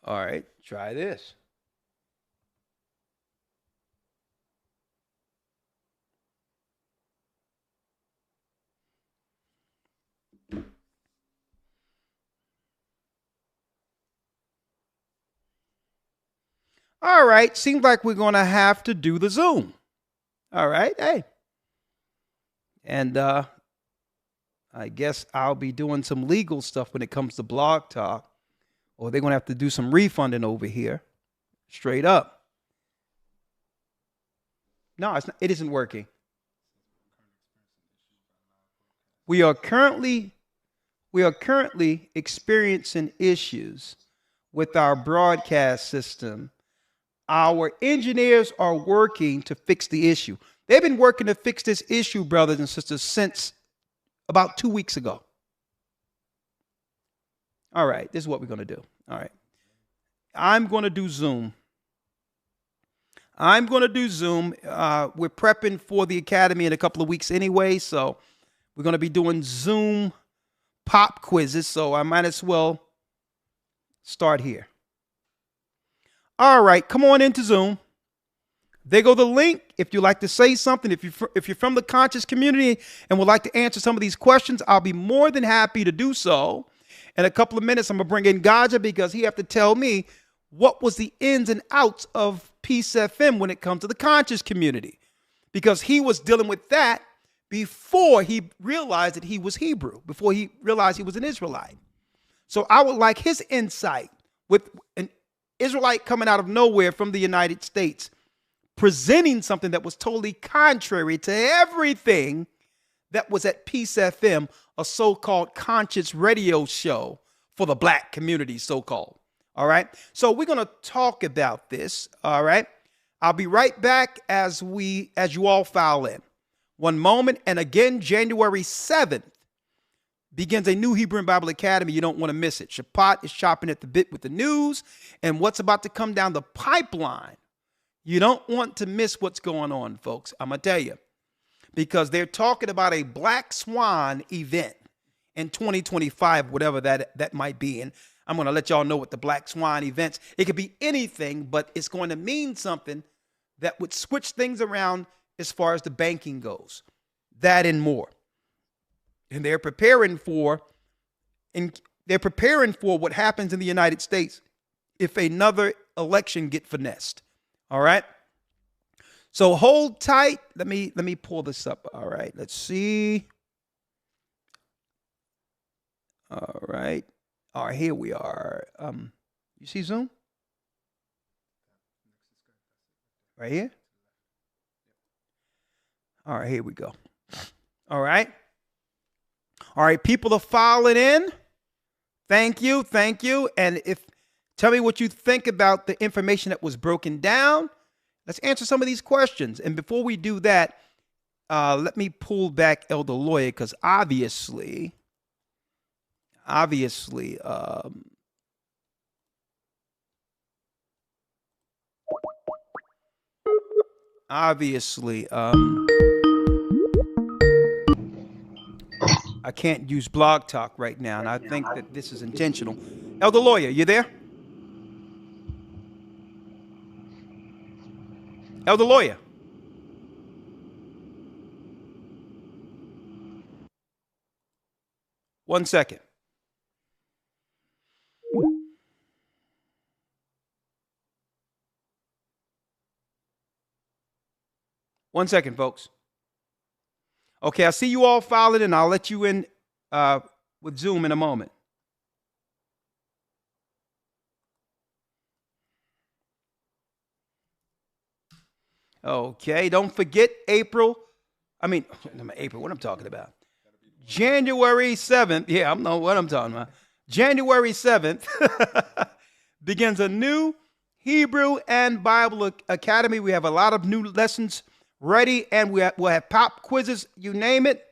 Speaker 1: All right, try this. All right, seems like we're going to have to do the Zoom. All right, hey. And I guess I'll be doing some legal stuff when it comes to Blog Talk, or they're going to have to do some refunding over here. Straight up. No, it isn't working. We are currently experiencing issues with our broadcast system. Our engineers are working to fix the issue. They've been working to fix this issue, brothers and sisters, since about 2 weeks ago. All right, this is what we're going to do. All right. I'm going to do Zoom. We're prepping for the academy in a couple of weeks anyway, so we're going to be doing Zoom pop quizzes, so I might as well start here. All right, come on into Zoom. There go the link. If you'd like to say something, if you're from the conscious community and would like to answer some of these questions, I'll be more than happy to do so. In a couple of minutes, I'm going to bring in Gaja because he have to tell me what was the ins and outs of Peace FM when it comes to the conscious community, because he was dealing with that before he realized that he was Hebrew, before he realized he was an Israelite. So I would like his insight with an Israelite coming out of nowhere from the United States, presenting something that was totally contrary to everything that was at Peace FM, a so-called conscious radio show for the black community, so-called. All right. So we're going to talk about this. All right. I'll be right back as you all file in. One moment. And again, January 7th begins a new Hebrew and Bible Academy. You don't want to miss it. Shabbat is chopping at the bit with the news and what's about to come down the pipeline. You don't want to miss what's going on, folks. I'm going to tell you, because they're talking about a Black Swan event in 2025, whatever that might be. And I'm going to let y'all know what the Black Swan events, it could be anything, but it's going to mean something that would switch things around as far as the banking goes. That and more. And they're preparing for what happens in the United States if another election get finessed. All right. So hold tight. Let me pull this up. All right. Let's see. All right. All right, here we are. You see Zoom? Right here? All right, here we go. All right. All right, people are filing in. Thank you. Thank you. And tell me what you think about the information that was broken down. Let's answer some of these questions. And before we do that, let me pull back Elder Lawyer, because obviously, I can't use Blog Talk right now, and I think that this is intentional. Elder Lawyer, you there? Elder Lawyer. One second. One second, folks. Okay, I see you all filing, and I'll let you in with Zoom in a moment. Okay, don't forget April, what I'm talking about. January 7th, yeah, I know what I'm talking about. January 7th begins a new Hebrew and Bible Academy. We have a lot of new lessons ready, and we'll have pop quizzes, you name it.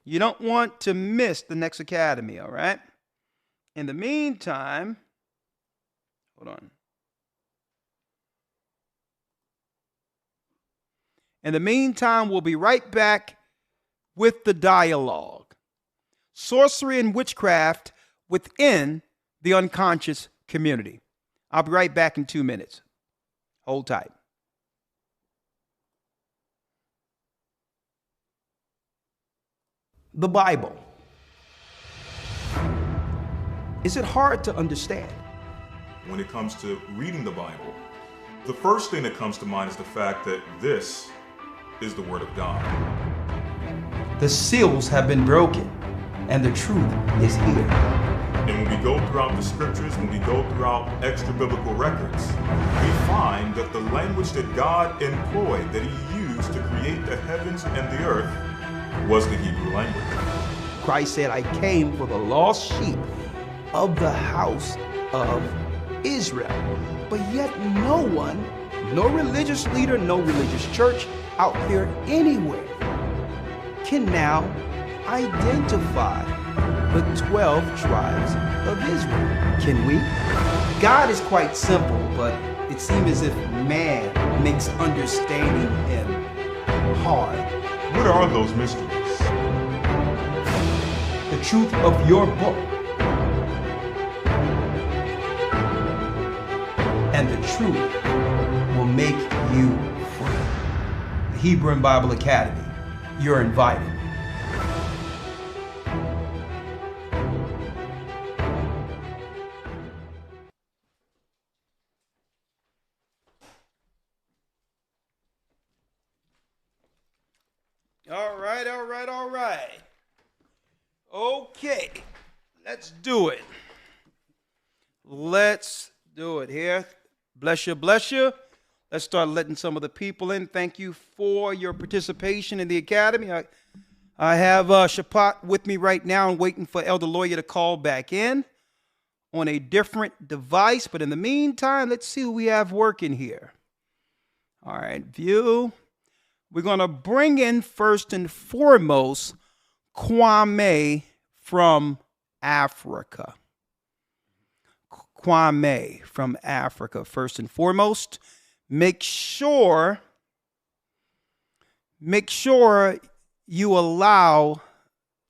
Speaker 1: You don't want to miss the next academy, all right? In the meantime, hold on. In the meantime, we'll be right back with the dialogue. Sorcery and witchcraft within the unconscious community. I'll be right back in 2 minutes. Hold tight. The Bible. Is it hard to understand?
Speaker 4: When it comes to reading the Bible, the first thing that comes to mind is the fact that this is the Word of God.
Speaker 1: The seals have been broken. and the truth is here.
Speaker 4: And when we go throughout the scriptures, when we go throughout extra biblical records, we find that the language that God employed, that he used to create the heavens and the earth, was the Hebrew language.
Speaker 1: Christ said, I came for the lost sheep of the house of Israel. But yet no one, no religious leader, no religious church out there anywhere can now identify the 12 tribes of Israel. Can we? God is quite simple, but it seems as if man makes understanding him hard.
Speaker 4: What are those mysteries?
Speaker 1: The truth of your book. And the truth will make you free. The Hebrew and Bible Academy. You're invited. All right. Okay, let's do it. Let's do it here. Bless you, bless you. Let's start letting some of the people in. Thank you for your participation in the academy. I have Shapat with me right now and waiting for Elder Lawyer to call back in on a different device. But in the meantime, let's see who we have working here. All right, view. We're going to bring in first and foremost Kwame from Africa. Kwame from Africa, first and foremost. Make sure you allow,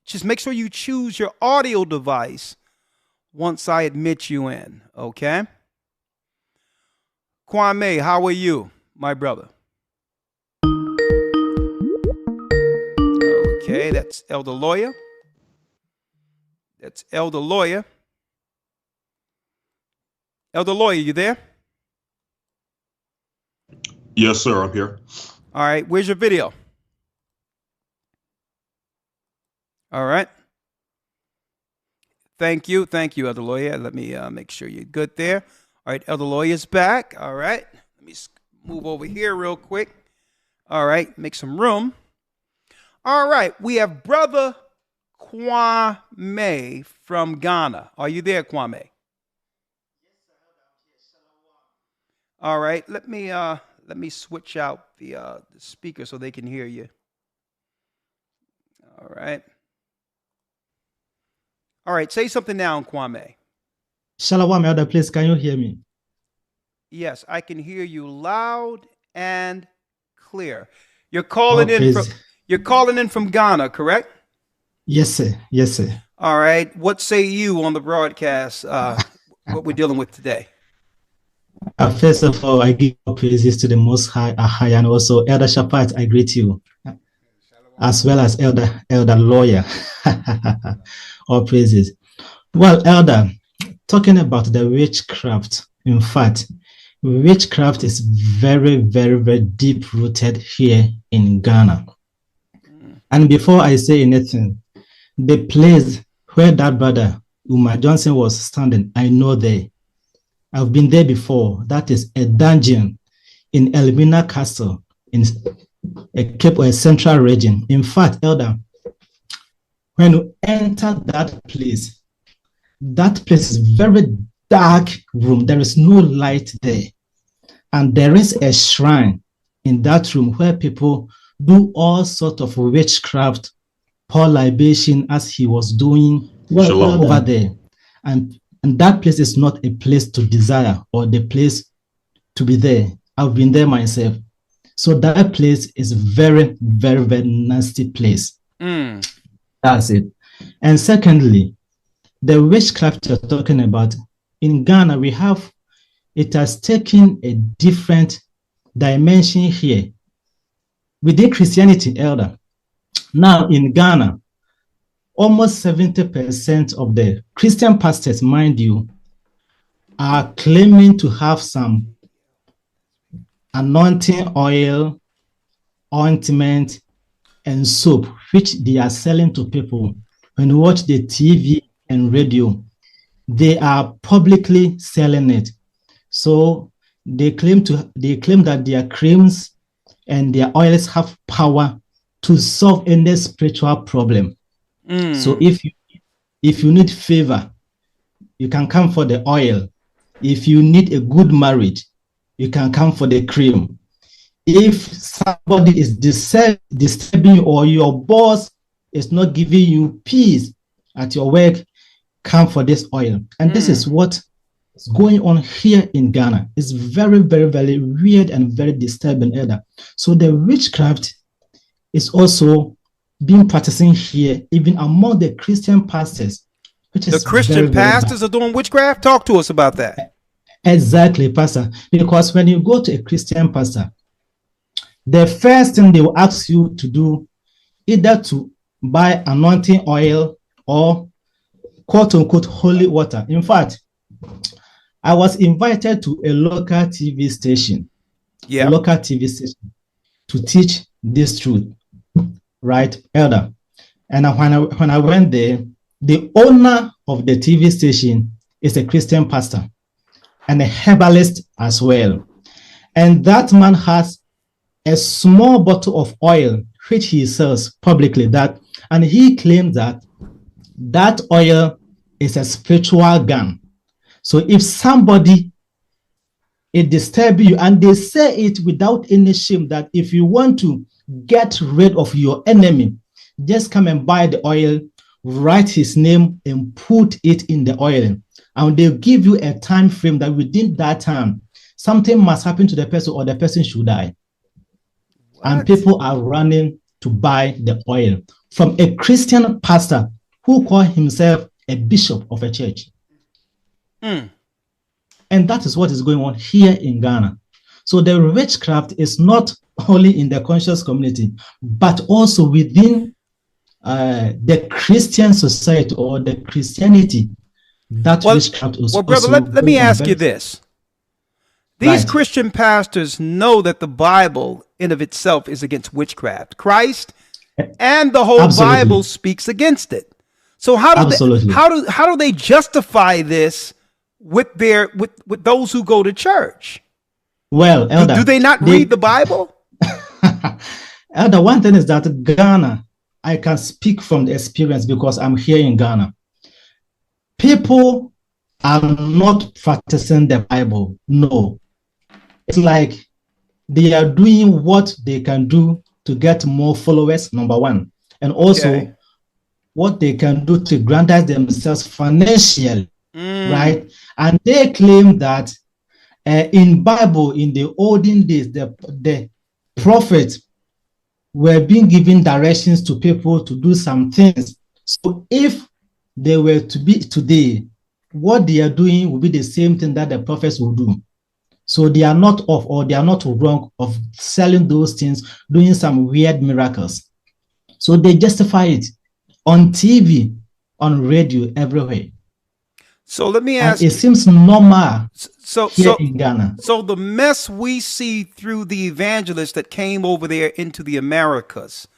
Speaker 1: just make sure you choose your audio device once I admit you in, okay? Kwame, how are you, my brother? Okay, that's Elder Lawyer. That's Elder Lawyer. Elder Lawyer, you there?
Speaker 4: Yes, sir, I'm here.
Speaker 1: All right, where's your video? All right. Thank you, Elder Lawyer. Let me make sure you're good there. All right, Elder Lawyer's back. All right, let me move over here real quick. All right, make some room. All right, we have Brother Kwame from Ghana. Are you there, Kwame? All right, let me switch out the speaker so they can hear you. All right. All right, say something now, Kwame.
Speaker 7: Shalom, Elder, please, can you hear me?
Speaker 1: Yes, I can hear you loud and clear. You're calling in from Ghana, correct?
Speaker 7: Yes, sir. Yes, sir.
Speaker 1: All right. What say you on the broadcast, what we're dealing with today?
Speaker 7: First of all, I give praises to the Most High, AHAYAH, and also Elder Shapat, I greet you, as well as Elder Lawyer. All praises. Well, Elder, talking about the witchcraft, in fact, witchcraft is very, very, very deep-rooted here in Ghana. And before I say anything, the place where that brother, Umar Johnson, was standing, I know there. I've been there before. That is a dungeon in Elmina Castle in a central region. In fact, Elder, when you enter that place is very dark room. There is no light there. And there is a shrine in that room where people do all sorts of witchcraft, pour libation as he was doing over there. And that place is not a place to desire or the place to be there. I've been there myself. So that place is very, very, very nasty place. That's it. And secondly, the witchcraft you're talking about, in Ghana, it has taken a different dimension here. Within Christianity, Elder, now in Ghana, almost 70% of the Christian pastors, mind you, are claiming to have some anointing oil, ointment, and soap, which they are selling to people when you watch the TV and radio, they are publicly selling it. So they claim that their creams and their oils have power to solve any spiritual problem. So if you need favor, you can come for the oil. If you need a good marriage, you can come for the cream. If somebody is disturbing you, or your boss is not giving you peace at your work, come for this oil. And this is what is going on here in Ghana. It's very, very, very weird and very disturbing, Elder. So the witchcraft is also being practicing here, even among the Christian pastors. Which is
Speaker 1: the Christian
Speaker 7: very, very
Speaker 1: pastors are doing witchcraft? Talk to us about that.
Speaker 7: Exactly, Pastor. Because when you go to a Christian pastor, the first thing they will ask you to do, either to buy anointing oil or quote unquote holy water. In fact, I was invited to a local TV station, to teach this truth, right, Elder? And when I went there, the owner of the TV station is a Christian pastor and a herbalist as well. And that man has a small bottle of oil which he sells publicly, and he claims that oil is a spiritual gun. So if somebody is disturbing you, and they say it without any shame, that if you want to get rid of your enemy, just come and buy the oil, write his name and put it in the oil, and they'll give you a time frame that within that time something must happen to the person or the person should die. And people are running to buy the oil from a Christian pastor who calls himself a bishop of a church. And that is what is going on here in Ghana. So the witchcraft is not only in the conscious community, but also within the Christian society or the Christianity. Witchcraft is
Speaker 1: brother, let me ask you this. These Christian pastors know that the Bible in of itself is against witchcraft. Christ and the whole Bible speaks against it. So how do they justify this with those who go to church?
Speaker 7: Well, Elder,
Speaker 1: do they not read the Bible?
Speaker 7: Elder, one thing is that Ghana, I can speak from the experience because I'm here in Ghana. People are not practicing the Bible. No. It's like they are doing what they can do to get more followers, number one. And also what they can do to grandise themselves financially, right? And they claim that in Bible, in the olden days, the prophets were being given directions to people to do some things. So if they were to be today, what they are doing will be the same thing that the prophets will do. So they are not off, or they are not wrong of selling those things, doing some weird miracles. So they justify it on TV, on radio, everywhere.
Speaker 1: So let me ask
Speaker 7: you. It seems normal here in Ghana.
Speaker 1: So the mess we see through the evangelists that came over there into the Americas,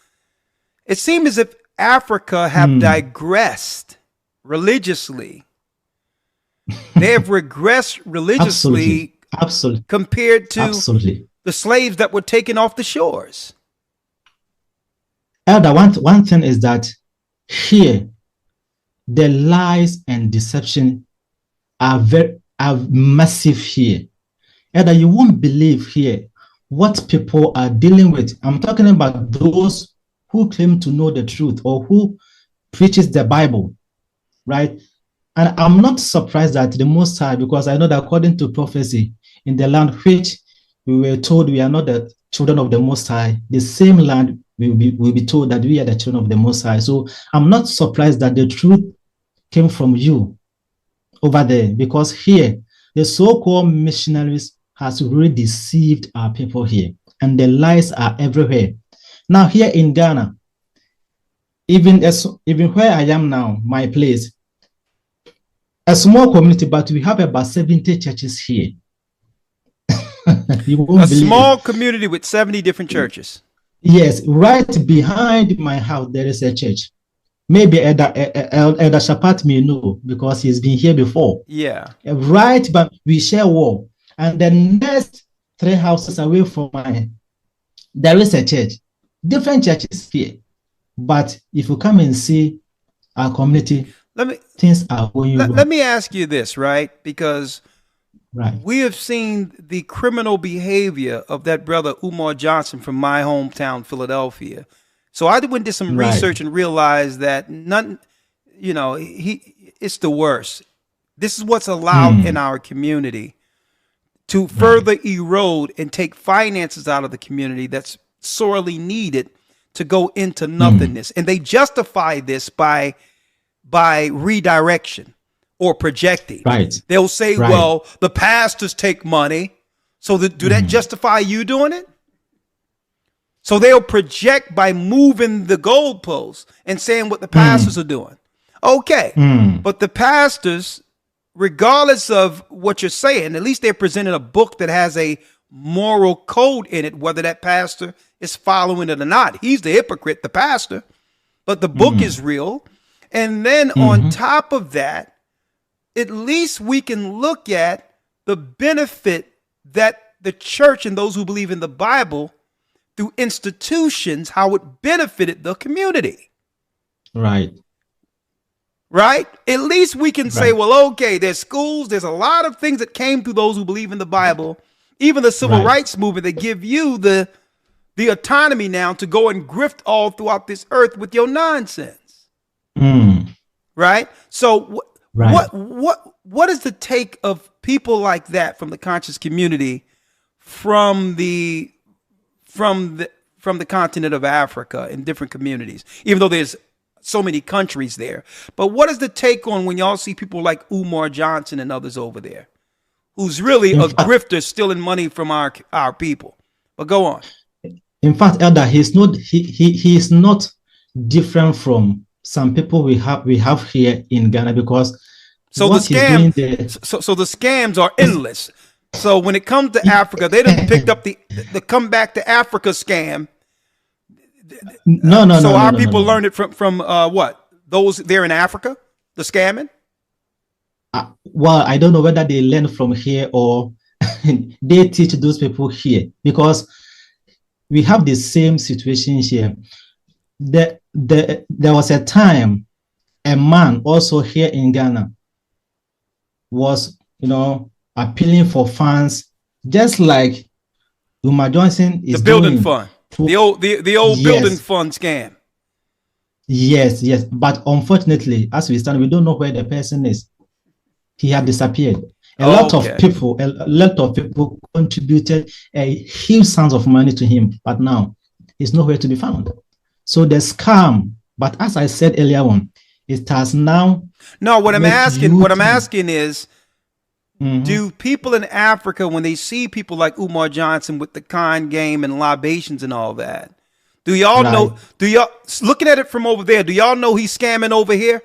Speaker 1: it seems as if Africa have digressed religiously. They have regressed religiously compared to the slaves that were taken off the shores.
Speaker 7: Elder, one thing is that here, the lies and deception are massive here. Elder, you won't believe here what people are dealing with. I'm talking about those who claim to know the truth or who preaches the Bible, right? And I'm not surprised that the Most High, because I know that according to prophecy, in the land which we were told we are not the children of the Most High, the same land will be told that we are the children of the Most High. So I'm not surprised that the truth came from you over there, because here, the so-called missionaries has really deceived our people here, and the lies are everywhere. Now here in Ghana, even where I am now, my place, a small community, but we have about 70 churches here.
Speaker 1: A small community with 70 different churches.
Speaker 7: Yes, right behind my house, there is a church. maybe Elder Shapat may know because he's been here before.
Speaker 1: Yeah.
Speaker 7: Right, but we share wall. And the next 3 houses away from mine, there is a church. Different churches here. But if you come and see our community, things are going wrong.
Speaker 1: Let me ask you this, right? Because we have seen the criminal behavior of that brother Umar Johnson from my hometown, Philadelphia. So I went and did some research and realized that it's the worst. This is what's allowed in our community to further erode and take finances out of the community that's sorely needed to go into nothingness. And they justify this by redirection or projecting. They'll say, well, the pastors take money. So do that justify you doing it? So they'll project by moving the goalposts and saying what the pastors are doing. Okay. But the pastors, regardless of what you're saying, at least they're presenting a book that has a moral code in it, whether that pastor is following it or not. He's the hypocrite, the pastor, but the book is real. And then on top of that, at least we can look at the benefit that the church and those who believe in the Bible through institutions, how it benefited the community.
Speaker 7: Right.
Speaker 1: At least we can say, well, okay, there's schools, there's a lot of things that came through those who believe in the Bible, even the civil rights movement, that give you the autonomy now to go and grift all throughout this earth with your nonsense. Right? So what is the take of people like that from the conscious community from the continent of Africa in different communities, even though there's so many countries there? But what is the take on when y'all see people like Umar Johnson and others over there, who's really a grifter stealing money from our people? But go on.
Speaker 7: In fact, Elder, he is not different from some people we have here in Ghana, because
Speaker 1: so the scams are endless. So when it comes to Africa, they done picked up the come back to Africa scam. So our people learned it from what? Those there in Africa, the scamming?
Speaker 7: Well, I don't know whether they learn from here or they teach those people here, because we have the same situation here. There was a time a man also here in Ghana was, appealing for funds, just like Umar Johnson is
Speaker 1: the building
Speaker 7: doing
Speaker 1: fund, the old building fund scam.
Speaker 7: Yes, but unfortunately, as we stand, we don't know where the person is. He had disappeared. A lot of people contributed a huge sums of money to him, but now he's nowhere to be found. So the scam, but as I said earlier on, it has now.
Speaker 1: No, what I'm asking is, do people in Africa, when they see people like Umar Johnson with the con game and libations and all that, do y'all know? Do y'all, looking at it from over there, do y'all know he's scamming over here?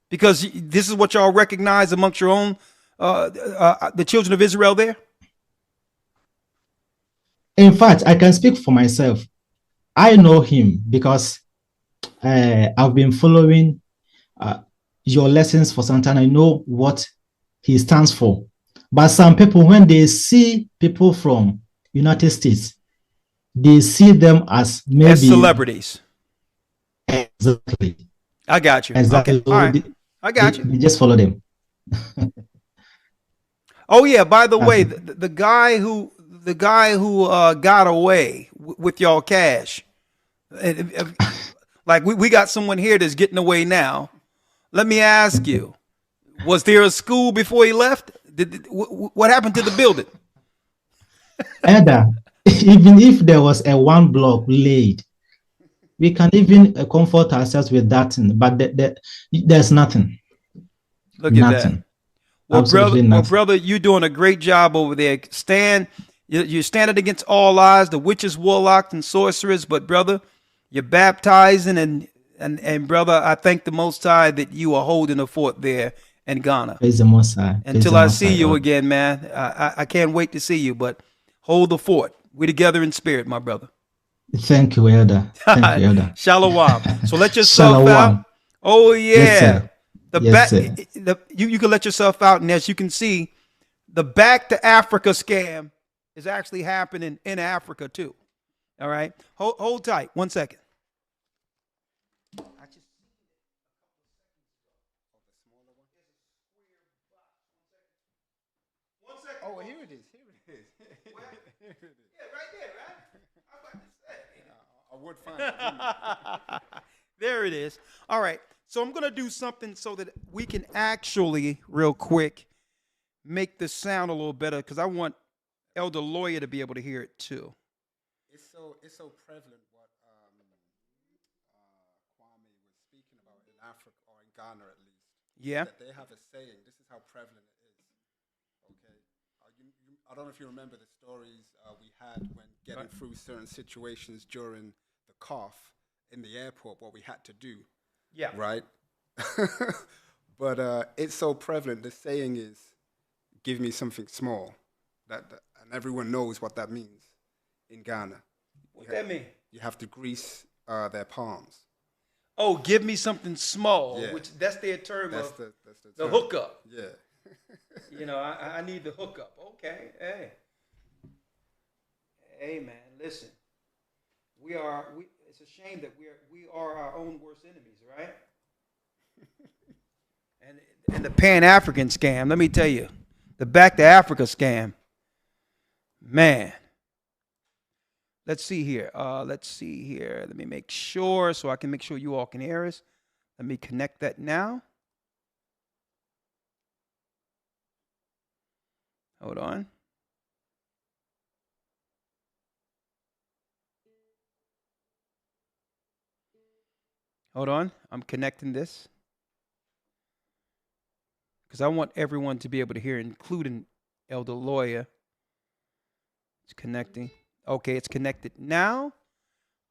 Speaker 1: Because this is what y'all recognize amongst your own, the children of Israel there?
Speaker 7: In fact, I can speak for myself. I know him because I've been following your lessons for some time. I know what he stands for. But some people, when they see people from United States, they see them as maybe
Speaker 1: as celebrities.
Speaker 7: Exactly.
Speaker 1: I got you.
Speaker 7: Exactly.
Speaker 1: Okay. All right. I got you.
Speaker 7: They just follow them.
Speaker 1: Oh yeah. By the way, the guy who got away with y'all cash, like we got someone here that's getting away now. Let me ask you: was there a school before he left? What happened to the building?
Speaker 7: Elder, even if there was a one block laid, we can even comfort ourselves with that, but there's nothing.
Speaker 1: Look at that. Well, brother, you're doing a great job over there. You're standing against all odds, the witches, warlocks, and sorcerers. But brother, you're baptizing, and brother, I thank the Most High that you are holding a fort there in Ghana.
Speaker 7: Praise the Most High.
Speaker 1: Until I see you again, man. I can't wait to see you. But hold the fort. We're together in spirit, my brother.
Speaker 7: Thank you, Elder. Thank you, Elder.
Speaker 1: Shalom. So let yourself out. Oh yeah.
Speaker 7: Yes, sir.
Speaker 1: The
Speaker 7: Yes,
Speaker 1: back.
Speaker 7: sir.
Speaker 1: You can let yourself out, and as you can see, the Back to Africa scam is actually happening in Africa too. All right. Hold tight. 1 second.
Speaker 17: Oh, here it is. Here it is. Here it is.
Speaker 1: Yeah, right there, right? I'm about to say.
Speaker 17: I would find it.
Speaker 1: There it is. All right. So I'm going to do something so that we can actually, real quick, make this sound a little better because I want Elder Lawyer to be able to hear it too.
Speaker 17: It's so prevalent what Kwame was speaking about in Africa or in Ghana at least.
Speaker 1: Yeah.
Speaker 17: That they have a saying. This is how prevalent it is. Okay. I don't know if you remember the stories we had when getting through certain situations during the cough in the airport, what we had to do.
Speaker 1: Yeah.
Speaker 17: Right? But it's so prevalent. The saying is, give me something small. And everyone knows what that means in Ghana.
Speaker 1: What that mean?
Speaker 17: You have to grease their palms.
Speaker 1: Oh, give me something small,
Speaker 17: Yeah.
Speaker 1: which that's their term
Speaker 17: That's
Speaker 1: of
Speaker 17: the
Speaker 1: the
Speaker 17: term.
Speaker 1: hookup.
Speaker 17: Yeah.
Speaker 1: You know, I need the hookup. Okay. Hey. Hey, man, listen. It's a shame that we are our own worst enemies, right? And the Pan-African scam, let me tell you, the Back to Africa scam, man. Let's see here. Let me make sure so I can make sure you all can hear us. Let me connect that now. Hold on. Hold on. I'm connecting this because I want everyone to be able to hear, including Elder Lawyer. It's connecting. Okay, it's connected now.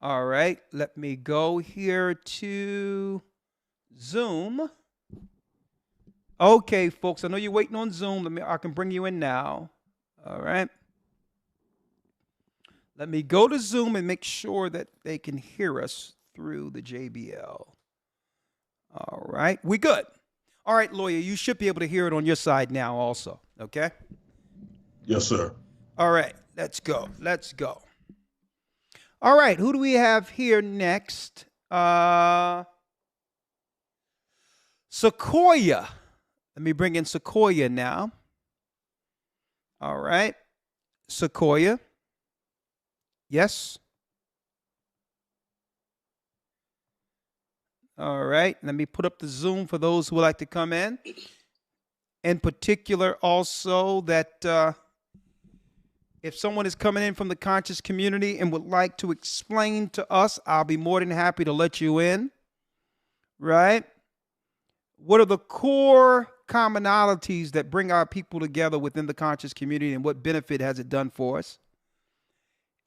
Speaker 1: All right. Let me go here to Zoom. Okay, folks. I know you're waiting on Zoom. I can bring you in now. All right. Let me go to Zoom and make sure that they can hear us through the JBL. All right. We good. All right, Lawyer, you should be able to hear it on your side now also. Okay?
Speaker 4: Yes, sir.
Speaker 1: All right. Let's go. All right. Who do we have here next? Sequoia. Let me bring in Sequoia now. All right. Sequoia. Yes. All right. Let me put up the Zoom for those who would like to come in. In particular, also that if someone is coming in from the conscious community and would like to explain to us, I'll be more than happy to let you in. Right? What are the core commonalities that bring our people together within the conscious community, and what benefit has it done for us?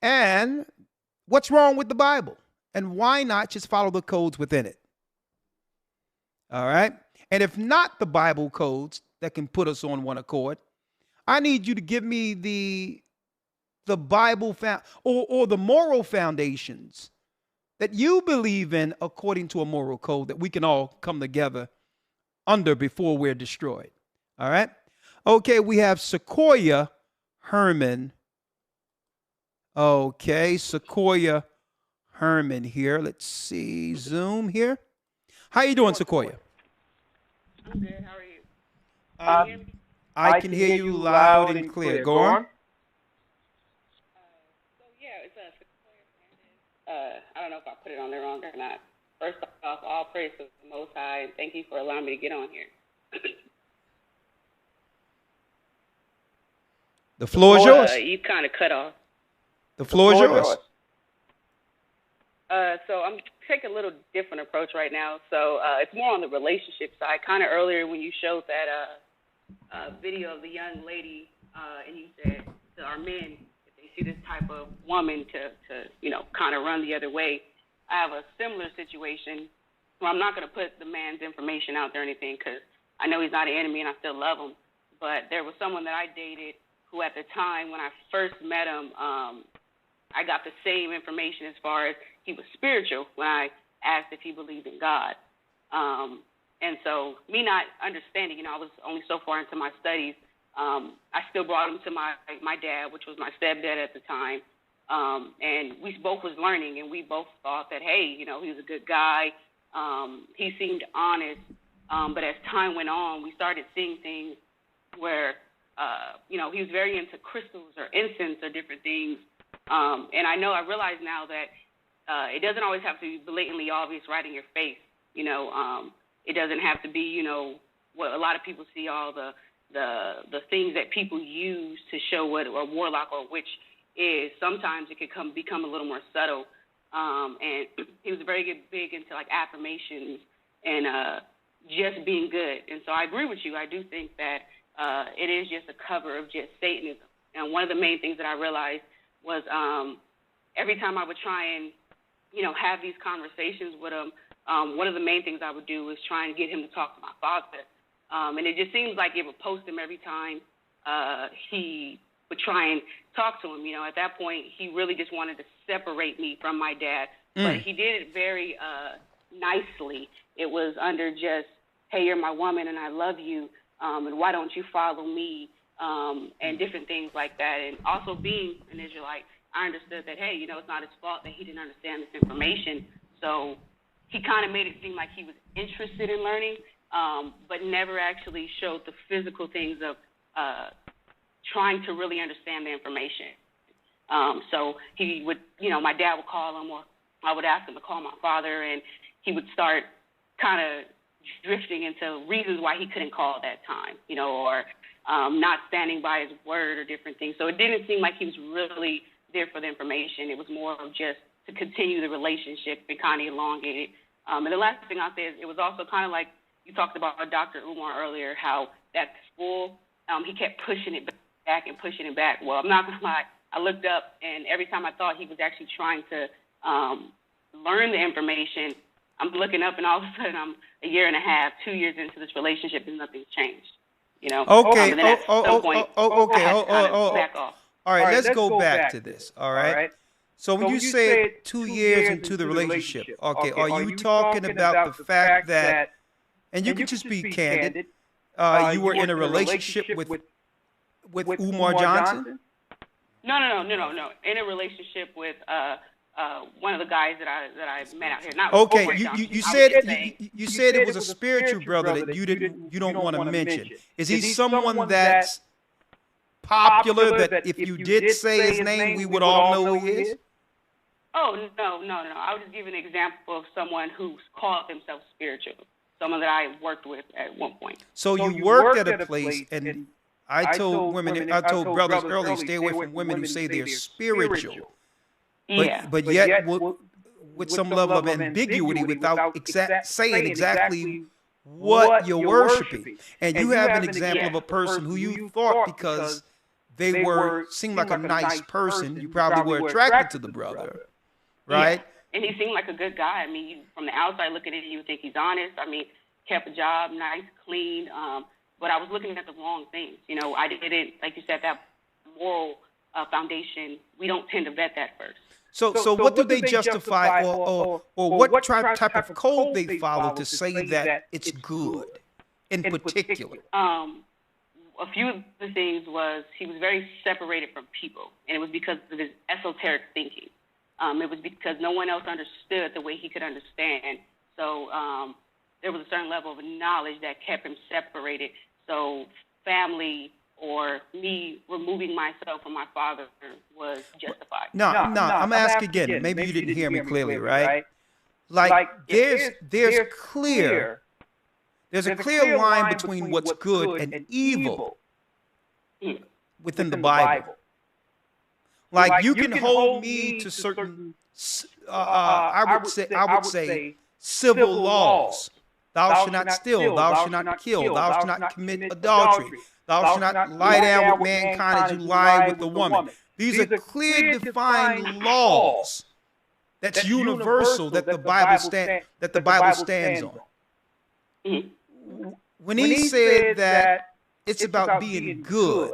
Speaker 1: And what's wrong with the Bible? And why not just follow the codes within it? All right? And if not the Bible codes that can put us on one accord, I need you to give me the Bible or the moral foundations that you believe in according to a moral code that we can all come together under before we're destroyed. All right? Okay, we have Sequoia Herman. Okay, Sequoia Herman here. Let's see, Zoom here. How you doing, Sequoia?
Speaker 8: I'm good. How are you?
Speaker 1: I can hear you loud and clear. Go on.
Speaker 8: So yeah, it's Sequoia. I don't know if I put it on there wrong or not. First off, all praise to the Most High, and thank you for allowing me to get on here.
Speaker 1: The floor is yours.
Speaker 8: You kind of cut off.
Speaker 1: The floor is yours.
Speaker 8: So I'm taking a little different approach right now. So it's more on the relationship side. Kind of earlier when you showed that video of the young lady, and you said to our men, if they see this type of woman to kind of run the other way. I have a similar situation. Well, I'm not going to put the man's information out there or anything because I know he's not an enemy and I still love him. But there was someone that I dated who at the time when I first met him, I got the same information as far as he was spiritual when I asked if he believed in God. And so me not understanding, I was only so far into my studies. I still brought him to my dad, which was my stepdad at the time. And we both was learning, and we both thought that, hey, he was a good guy. He seemed honest. But as time went on, we started seeing things where, he was very into crystals or incense or different things. And I realize now that it doesn't always have to be blatantly obvious right in your face. It doesn't have to be, what a lot of people see, all the things that people use to show what a warlock or a witch is. Sometimes it can become a little more subtle. And he was very big into like affirmations and just being good. And so I agree with you. I do think that it is just a cover of just Satanism. And one of the main things that I realized was every time I would try and, have these conversations with him, one of the main things I would do is try and get him to talk to my father. And it just seems like it would post him every time he would try and talk to him. At that point, he really just wanted to separate me from my dad. But he did it very nicely. It was under just, hey, you're my woman and I love you, and why don't you follow me, and different things like that. And also being an Israelite, I understood that, hey, it's not his fault that he didn't understand this information. So he kind of made it seem like he was interested in learning, but never actually showed the physical things of trying to really understand the information. So he would, my dad would call him, or I would ask him to call my father, and he would start kind of drifting into reasons why he couldn't call at that time, or not standing by his word or different things. So it didn't seem like he was really there for the information. It was more of just to continue the relationship and kind of elongate it. And the last thing I'll say is it was also kind of like you talked about Dr. Umar earlier, how that school, he kept pushing it back and pushing it back. Well, I'm not going to lie. I looked up, and every time I thought he was actually trying to learn the information, I'm looking up, and all of a sudden I'm a year and a half, 2 years into this relationship, and nothing's changed.
Speaker 9: Okay.
Speaker 8: And then at some point, I had to kind of back off.
Speaker 9: All right, let's go back to this. All right. So when you say 2 years into the relationship, okay, are you talking about the fact that, and you can just be candid, you were in a relationship with Umar Johnson?
Speaker 8: No. In a relationship with one of the guys that I met out here. Not
Speaker 9: okay,
Speaker 8: Umar
Speaker 9: you
Speaker 8: Johnson.
Speaker 9: you said it was a spiritual brother that you don't want to mention. Is he someone that's popular that if you did say his name, we would all know who he is?
Speaker 8: Oh, no. I was just giving an example of someone who called themselves spiritual, someone that I worked with at one point.
Speaker 9: So you worked at a place, and I told brothers earlier, stay away from women who say they're spiritual.
Speaker 8: Yeah.
Speaker 9: But yet with some level of ambiguity without saying exactly what you're worshiping. And you have an example of a person who you thought because they seemed like a nice person, you probably were attracted to the brother, right?
Speaker 8: Yeah. And he seemed like a good guy. I mean, from the outside looking at it, you would think he's honest. I mean, kept a job, nice, clean. But I was looking at the wrong things. I didn't, like you said, that moral foundation, we don't tend to vet that first.
Speaker 9: So what do they justify or what type of code they follow to say that it's good in particular?
Speaker 8: A few of the things was he was very separated from people, and it was because of his esoteric thinking. It was because no one else understood the way he could understand. So there was a certain level of knowledge that kept him separated. So family or me removing myself from my father was justified.
Speaker 9: No, I'm asking again. Maybe you didn't hear me clearly, right? Like there's a clear line between what's good and evil within the Bible. Like you can hold me to certain, I would say, civil laws. Thou shalt not steal. Thou shalt not kill. Thou shalt not commit adultery. Thou shalt not lie down with mankind as you lie with the woman. These are clear, defined laws. That's universal. That the Bible stands on. When he said that it's about being good,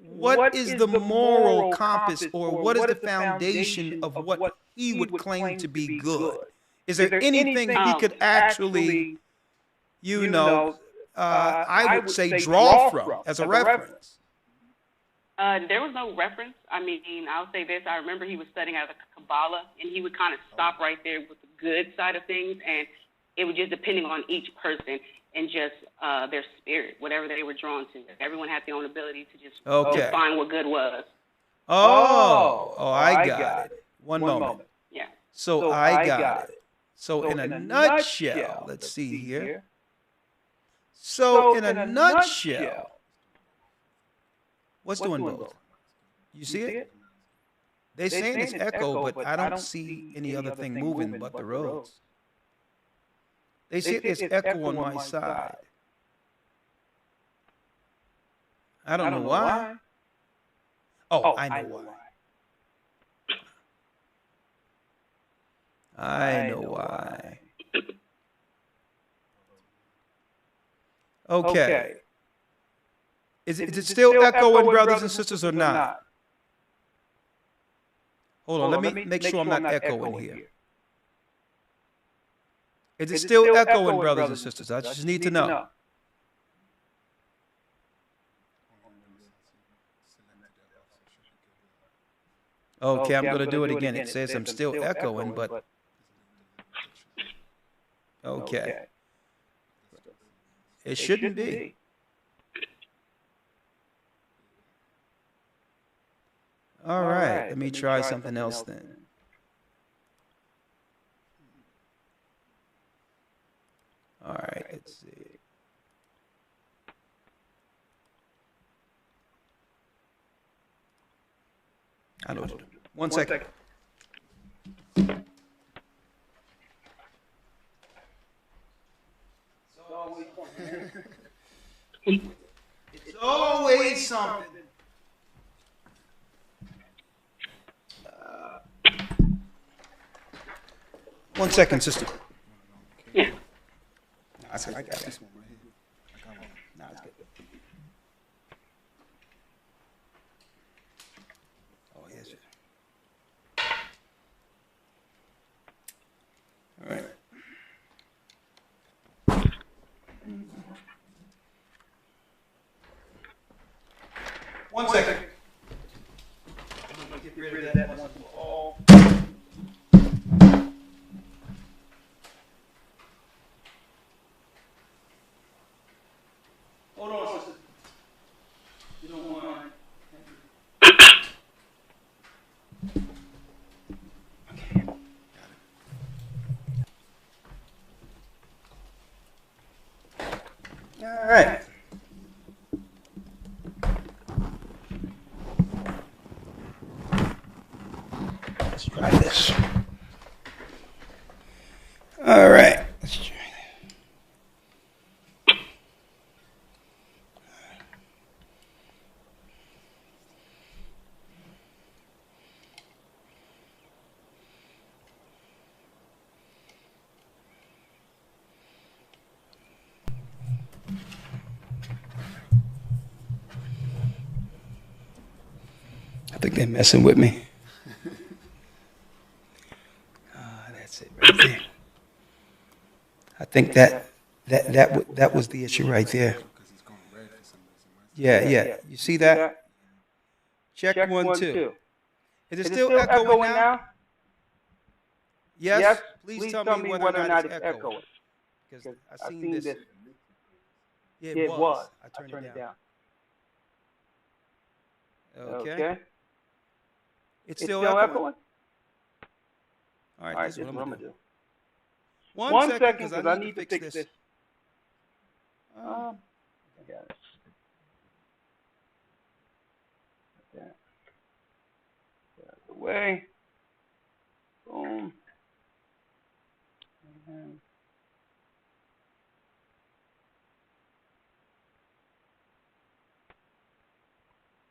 Speaker 9: what is the moral compass, or what is the foundation of what he would claim to be good? Is there anything he could actually, I would say draw from as a reference?
Speaker 8: There was no reference. I mean, I'll say this. I remember he was studying out of the Kabbalah, and he would kind of stop right there with the good side of things, and it was just depending on each person and just their spirit, whatever they were drawn to. Everyone had their own ability to just find what good was.
Speaker 9: I got it. One moment.
Speaker 8: Yeah.
Speaker 9: So I got it. So in a nutshell, let's see here. So in a nutshell, what's doing both? You see it? They saying it's echo, but I don't see any other thing moving but the roads. They say there's echo on my side. I don't know why. Oh, I know why. I know why. Okay. Is it still echoing, brothers and sisters, or not? Hold on, let me make sure I'm not echoing here. Is it still echoing, brothers and sisters? I just need to know. Okay, I'm going to do it again. It says I'm still echoing, but... Okay. It shouldn't be. All right, let me try something else then. All right, let's see. I know what to do. One second. It's always something. One second, sister.
Speaker 8: Yeah.
Speaker 9: I got this one right here. I got one. Nah, it's good. Oh, yes, sir. All right. One second. I'm going to get rid of that once and for all. Hold on, sister. You don't want to. Okay. Got it. All right. Let's try this. All right. Let's try that. I think they're messing with me. That's it right there. I think that was the issue right there. Yeah. You see that? Check 1, 2. Is it still echoing now? Yes. Please tell me whether or not it's echoing. Because I've seen this. Yeah, it was. I turned it down. Okay. It's still echoing? All right, this is what I'm going to do. One second, because I need to fix this. I got it. Get out of the way. Boom.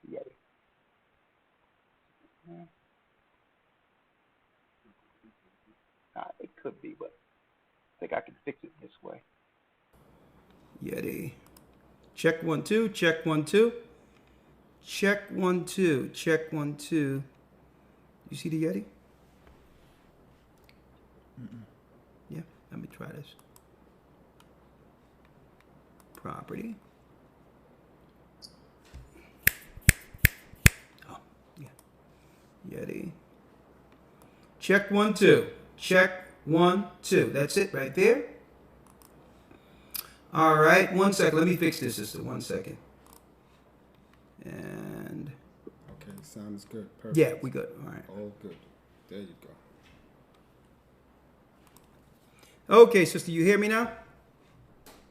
Speaker 9: Yeti. It could be, but I think I can fix it this way. Yeti. Check 1, 2. Check 1, 2. Check 1, 2. Check 1, 2. You see the Yeti?
Speaker 1: Let me try this. Property. Oh, yeah. Yeti. Check 1, 2. Check 1, 2. That's it right there. All right. 1 second. Let me fix this, sister. 1 second. And.
Speaker 17: Okay, sounds good. Perfect.
Speaker 1: Yeah, we good. All right.
Speaker 17: All good. There you go.
Speaker 1: Okay, sister, you hear me now?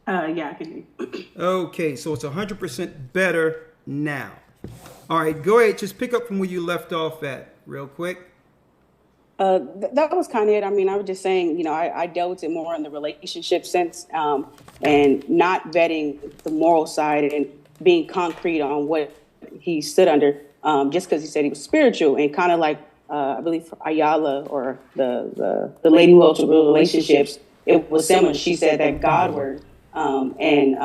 Speaker 8: Yeah, I can hear you.
Speaker 1: Okay, so it's 100% better now. All right, go ahead. Just pick up from where you left off at real quick.
Speaker 8: That was kind of it. I mean, I was just saying, you know, I dealt with it more in the relationship sense, and not vetting the moral side and being concrete on what he stood under, just because he said he was spiritual, and kind of like, I believe AHAYAH, or the lady who holds relationships, it was similar. She said that God word, and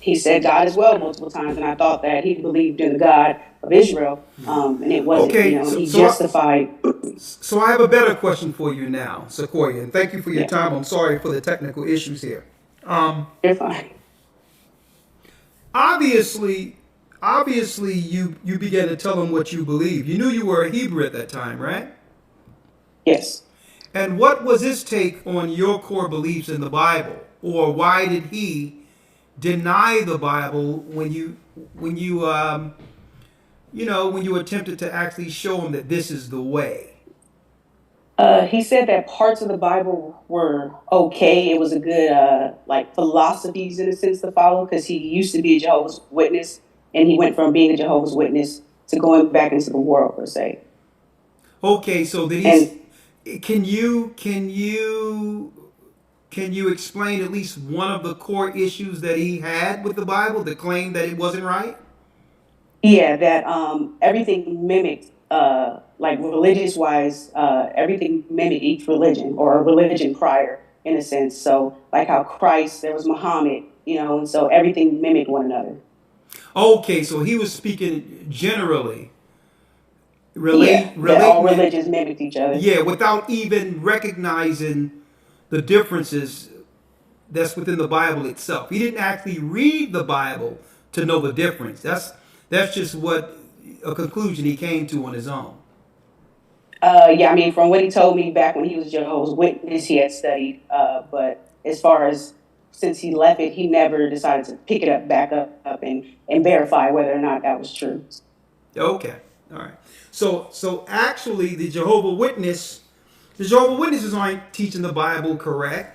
Speaker 8: he said God as well multiple times, and I thought that he believed in the God of Israel, and it wasn't,
Speaker 1: Okay,
Speaker 8: you know, he
Speaker 1: so
Speaker 8: justified.
Speaker 1: So I have a better question for you now, Sequoia, and thank you for your time. I'm sorry for the technical issues here.
Speaker 8: You're fine.
Speaker 1: Obviously, you began to tell him what you believe. You knew you were a Hebrew at that time, right?
Speaker 8: Yes.
Speaker 1: And what was his take on your core beliefs in the Bible, or why did he deny the Bible when you attempted to actually show him that this is the way?
Speaker 8: He said that parts of the Bible were okay. It was a good, like, philosophies in a sense to follow, because he used to be a Jehovah's Witness, and he went from being a Jehovah's Witness to going back into the world, per se.
Speaker 1: Okay, so that can you explain at least one of the core issues that he had with the Bible, the claim that it wasn't right?
Speaker 8: Yeah, that everything mimicked, like religious-wise, everything mimicked each religion or a religion prior, in a sense. So, like how Christ, there was Muhammad, you know, and so everything mimicked one another.
Speaker 1: Okay, so he was speaking generally.
Speaker 8: That all religions mimicked each other.
Speaker 1: Yeah, without even recognizing the differences that's within the Bible itself. He didn't actually read the Bible to know the difference. That's just what a conclusion he came to on his own.
Speaker 8: Yeah, I mean, from what he told me back when he was Jehovah's Witness, he had studied. But as far as since he left it, he never decided to pick it up, back up, and verify whether or not that was true.
Speaker 1: Okay, all right. So actually, the Jehovah's Witnesses aren't teaching the Bible correct.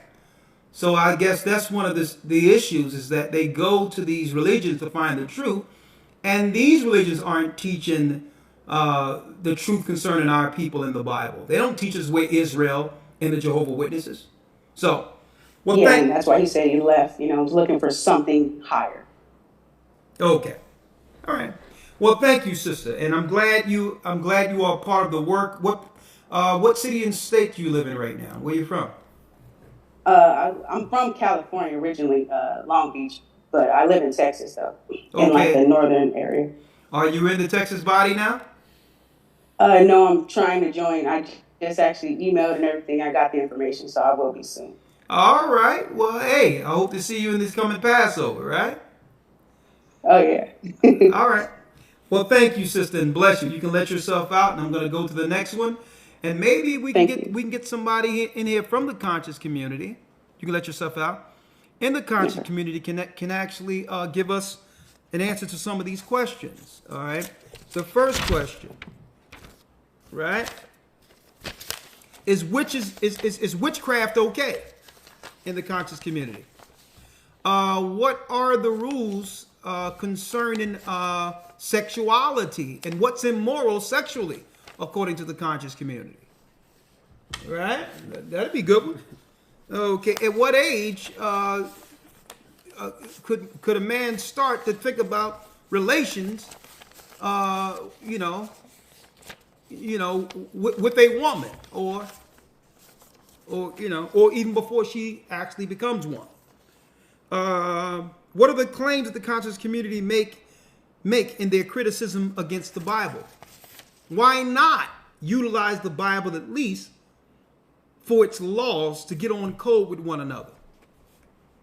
Speaker 1: So I guess that's one of the issues, is that they go to these religions to find the truth, and these religions aren't teaching the truth concerning our people in the Bible. They don't teach us where Israel and the Jehovah's Witnesses. So,
Speaker 8: and that's why he said he left. You know, was looking for something higher.
Speaker 1: Okay, all right. Well, thank you, sister, and I'm glad you are part of the work. What city and state do you live in right now? Where are you from?
Speaker 8: I'm from California originally, Long Beach, but I live in Texas though, in like the northern area.
Speaker 1: Are you in the Texas body now?
Speaker 8: No, I'm trying to join. I just actually emailed and everything. I got the information, so I will be soon.
Speaker 1: All right. Well, hey, I hope to see you in this coming Passover, right?
Speaker 8: Oh yeah.
Speaker 1: All right. Well, thank you, sister, and bless you. You can let yourself out, and I'm going to go to the next one, and maybe we can get somebody in here from the conscious community. You can let yourself out. In the conscious community can actually give us an answer to some of these questions. All right. The first question, right, is witchcraft okay in the conscious community? What are the rules concerning sexuality, and what's immoral sexually according to the conscious community? Right? That'd be a good one. Okay. At what age could a man start to think about relations, with a woman, or even before she actually becomes one? What are the claims that the conscious community make in their criticism against the Bible? Why not utilize the Bible at least
Speaker 9: for its laws to get on code with one another?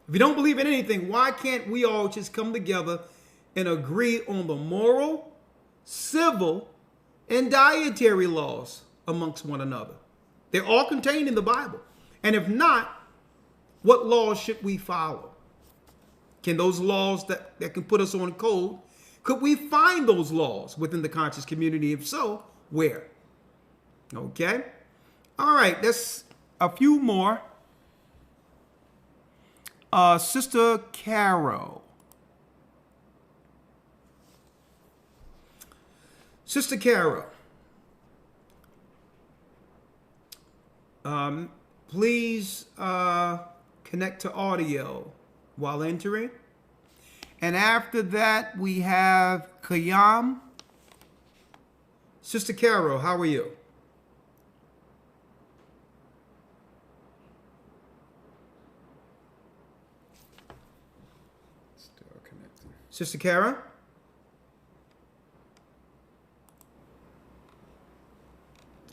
Speaker 9: If you don't believe in anything, why can't we all just come together and agree on the moral, civil, and dietary laws amongst one another? They're all contained in the Bible. And if not, what laws should we follow? Can those laws that can put us on code, could we find those laws within the conscious community? If so, where? Okay. All right. That's a few more. Sister Carol. Sister Carol. Please connect to audio while entering. And after that, we have Kayam. Sister Carol, how are you?
Speaker 17: Still connecting.
Speaker 9: Sister Carol?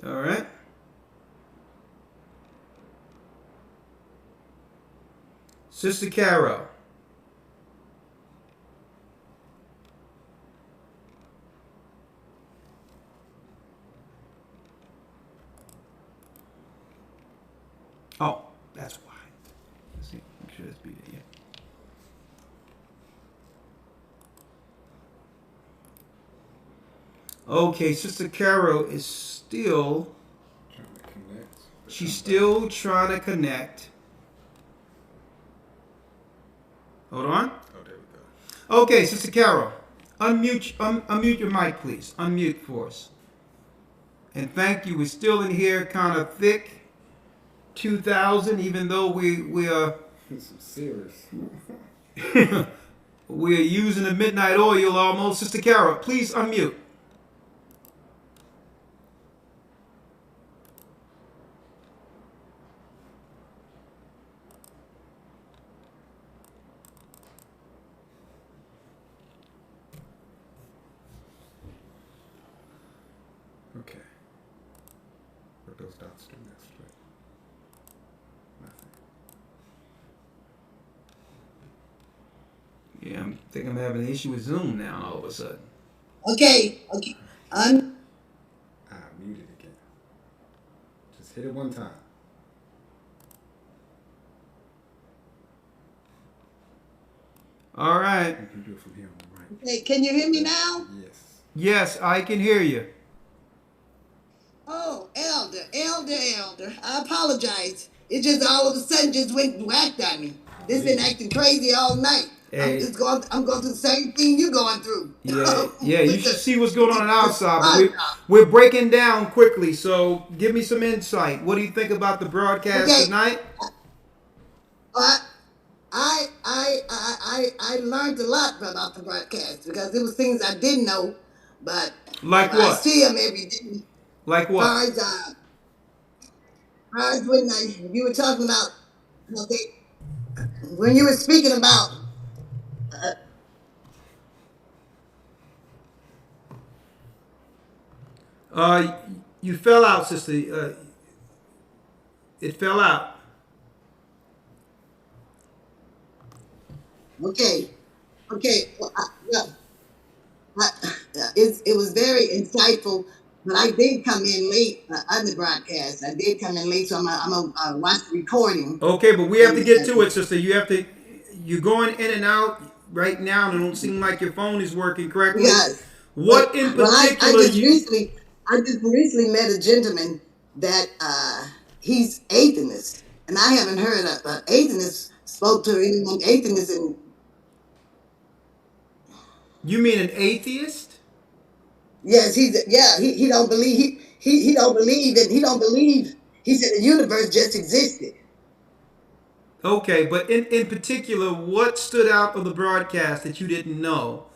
Speaker 9: All right. Sister Carol. Oh, that's why. Let's see. Make sure it's be there. Yeah. Okay, Sister Carol is still
Speaker 17: Trying to connect.
Speaker 9: She's still trying to connect. Hold on.
Speaker 17: Oh, there we go.
Speaker 9: Okay, Sister Carol, unmute your mic, please. Unmute for us. And thank you. We're still in here, kind of thick. 2,000, even though we are
Speaker 17: Some serious.
Speaker 9: we're using the midnight oil almost. Sister Carol, please unmute.
Speaker 17: Okay. What those dots do next, right? Nothing.
Speaker 9: Yeah, I think I'm having an issue with Zoom now all of a sudden.
Speaker 10: Okay.
Speaker 17: Ah, muted again. Just hit it one time.
Speaker 9: All right.
Speaker 17: You can do it from here on the right.
Speaker 10: Okay, can you hear me now?
Speaker 17: Yes.
Speaker 9: Yes, I can hear you.
Speaker 10: Oh, Elder. I apologize. It just all of a sudden just went whacked on me. This been acting crazy all night.
Speaker 9: Hey.
Speaker 10: I'm going through the same thing you're going through.
Speaker 9: Yeah, you should see what's going on outside. But we're breaking down quickly, so give me some insight. What do you think about the broadcast tonight?
Speaker 10: I learned a lot about the broadcast because there was things I didn't know, but
Speaker 9: like what?
Speaker 10: I see them every day.
Speaker 9: Like what?
Speaker 10: As when you were talking about, when you were speaking about.
Speaker 9: You fell out, sister. It fell out.
Speaker 10: Okay. Well, it was very insightful, but I did come in late on the broadcast. I did come in late, so I'm gonna watch the recording.
Speaker 9: Okay, but we have to get to it, sister. You're going in and out right now, and it don't seem like your phone is working correctly.
Speaker 10: Yes.
Speaker 9: What in particular?
Speaker 10: I just recently met a gentleman that he's atheist, and I haven't heard an atheist spoke to anyone atheist in.
Speaker 9: You mean an atheist?
Speaker 10: Yes, he don't believe he don't believe and he don't believe. He said the universe just existed.
Speaker 9: Okay, but in particular, what stood out of the broadcast that you didn't know?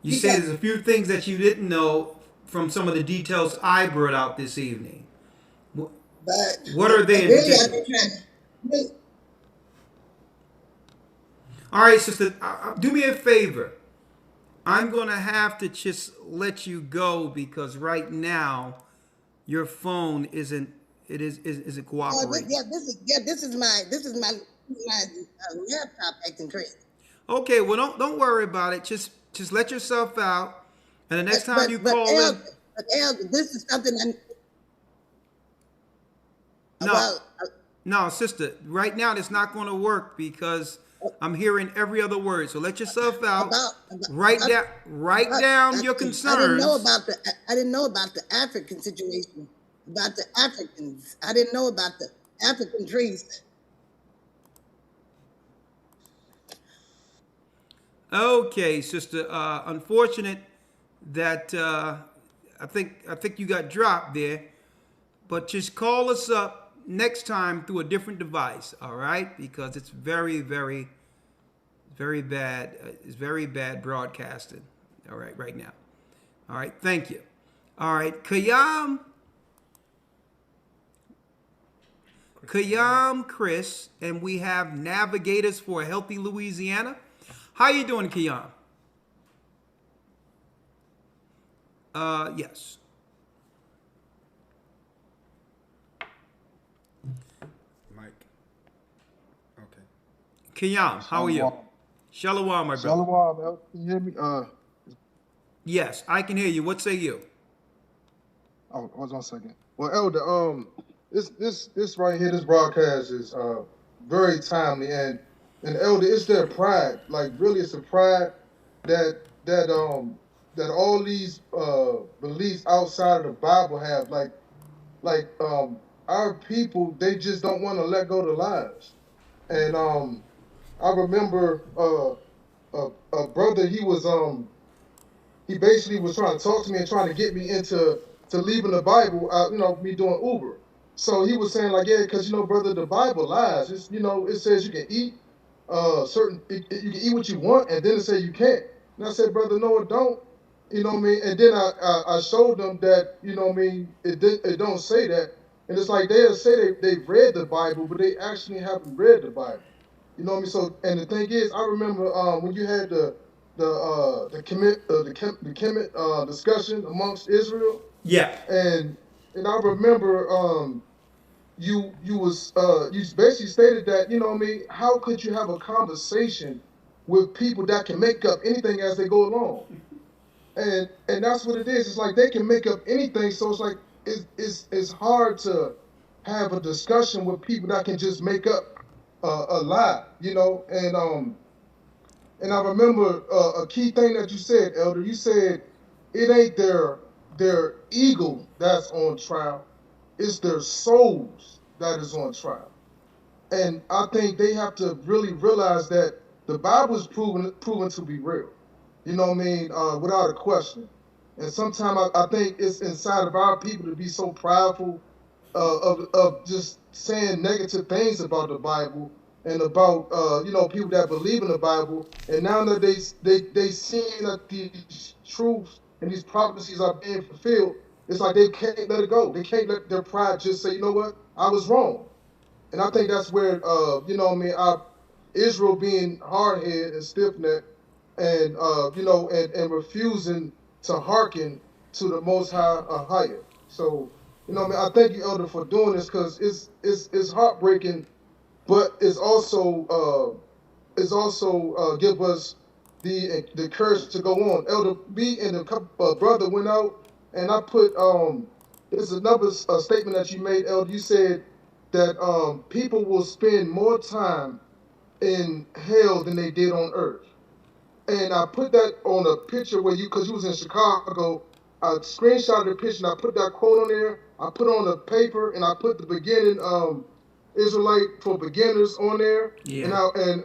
Speaker 9: You said there's a few things that you didn't know from some of the details I brought out this evening. What are they in particular? All right, sister, do me a favor. I'm going to have to just let you go because right now your phone isn't is it
Speaker 10: Oh,
Speaker 9: cooperating?
Speaker 10: this is my laptop acting crazy.
Speaker 9: Okay, well don't worry about it. Just let yourself out, and the next time you call in.
Speaker 10: But Elder, this is something
Speaker 9: No, sister. Right now, it's not going to work because I'm hearing every other word. So let yourself out. Write down your concerns.
Speaker 10: I didn't know about the African situation, about the Africans. I didn't know about the African priest.
Speaker 9: Okay, sister. Unfortunate that I think you got dropped there, but just call us up next time through a different device. All right, because it's very bad. It's very bad broadcasting. All right, right now. All right, thank you. All right, Kayam, Chris, and we have Navigators for a Healthy Louisiana. How you doing, Kayam? Yes.
Speaker 17: Mike. Okay.
Speaker 9: Kayam, how are you? Shalom, my brother.
Speaker 15: Shalom, can you hear me?
Speaker 9: Yes, I can hear you. What say you?
Speaker 15: Oh, hold on a second. Well, Elder, this right here, this broadcast is very timely, and Elder, it's their pride. Like really, it's a pride that all these beliefs outside of the Bible have. Like our people, they just don't want to let go of the lies. And I remember a brother, he basically was trying to talk to me and trying to get me into leaving the Bible, me doing Uber. So he was saying like, yeah, because brother, the Bible lies. It's, it says you can eat you can eat what you want, and then it says you can't. And I said, brother, no, it don't. You know what I mean? And then I showed them that, it don't say that. And it's like they'll say they've read the Bible, but they actually haven't read the Bible. You know what I mean? So, and the thing is, I remember when you had the Kemet discussion amongst Israel.
Speaker 9: Yeah.
Speaker 15: And I remember you basically stated that, how could you have a conversation with people that can make up anything as they go along? And that's what it is. It's like they can make up anything. So it's like it's hard to have a discussion with people that can just make up a lie, And I remember a key thing that you said, Elder. You said it ain't their ego that's on trial, it's their souls that is on trial. And I think they have to really realize that the Bible is proven to be real. You know what I mean? Without a question. And sometimes I think it's inside of our people to be so prideful of just saying negative things about the Bible and about people that believe in the Bible. And now that they seeing that these truths and these prophecies are being fulfilled, it's like they can't let it go. They can't let their pride just say, you know what, I was wrong. And I think that's where Israel being hard-headed and stiff-necked and and refusing to hearken to the Most High AHAYAH. So, I thank you, Elder, for doing this because it's heartbreaking, but it's also give us the courage to go on. Elder B and the brother went out, and I put there's another statement that you made, Elder. You said that people will spend more time in hell than they did on earth. And I put that on a picture because you was in Chicago, I screenshotted the picture and I put that quote on there. I put on the paper and I put the beginning Israelite for beginners on there.
Speaker 9: Yeah.
Speaker 15: And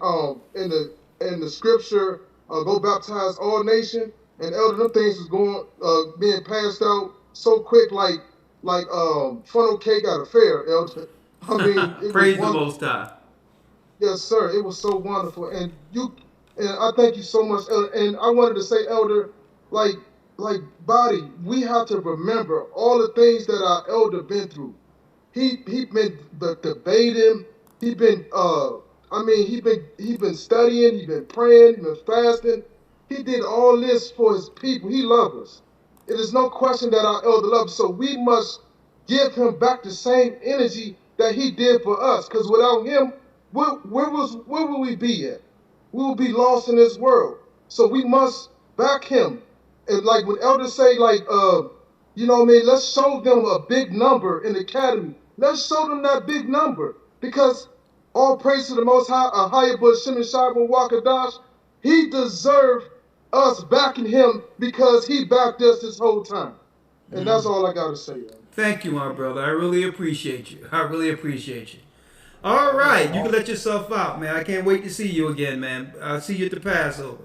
Speaker 15: the scripture, go baptize all nation. And Elder, them things was being passed out so quick like funnel cake at a fair, Elder. I mean,
Speaker 9: praise the Most High.
Speaker 15: Yes, sir. It was so wonderful, and I thank you so much, Elder. And I wanted to say, Elder, like Body, we have to remember all the things that our elder been through. He been debating. He been he been studying. He been praying. He been fasting. He did all this for his people. He loves us. It is no question that our elder loves. So we must give him back the same energy that he did for us. Because without him, where would we be at? We will be lost in this world. So we must back him. And like when elders say, like, you know what I mean, let's show them a big number in the academy. Let's show them that big number. Because all praise to the Most High, AHAYAH B'Shem Shaibu Wakadash, he deserved us backing him because he backed us this whole time. And that's all I got to say.
Speaker 16: Thank you, my brother. I really appreciate you. I really appreciate you. All right, you can let yourself out, man. I can't wait to see you again, man. I'll see you at the Passover.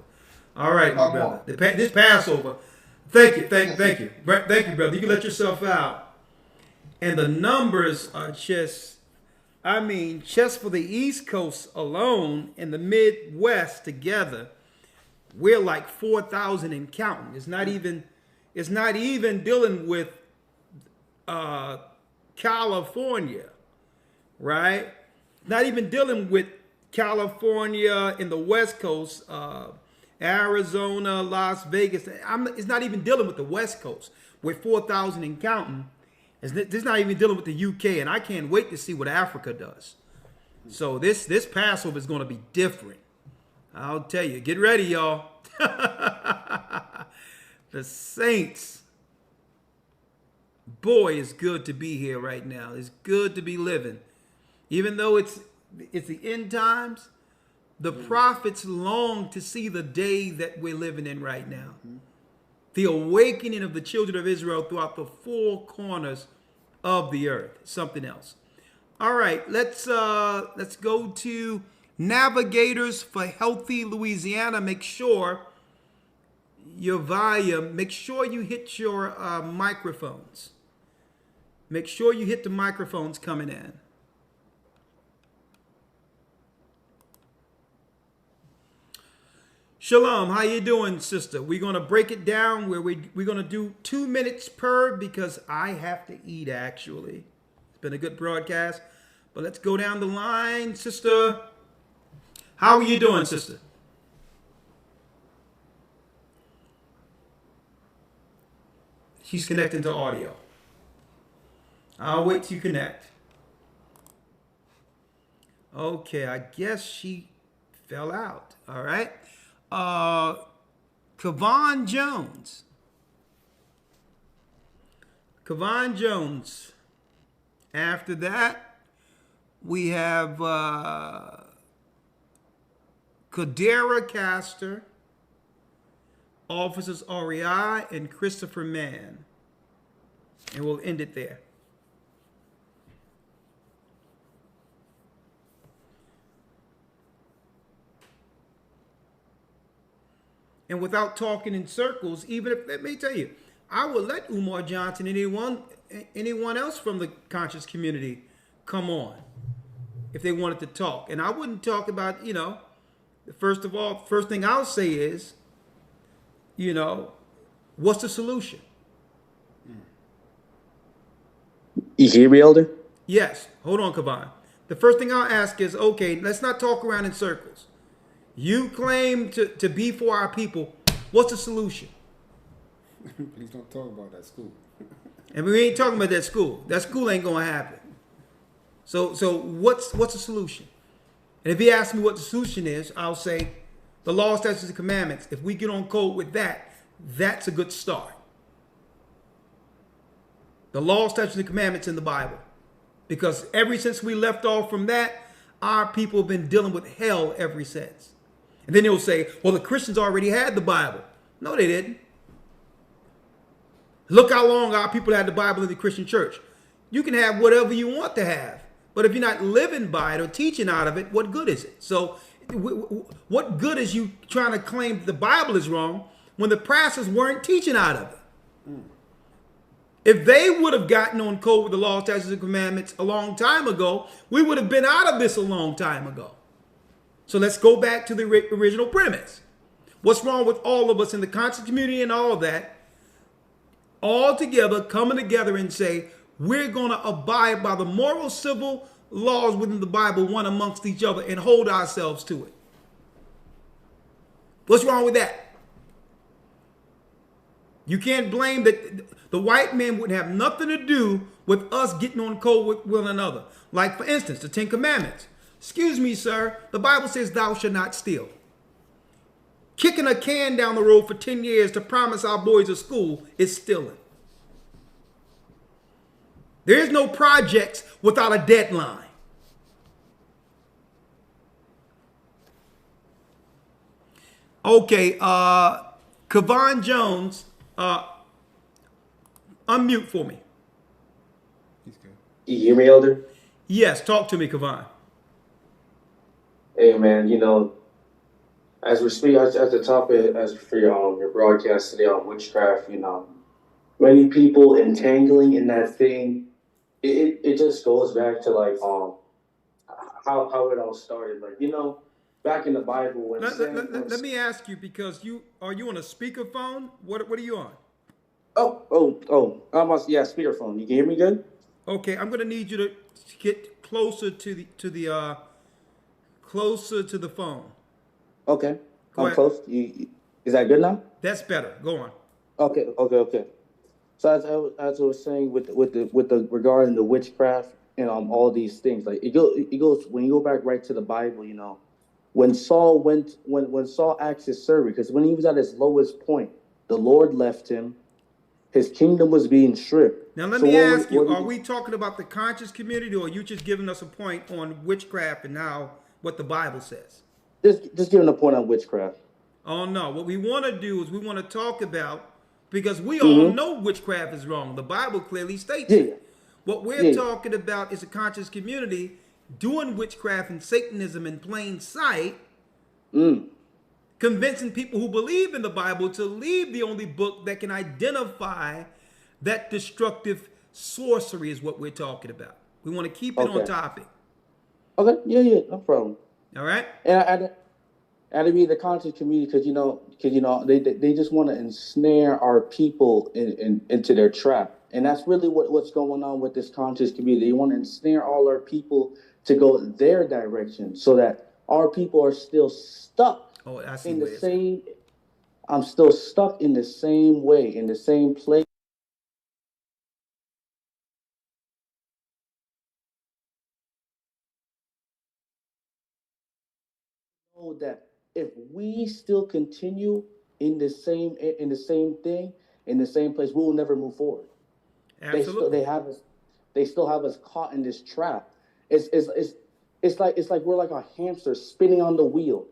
Speaker 16: All right, my brother. This Passover. Thank you, thank you, brother. You can let yourself out. And the numbers are just, I mean, just for the East Coast alone and the Midwest together, we're like 4,000 and counting. It's not even dealing with California, right? Not even dealing with California in the West Coast, Arizona, Las Vegas. It's not even dealing with the West Coast. We're 4,000 and counting. It's not even dealing with the UK, and I can't wait to see what Africa does. So this Passover is going to be different. I'll tell you. Get ready, y'all. The saints. Boy, it's good to be here right now. It's good to be living. Even though it's the end times, the prophets long to see the day that we're living in right now. The awakening of the children of Israel throughout the four corners of the earth. Something else. All right, let's go to Navigators for Healthy Louisiana. Make sure your volume, make sure you hit your microphones. Make sure you hit the microphones coming in. Shalom, how you doing, sister? We're going to break it down where we're going to do 2 minutes per because I have to eat, actually. It's been a good broadcast. But let's go down the line, sister. How are you doing, sister? She's connecting to audio. I'll wait till you connect. Okay, I guess she fell out. All right. Kavon Jones. Kavon Jones. After that, we have Kadera Castor, Officers REI, and Christopher Mann. And we'll end it there. And without talking in circles, even if, let me tell you, I would let Umar Johnson and anyone else from the conscious community come on if they wanted to talk. And I wouldn't talk about, you know, first of all, first thing I'll say is, you know, what's the solution?
Speaker 22: You hear me, Elder?
Speaker 16: Yes. Hold on, Kavan. The first thing I'll ask is, okay, let's not talk around in circles. You claim to be for our people. What's the solution?
Speaker 17: Please don't talk about that school.
Speaker 16: And we ain't talking about that school. That school ain't gonna happen. So what's the solution? And if he asks me what the solution is, I'll say the law, statutes, and commandments. If we get on code with that, that's a good start. The law, statutes, and commandments in the Bible. Because ever since we left off from that, our people have been dealing with hell ever since. And then they'll say, well, the Christians already had the Bible. No, they didn't. Look how long our people had the Bible in the Christian church. You can have whatever you want to have. But if you're not living by it or teaching out of it, what good is it? So what good is you trying to claim that the Bible is wrong when the pastors weren't teaching out of it? If they would have gotten on code with the law, statutes, and commandments a long time ago, we would have been out of this a long time ago. So let's go back to the original premise. What's wrong with all of us in the conscious community and all of that? All together, coming together and say, we're going to abide by the moral, civil laws within the Bible, one amongst each other, and hold ourselves to it. What's wrong with that? You can't blame that the white man would have nothing to do with us getting on code with one another. Like, for instance, the Ten Commandments. Excuse me, sir. The Bible says thou shalt not steal. Kicking a can down the road for 10 years to promise our boys a school is stealing. There is no projects without a deadline. Okay, Kavon Jones, unmute for me.
Speaker 22: You hear me, Elder?
Speaker 16: Yes, talk to me, Kavon.
Speaker 22: Hey, man, you know, as we're speaking, as the topic, as for your broadcast today on witchcraft, you know, many people entangling in that thing, it just goes back to like how it all started. Like, you know, back in the Bible when
Speaker 16: let me ask you, because are you on a speakerphone? What are you on?
Speaker 22: Yeah, speakerphone. You can hear me good?
Speaker 16: Okay, I'm gonna need you to get closer to the phone.
Speaker 22: Okay, I'm close. Is that good now?
Speaker 16: That's better. Go on.
Speaker 22: Okay. So as I was saying with the regarding the witchcraft and all these things, like it goes when you go back right to the Bible, you know, when Saul asked his servant, because when he was at his lowest point, the Lord left him. His kingdom was being stripped.
Speaker 16: Now let me ask you: are we talking about the conscious community, or are you just giving us a point on witchcraft and now what the Bible says?
Speaker 22: Just giving a point on witchcraft.
Speaker 16: Oh no! What we want to do is we want to talk about, because we all know witchcraft is wrong. The Bible clearly states it. What we're talking about is a conscious community doing witchcraft and Satanism in plain sight, convincing people who believe in the Bible to leave the only book that can identify that destructive sorcery is what we're talking about. We want to keep it on topic.
Speaker 22: Okay, yeah, no problem.
Speaker 16: All right.
Speaker 22: And I mean the conscious community, because you know they just want to ensnare our people into their trap, and that's really what's going on with this conscious community. They want to ensnare all our people to go their direction, so that our people are still stuck in the same. I'm still stuck in the same way, in the same place. Know that if we still continue in the same thing, in the same place, we will never move forward.
Speaker 16: Absolutely.
Speaker 22: They still have us caught in this trap. It's like we're like a hamster spinning on the wheel.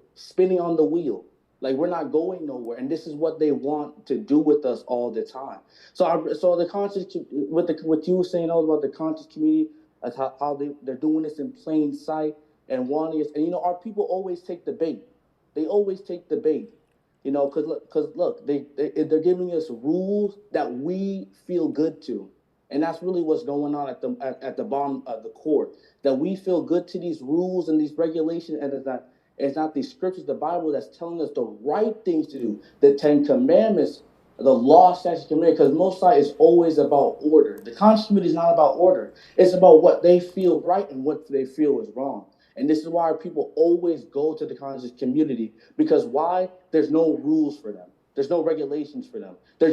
Speaker 22: Like we're not going nowhere, and this is what they want to do with us all the time. So the conscious, what you were saying all about the conscious community, how they're doing this in plain sight and wanting us, and you know our people always take the bait. They always take the bait, you know, because look, they're giving us rules that we feel good to, and that's really what's going on at the bottom of the core. That we feel good to these rules and these regulations, and it's not the scriptures, the Bible, that's telling us the right things to do. The 10 Commandments, the law, statutes, commandments, because most of is always about order. The conscious community is not about order. It's about what they feel right and what they feel is wrong. And this is why people always go to the conscious community, because why? There's no rules for them. There's no regulations for them. They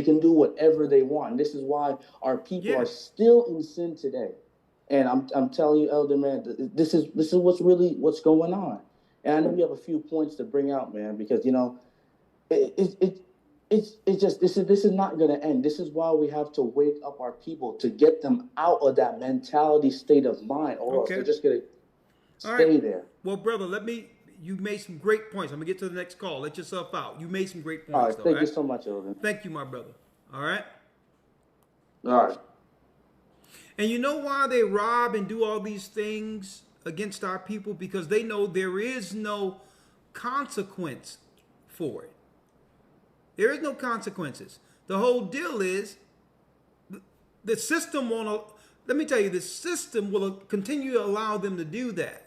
Speaker 22: can do whatever they want. And this is why our people are still in sin today. And I'm telling you, Elder, man, this is what's going on. And I know we have a few points to bring out, man, because you know, it's just this is not going to end. This is why we have to wake up our people to get them out of that mentality state of mind, or else they're just going to stay there.
Speaker 16: Well, brother, you made some great points. I'm gonna get to the next call. Let yourself out. You made some great points.
Speaker 22: All right, thank you so much, Elder.
Speaker 16: Thank you, my brother. All right.
Speaker 22: All right.
Speaker 16: And you know why they rob and do all these things against our people? Because they know there is no consequence for it. There is no consequences. The whole deal is the system won't. Let me tell you, the system will continue to allow them to do that.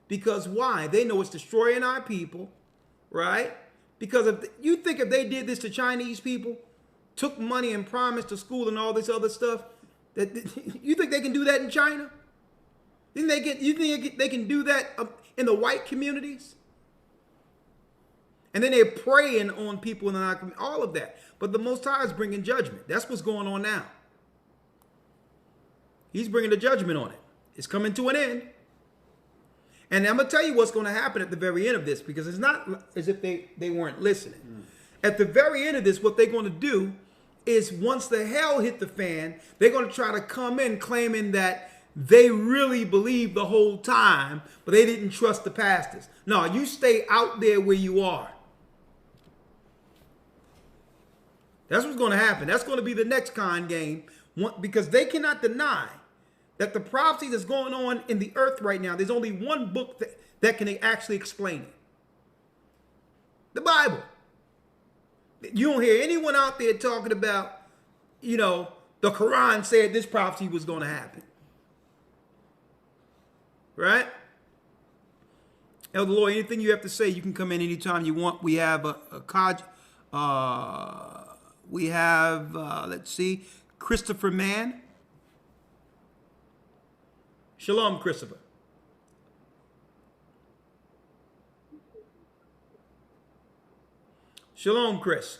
Speaker 16: Because why? They know it's destroying our people, right? Because if they did this to Chinese people, took money and promised to school and all this other stuff, you think they can do that in China? You think they can do that in the white communities? And then they're preying on people in the non-community, all of that. But the Most High is bringing judgment. That's what's going on now. He's bringing the judgment on it. It's coming to an end. And I'm going to tell you what's going to happen at the very end of this, because it's not as if they weren't listening. At the very end of this, what they're going to do is, once the hell hit the fan, they're going to try to come in claiming that they really believed the whole time, but they didn't trust the pastors. No, you stay out there where you are. That's what's going to happen. That's going to be the next con game, because they cannot deny that the prophecy that's going on in the earth right now, there's only one book that can actually explain it. The Bible. You don't hear anyone out there talking about, you know, the Quran said this prophecy was going to happen. Right? Elder Lloyd, anything you have to say, you can come in anytime you want. We have let's see, Christopher Mann. Shalom, Christopher. Shalom, Chris.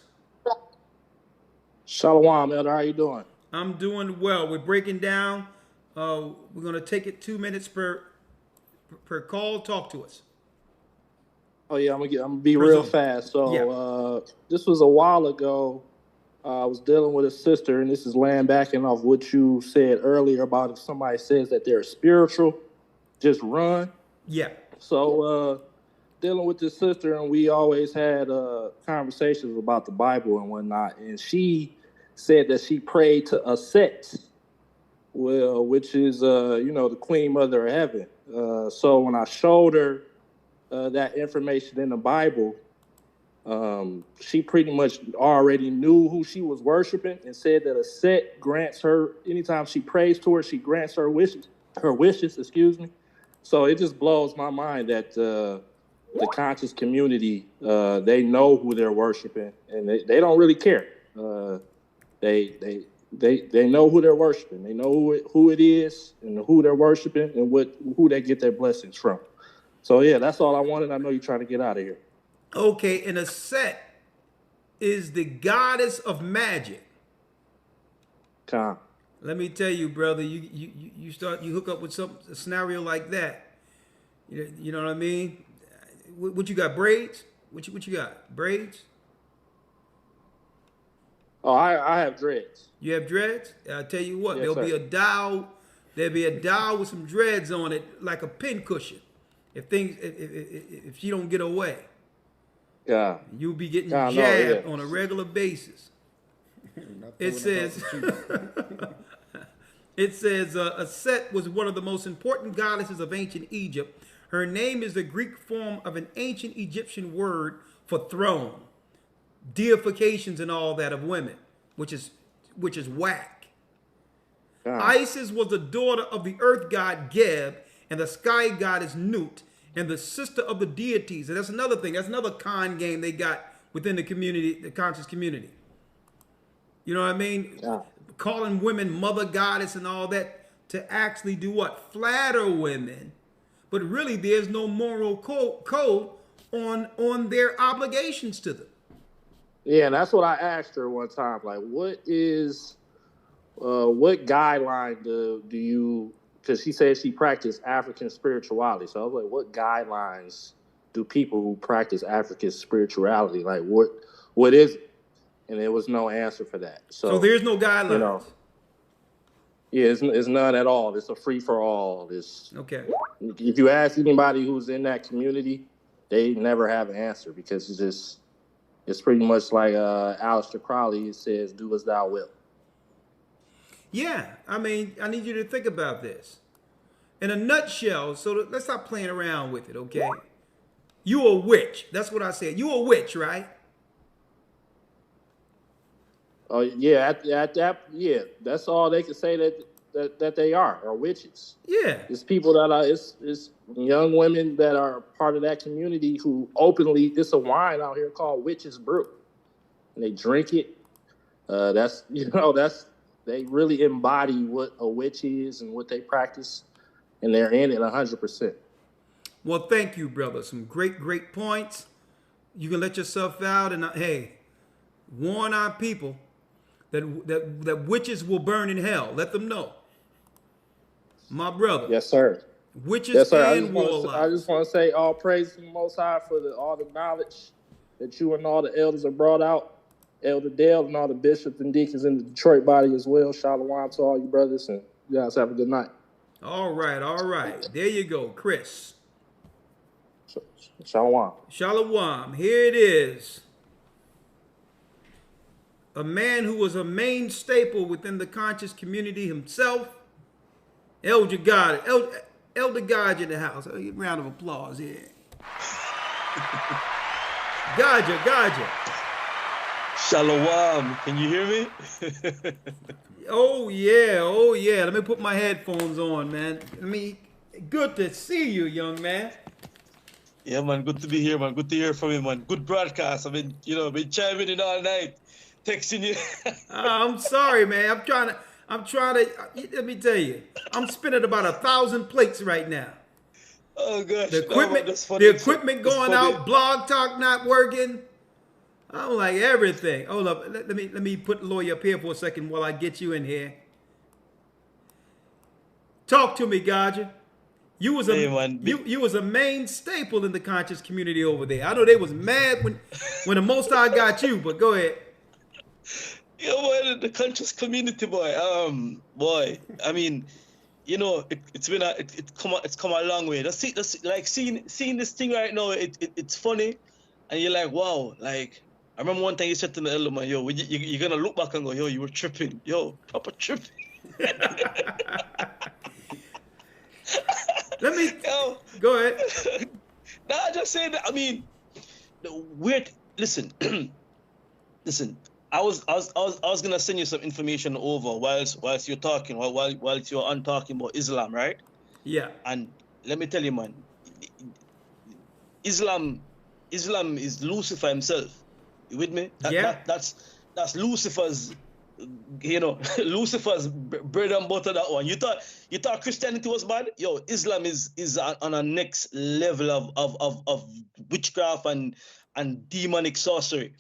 Speaker 11: Shalom, Elder. How you doing?
Speaker 16: I'm doing well. We're breaking down. We're going to take it 2 minutes per call. Talk to us.
Speaker 11: Oh yeah, I'm gonna be real fast. So this was a while ago. I was dealing with a sister, and this is laying backing off what you said earlier about if somebody says that they're spiritual, just run.
Speaker 16: Yeah.
Speaker 11: So dealing with this sister, and we always had conversations about the Bible and whatnot, and she said that she prayed to a set, well, which is you know, the Queen Mother of Heaven. So when I showed her that information in the Bible, she pretty much already knew who she was worshiping, and said that a set grants her, anytime she prays to her, she grants her wishes, excuse me. So it just blows my mind that the conscious community, they know who they're worshiping, and they don't really care. They know who they're worshiping. They know who it is and who they're worshiping and who they get their blessings from. So yeah, that's all I wanted. I know you're trying to get out of here.
Speaker 16: Okay, and a set is the goddess of magic.
Speaker 11: Come.
Speaker 16: Let me tell you, brother, you hook up with a scenario like that. You know what I mean? What you got? Braids? What you got? Braids?
Speaker 11: Oh, I have dreads.
Speaker 16: You have dreads? I'll tell you what,
Speaker 11: Yes,
Speaker 16: there'll be a dowel with some dreads on it, like a pin cushion. If she don't get away.
Speaker 11: Yeah.
Speaker 16: You'll be getting jabbed on a regular basis. It says, a Set was one of the most important goddesses of ancient Egypt. Her name is the Greek form of an ancient Egyptian word for throne, deifications and all that of women, which is whack. Isis was the daughter of the earth god Geb and the sky goddess Nut, and the sister of the deities. And that's another thing. That's another con game they got within the community, the conscious community. You know what I mean? Yeah. Calling women mother goddess and all that to actually do what? Flatter women. But really, there's no moral code on their obligations to them.
Speaker 11: Yeah, and that's what I asked her one time. Like, what guideline do you... Because she said she practiced African spirituality. So I was like, what guidelines do people who practice African spirituality, like what is it? And there was no answer for that. So
Speaker 16: there's no guidelines.
Speaker 11: You know, yeah, it's none at all. It's a free-for-all.
Speaker 16: Okay.
Speaker 11: If you ask anybody who's in that community, they never have an answer, because it's pretty much like Aleister Crowley says, do as thou wilt.
Speaker 16: Yeah, I mean, I need you to think about this. In a nutshell, so let's stop playing around with it, okay? You a witch. That's what I said. You a witch, right?
Speaker 11: Oh yeah, yeah. That's all they can say that they are witches.
Speaker 16: Yeah.
Speaker 11: It's people that are it's young women that are part of that community who openly, there's a wine out here called Witch's Brew, and they drink it. They really embody what a witch is and what they practice, and they're in it 100%.
Speaker 16: Well, thank you, brother. Some great points. You can let yourself out and hey, warn our people that witches will burn in hell. Let them know. My brother.
Speaker 11: Yes, sir.
Speaker 16: Witches
Speaker 11: yes, sir.
Speaker 16: and warlocks.
Speaker 11: I just want to say all praise to the Most High for all the knowledge that you and all the elders have brought out. Elder Dale and all the bishops and deacons in the Detroit body as well. Shalom to all you brothers, and you guys have a good night.
Speaker 16: All right. There you go, Chris.
Speaker 11: Shalom.
Speaker 16: Shalom. Here it is. A man who was a main staple within the conscious community himself. Elder God in the house. A round of applause here. Gaja.
Speaker 12: Shalom. Can you hear me?
Speaker 16: Oh yeah. Let me put my headphones on, man. Good to see you, young man.
Speaker 12: Yeah, man. Good to be here, man. Good to hear from you, man. Good broadcast. Been chiming in all night, texting you.
Speaker 16: I'm sorry, man. I'm trying to. Let me tell you, I'm spinning about 1,000 plates right now.
Speaker 12: Oh gosh.
Speaker 16: The equipment going out. Blog Talk not working. I'm like everything. Hold up. Let me put Lawyer up here for a second while I get you in here. Talk to me, Gaja. You was a main staple in the conscious community over there. I know they was mad when the Most High got you, but go ahead.
Speaker 12: Yeah, boy, the conscious community, boy. Boy. I mean, it's come a long way. Like seeing this thing right now. It's funny, and you're like, wow, like. I remember one time you said to the elder man, yo, you're going to look back and go, yo, you were tripping. Yo, proper tripping.
Speaker 16: Go ahead.
Speaker 12: Nah, I just saying that. I mean, listen, I was going to send you some information over whilst you're talking, whilst you're on talking about Islam, right?
Speaker 16: Yeah.
Speaker 12: And let me tell you, man, Islam is Lucifer himself. You with me? That's Lucifer's, Lucifer's bread and butter, that one. You thought Christianity was bad? Yo, Islam is on a next level of witchcraft and demonic sorcery.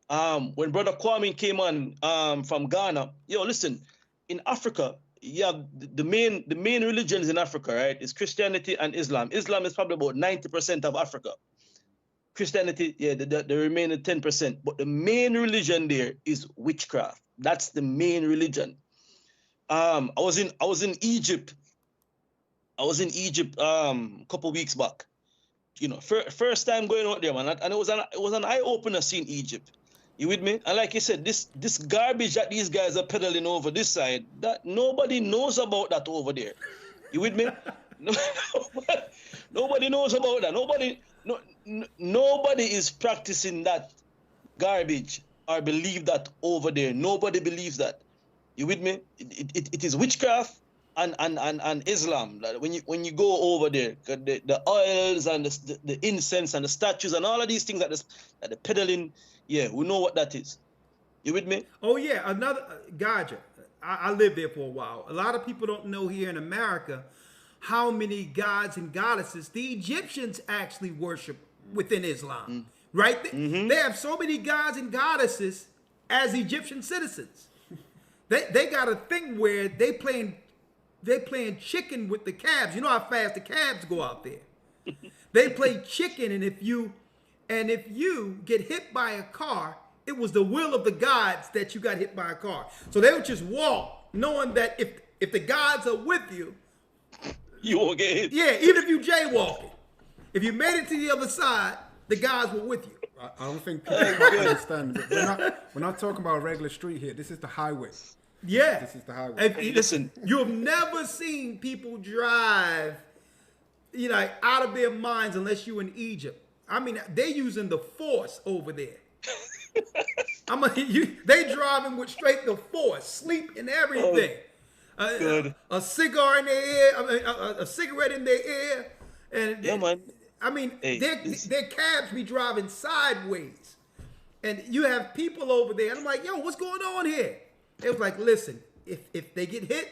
Speaker 12: When Brother Kwame came on from Ghana, yo, listen, in Africa, you have the main religions in Africa, right? Is Christianity and Islam. Islam is probably about 90% of Africa. Christianity, yeah, the remaining 10%. But the main religion there is witchcraft. That's the main religion. I was in Egypt. A couple weeks back. First time going out there, man, and it was an eye opener seeing Egypt. You with me? And like you said, this garbage that these guys are peddling over this side, that nobody knows about that over there. You with me? Nobody knows about that. Nobody is practicing that garbage or believe that over there. Nobody believes that. You with me? It is witchcraft and Islam. When you go over there, the oils and the incense and the statues and all of these things that they're peddling, yeah, we know what that is. You with me?
Speaker 16: Oh yeah, another Gaja. I lived there for a while. A lot of people don't know here in America how many gods and goddesses the Egyptians actually worship within Islam, right? They have so many gods and goddesses as Egyptian citizens. They got a thing where they playing chicken with the calves. You know how fast the calves go out there. They play chicken, and if you get hit by a car, it was the will of the gods that you got hit by a car. So they would just walk, knowing that if the gods are with you,
Speaker 12: you won't get hit.
Speaker 16: Yeah, even if you jaywalking. If you made it to the other side, the guys were with you.
Speaker 17: I don't think people understand. We're not talking about a regular street here. This is the highway.
Speaker 16: Yeah.
Speaker 17: This is the highway.
Speaker 12: Listen.
Speaker 16: You have never seen people drive, out of their minds unless you're in Egypt. I mean, they're using the force over there. They driving with straight the force, sleep and everything. A cigar in their ear, a cigarette in their ear, and
Speaker 12: yeah, man.
Speaker 16: I mean, their cabs be driving sideways, and you have people over there. And I'm like, yo, what's going on here? It was like, listen, if they get hit,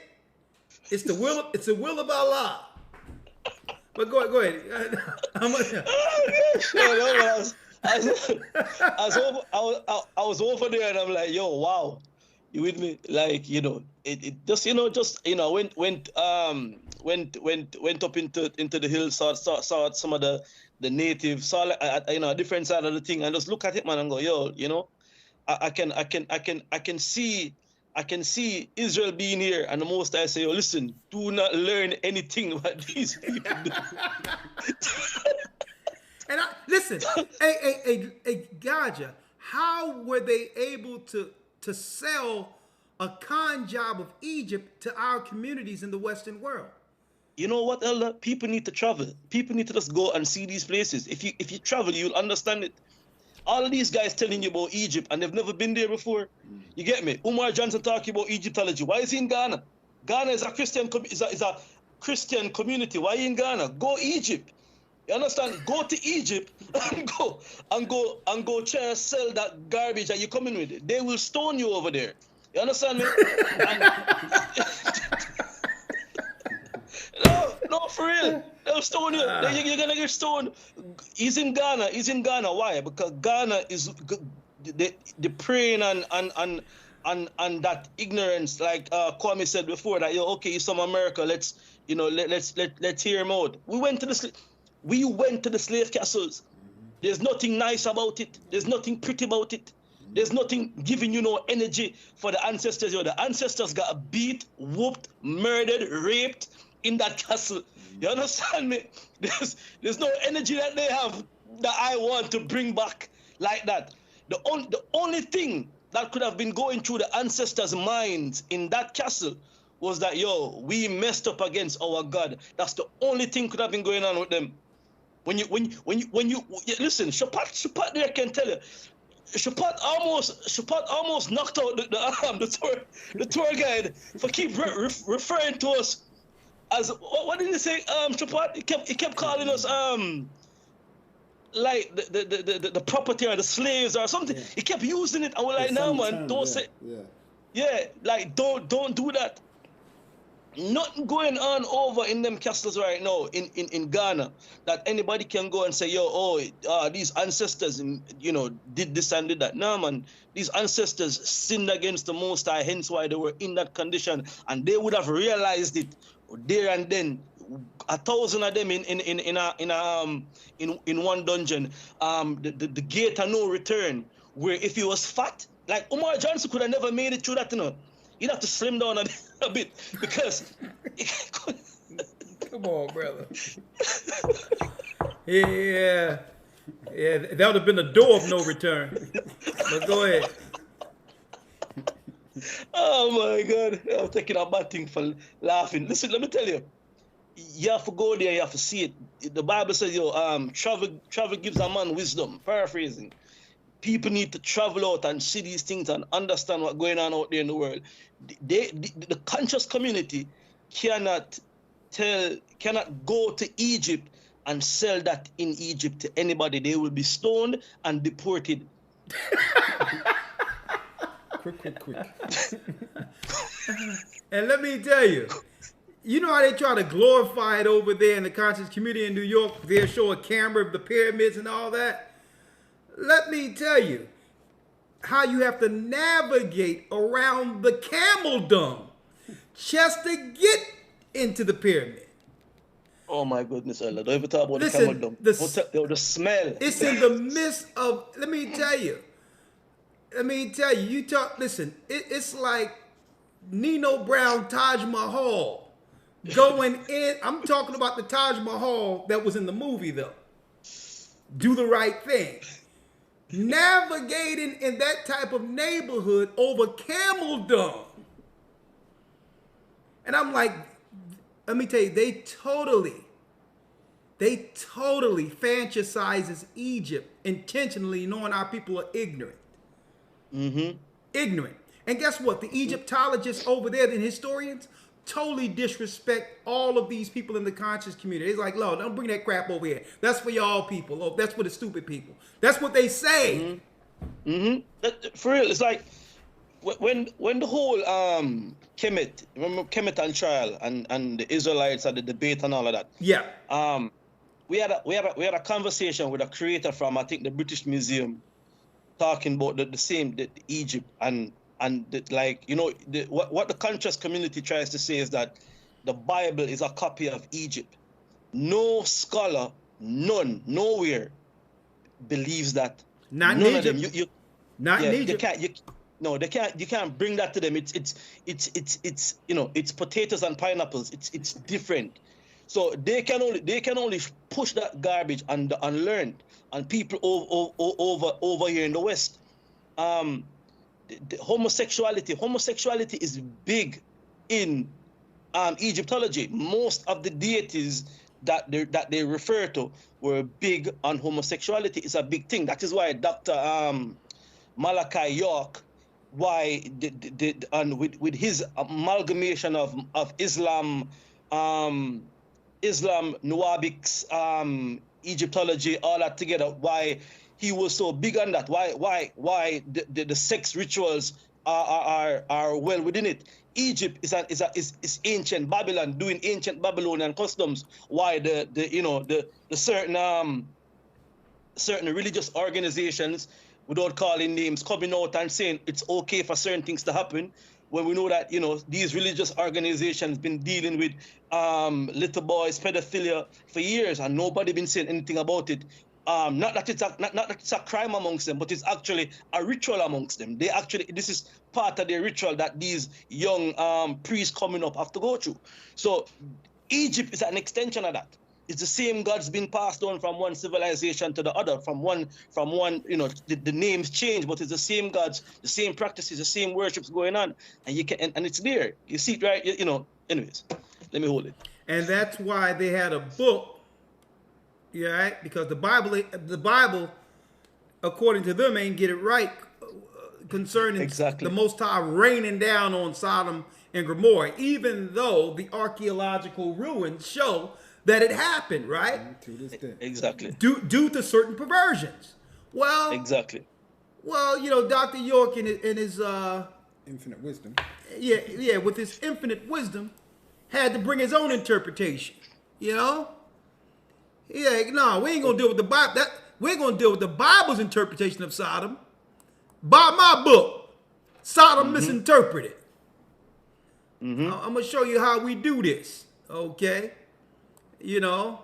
Speaker 16: it's the will of Allah. But go ahead.
Speaker 12: I was over there and I'm like, yo, wow, you with me? Like, you know, it just, you know, went up into the hills, saw some of the natives, saw like, you know, a different side of the thing, and just look at it, man, and go, yo, you know, I can see Israel being here, and the most I say, yo, listen, do not learn anything what these people do.
Speaker 16: And listen, hey, Gaja, how were they able to sell a con job of Egypt to our communities in the Western world?
Speaker 12: You know what, Elder? People need to travel. People need to just go and see these places. If you travel, you'll understand it. All of these guys telling you about Egypt, and they've never been there before. You get me? Umar Johnson talking about Egyptology. Why is he in Ghana? Ghana is a Christian community. Why in Ghana? Go Egypt. You understand? Go to Egypt and go try and sell that garbage that you're coming with. They will stone you over there. You understand me? No, for real. They'll stone you. You're gonna get stoned. He's in Ghana. Why? Because Ghana is the preying and that ignorance, like Kwame said before, that okay, he's from America. Let's hear him out. We went to the slave castles. There's nothing nice about it. There's nothing pretty about it. There's nothing giving you no energy for the ancestors. The ancestors got beat, whooped, murdered, raped in that castle. You understand me? There's no energy that they have that I want to bring back like that. The only thing that could have been going through the ancestors' minds in that castle was that, we messed up against our God. That's the only thing could have been going on with them. When you listen, Shapat there can tell you. Shapat almost knocked out the tour guide for keep referring to us as what did he say? Shapat, he kept calling us like the property or the slaves or something. Yeah. He kept using it, and we're like, no man, don't say. Yeah, like don't do that. Nothing going on over in them castles right now in Ghana that anybody can go and say, these ancestors, did this and did that. No, man, these ancestors sinned against the Most High, hence why they were in that condition, and they would have realized it there and then. 1,000 of them in one dungeon. The gate of no return, where if he was fat, like Umar Johnson could have never made it through that, You'd have to slim down a bit because.
Speaker 16: Come on, brother. Yeah, that would have been the door of no return. But go ahead.
Speaker 12: Oh my God, I'm taking a bad thing for laughing. Listen, let me tell you. You have to go there, you have to see it. The Bible says, travel gives a man wisdom. Paraphrasing. People need to travel out and see these things and understand what's going on out there in the world. The conscious community cannot go to Egypt and sell that in Egypt to anybody. They will be stoned and deported.
Speaker 16: Quick. And let me tell you, you know how they try to glorify it over there in the conscious community in New York? They'll show a camera of the pyramids and all that. Let me tell you how you have to navigate around the camel dung just to get into the pyramid.
Speaker 12: Oh my goodness, Allah. Don't even talk about the camel dung. The smell.
Speaker 16: It's in the midst of, let me tell you, it's like Nino Brown Taj Mahal going in. I'm talking about the Taj Mahal that was in the movie, though. Do the Right Thing. Navigating in that type of neighborhood over camel dung. And I'm like, let me tell you, they totally fantasizes Egypt intentionally, knowing our people are ignorant.
Speaker 12: Mm-hmm.
Speaker 16: Ignorant. And guess what? The Egyptologists over there, the historians, totally disrespect all of these people in the conscious community. It's like, Lord, don't bring that crap over here. That's for y'all people. Oh, that's for the stupid people. That's what they say.
Speaker 12: Mm-hmm. For real, it's like when the whole Kemet, remember Kemet and trial and the Israelites had the debate and all of that.
Speaker 16: Yeah.
Speaker 12: we had a conversation with a creator from, I think, the British Museum, talking about the Egypt and like, you know, what the conscious community tries to say is that the Bible is a copy of Egypt. No scholar, nowhere believes that.
Speaker 16: Not
Speaker 12: none
Speaker 16: in
Speaker 12: of them.
Speaker 16: Egypt. Not in Egypt.
Speaker 12: You can't bring that to them. It's you know, it's potatoes and pineapples. It's different. So they can only push that garbage and unlearned on people over here in the West. The homosexuality is big in Egyptology. Most of the deities that they refer to were big on homosexuality. It's a big thing. That is why Dr. Malachi York, with his amalgamation of Islam, Nuwabics, Egyptology, all that together, why he was so big on that, why the sex rituals are well within it. Egypt is ancient Babylon, doing ancient Babylonian customs. Why the certain religious organizations, without calling names, coming out and saying it's okay for certain things to happen, when we know that, you know, these religious organizations been dealing with little boys, pedophilia for years, and nobody been saying anything about it. Not that it's a crime amongst them, but it's actually a ritual amongst them. This is part of their ritual that these young priests coming up have to go through. So Egypt is an extension of that. It's the same gods being passed on from one civilization to the other, from one, you know, the names change, but it's the same gods, the same practices, the same worships going on, and it's there. You see it, right? You know. Anyways, let me hold it.
Speaker 16: And that's why they had a book. Yeah, right? Because the Bible, according to them, ain't get it right concerning the Most High raining down on Sodom and Gomorrah, even though the archaeological ruins show that it happened, right?
Speaker 17: To this day.
Speaker 12: Exactly.
Speaker 16: Due to certain perversions. Well,
Speaker 12: exactly.
Speaker 16: Well, you know, Dr. York in his
Speaker 17: infinite wisdom.
Speaker 16: Yeah, with his infinite wisdom, had to bring his own interpretation. You know? Yeah, no, we ain't gonna deal with the Bible. We're gonna deal with the Bible's interpretation of Sodom. By my book, Sodom Misinterpreted. I'm gonna show you how we do this. Okay, you know,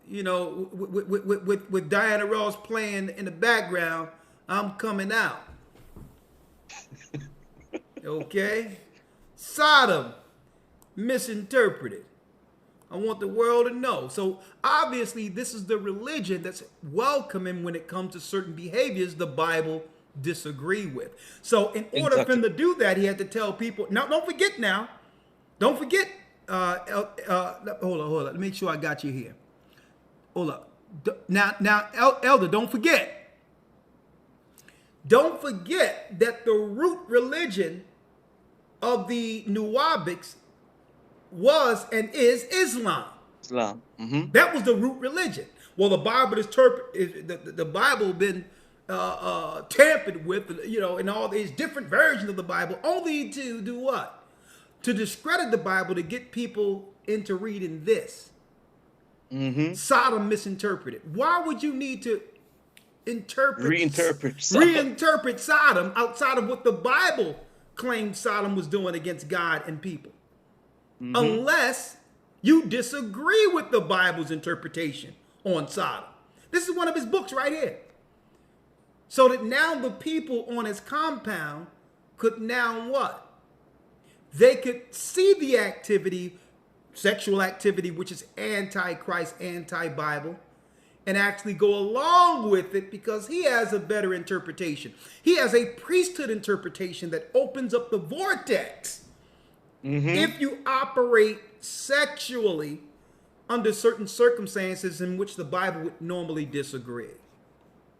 Speaker 16: with Diana Ross playing in the background, I'm coming out. Okay, Sodom Misinterpreted. I want the world to know. So obviously this is the religion that's welcoming when it comes to certain behaviors the Bible disagree with. So in order for him to do that, he had to tell people, now don't forget, hold on, let me make sure I got you here. Hold up. Now, Elder, don't forget that the root religion of the Nuwabics was and is Islam. That was the root religion. Well, the Bible the Bible been tampered with, you know, and all these different versions of the Bible, only to do what? To discredit the Bible, to get people into reading this. Sodom Misinterpreted. Why would you need to reinterpret Sodom outside of what the Bible claimed Sodom was doing against God and people? Unless you disagree with the Bible's interpretation on Sodom. This is one of his books right here. So that now the people on his compound could now what? They could see the activity, sexual activity, which is anti-Christ, anti-Bible, and actually go along with it because he has a better interpretation. He has a priesthood interpretation that opens up the vortex. If you operate sexually under certain circumstances in which the Bible would normally disagree.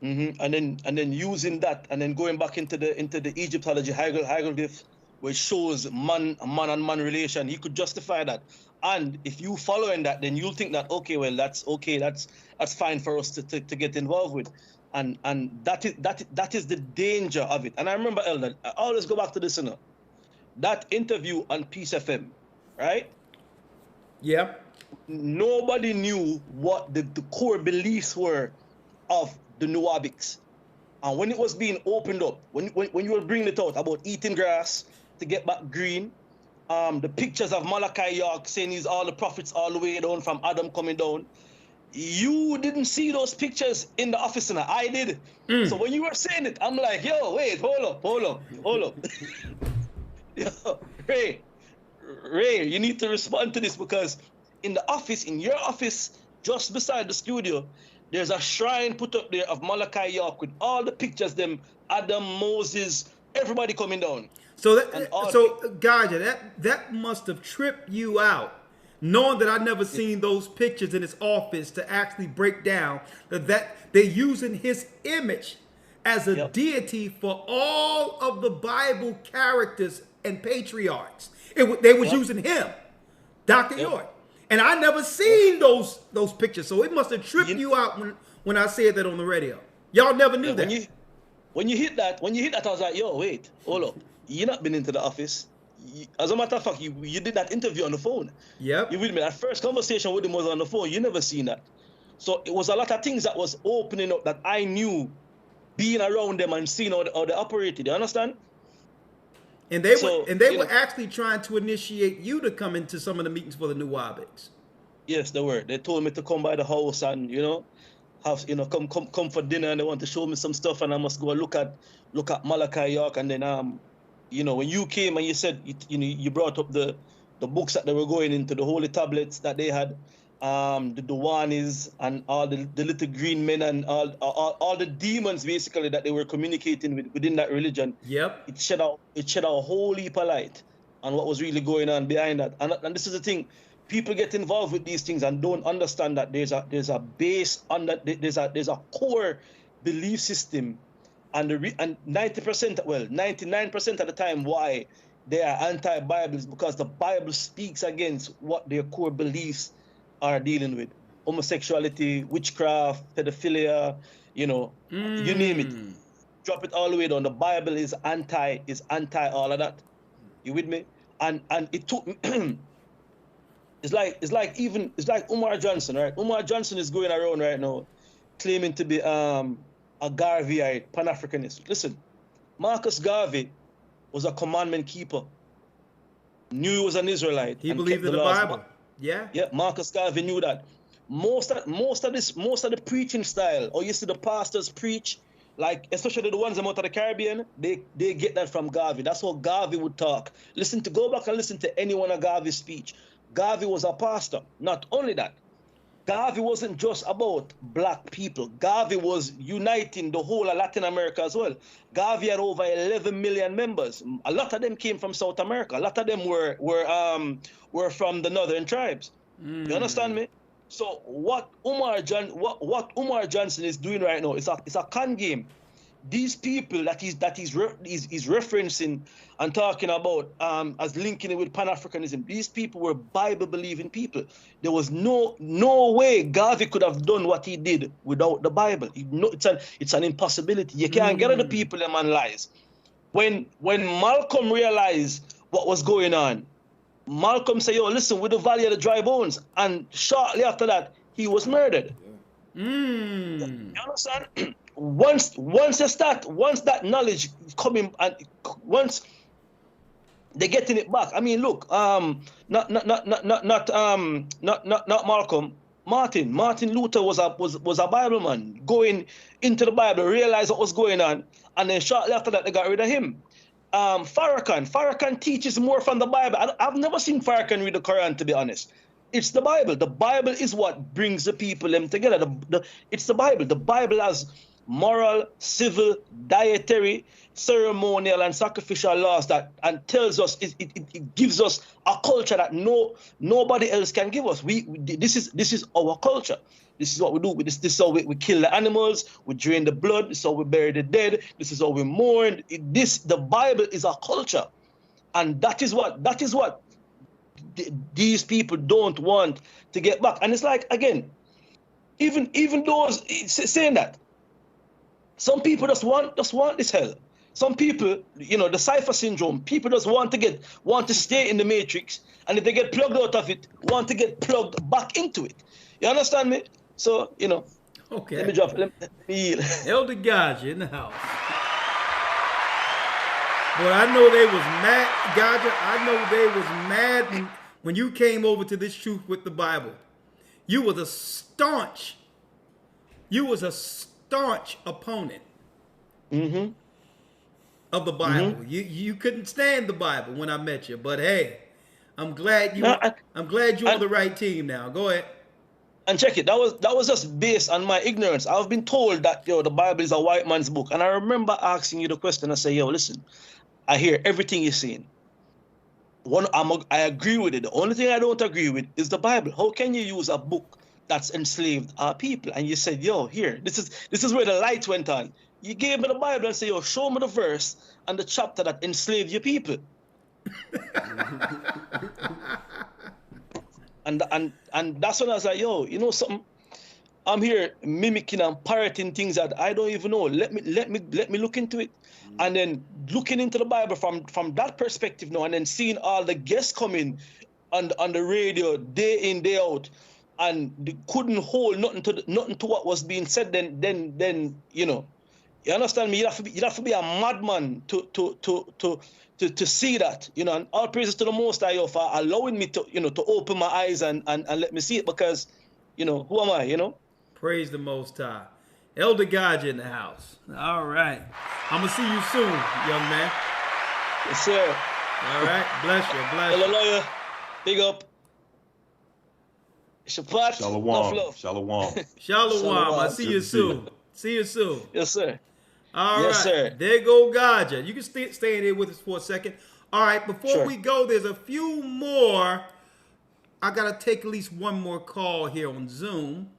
Speaker 12: And then using that and then going back into the Egyptology hieroglyph, which shows man and man relation, he could justify that. And if you following that, then you'll think that that's fine for us to get involved with. And that is the danger of it. And I remember, Elder, I always go back to this, that interview on Peace FM, right?
Speaker 16: Yeah.
Speaker 12: nobody knew what the core beliefs were of the Nuwabics. And when it was being opened up, when you were bringing it out about eating grass to get back green, the pictures of Malachi York saying he's all the prophets all the way down from Adam coming down, you didn't see those pictures in the office, and I did. So when you were saying it, I'm like, yo, wait, hold up. Yo, Ray, you need to respond to this, because in the office, in your office, just beside the studio, there's a shrine put up there of Malachi York with all the pictures, them Adam, Moses, everybody coming down.
Speaker 16: So Gaja, that must have tripped you out, knowing that I'd never seen those pictures in his office, to actually break down that they're using his image as a deity for all of the Bible characters and patriarchs. They was using him, Dr. York. And I never seen those pictures, so it must have tripped you out when I said that on the radio. Y'all never knew that.
Speaker 12: When you hit that, I was like, yo, wait, hold up. You not been into the office. As a matter of fact, you did that interview on the phone.
Speaker 16: Yep.
Speaker 12: You with me? That first conversation with him was on the phone. You never seen that. So it was a lot of things that was opening up that I knew, being around them and seeing how they operated. You understand?
Speaker 16: And they were actually trying to initiate you to come into some of the meetings for the Nuwabics.
Speaker 12: Yes, they were. They told me to come by the house and have come for dinner, and they want to show me some stuff, and I must go look at Malachi York. And then when you came and you said you brought up the books that they were going into, the holy tablets that they had, the Duwanis and all the little green men and all the demons basically that they were communicating within that religion.
Speaker 16: Yep.
Speaker 12: It shed out a whole heap of light on what was really going on behind that. And this is the thing. People get involved with these things and don't understand that there's a base on that. There's a core belief system, and 99% of the time why they are anti-Bible is because the Bible speaks against what their core beliefs are dealing with: homosexuality, witchcraft, pedophilia, you name it. Drop it all the way down. The Bible is anti all of that. You with me? And it took it's like Umar Johnson, right? Umar Johnson is going around right now claiming to be a Garveyite Pan-Africanist. Listen, Marcus Garvey was a commandment keeper. Knew he was an Israelite.
Speaker 16: He believed in the Bible. Yeah.
Speaker 12: Yeah, Marcus Garvey knew that. Most of the preaching style, or you see the pastors preach, like especially the ones out of the Caribbean, they get that from Garvey. That's how Garvey would talk. Go back and listen to any one of Garvey's speech. Garvey was a pastor. Not only that, Garvey wasn't just about black people. Garvey was uniting the whole of Latin America as well. Garvey had over 11 million members. A lot of them came from South America. A lot of them were from the northern tribes. You understand me? So what Umar Johnson is doing right now is a con game. These people that he's referencing and talking about as linking it with Pan-Africanism, these people were Bible-believing people. There was no way Garvey could have done what he did without the Bible. It's an impossibility. You can't get at the people them and lies. When Malcolm realized what was going on, Malcolm said, yo, listen, with the valley of the dry bones. And shortly after that, he was murdered. You understand? Once that knowledge coming, and once they're getting it back. I mean, look, not Malcolm. Martin Luther was a Bible man, going into the Bible, realized what was going on, and then shortly after that they got rid of him. Farrakhan teaches more from the Bible. I've never seen Farrakhan read the Quran, to be honest. It's the Bible. The Bible is what brings the people them together. It's the Bible. The Bible has moral, civil, dietary, ceremonial, and sacrificial laws that and tells us it gives us a culture that nobody else can give us. This is our culture. This is what we do. This is how we kill the animals. We drain the blood. This is how we bury the dead. This is how we mourn. The Bible is a culture, and that is what these people don't want to get back. And it's like, again, even those saying that, some people just want this hell. some people, the cipher syndrome, people just want to stay in the matrix, and if they get plugged out of it, want to get plugged back into it. You understand me? So,
Speaker 16: Okay.
Speaker 12: Let me drop. Let me yield.
Speaker 16: Elder Gaja in the house. Well, I know they was mad, Gaja. I know they was mad when you came over to this truth with the Bible. You was a staunch opponent of the Bible. You couldn't stand the Bible when I met you, but hey, I'm glad you're on the right team now. Go ahead.
Speaker 12: And check it. That was just based on my ignorance. I've been told that the Bible is a white man's book, and I remember asking you the question. I say, listen, I hear everything you're saying. I agree with it. The only thing I don't agree with is the Bible. How can you use a book that's enslaved our people? And you said, here, this is where the light went on. You gave me the Bible and say, show me the verse and the chapter that enslaved your people. and that's when I was like, something? I'm here mimicking and parroting things that I don't even know. Let me look into it. And then looking into the Bible from that perspective now, and then seeing all the guests coming on the radio day in, day out, and they couldn't hold nothing to what was being said, then you understand me? You have to be a madman to see that, and all praises to the Most High for allowing me to open my eyes and let me see it, because who am I,
Speaker 16: Praise the Most High. Elder Gaja in the house. All right. I'm going to see you soon, young man.
Speaker 12: Yes, sir.
Speaker 16: All right. Bless you.
Speaker 12: Hallelujah. Big up. Shabbat.
Speaker 4: Shalom.
Speaker 16: Shalom. I'll see you soon. See you soon.
Speaker 12: Yes, sir.
Speaker 16: All
Speaker 12: yes,
Speaker 16: right.
Speaker 12: Sir.
Speaker 16: There go Gaja. You can stay in here with us for a second. All right. Before we go, there's a few more. I got to take at least one more call here on Zoom.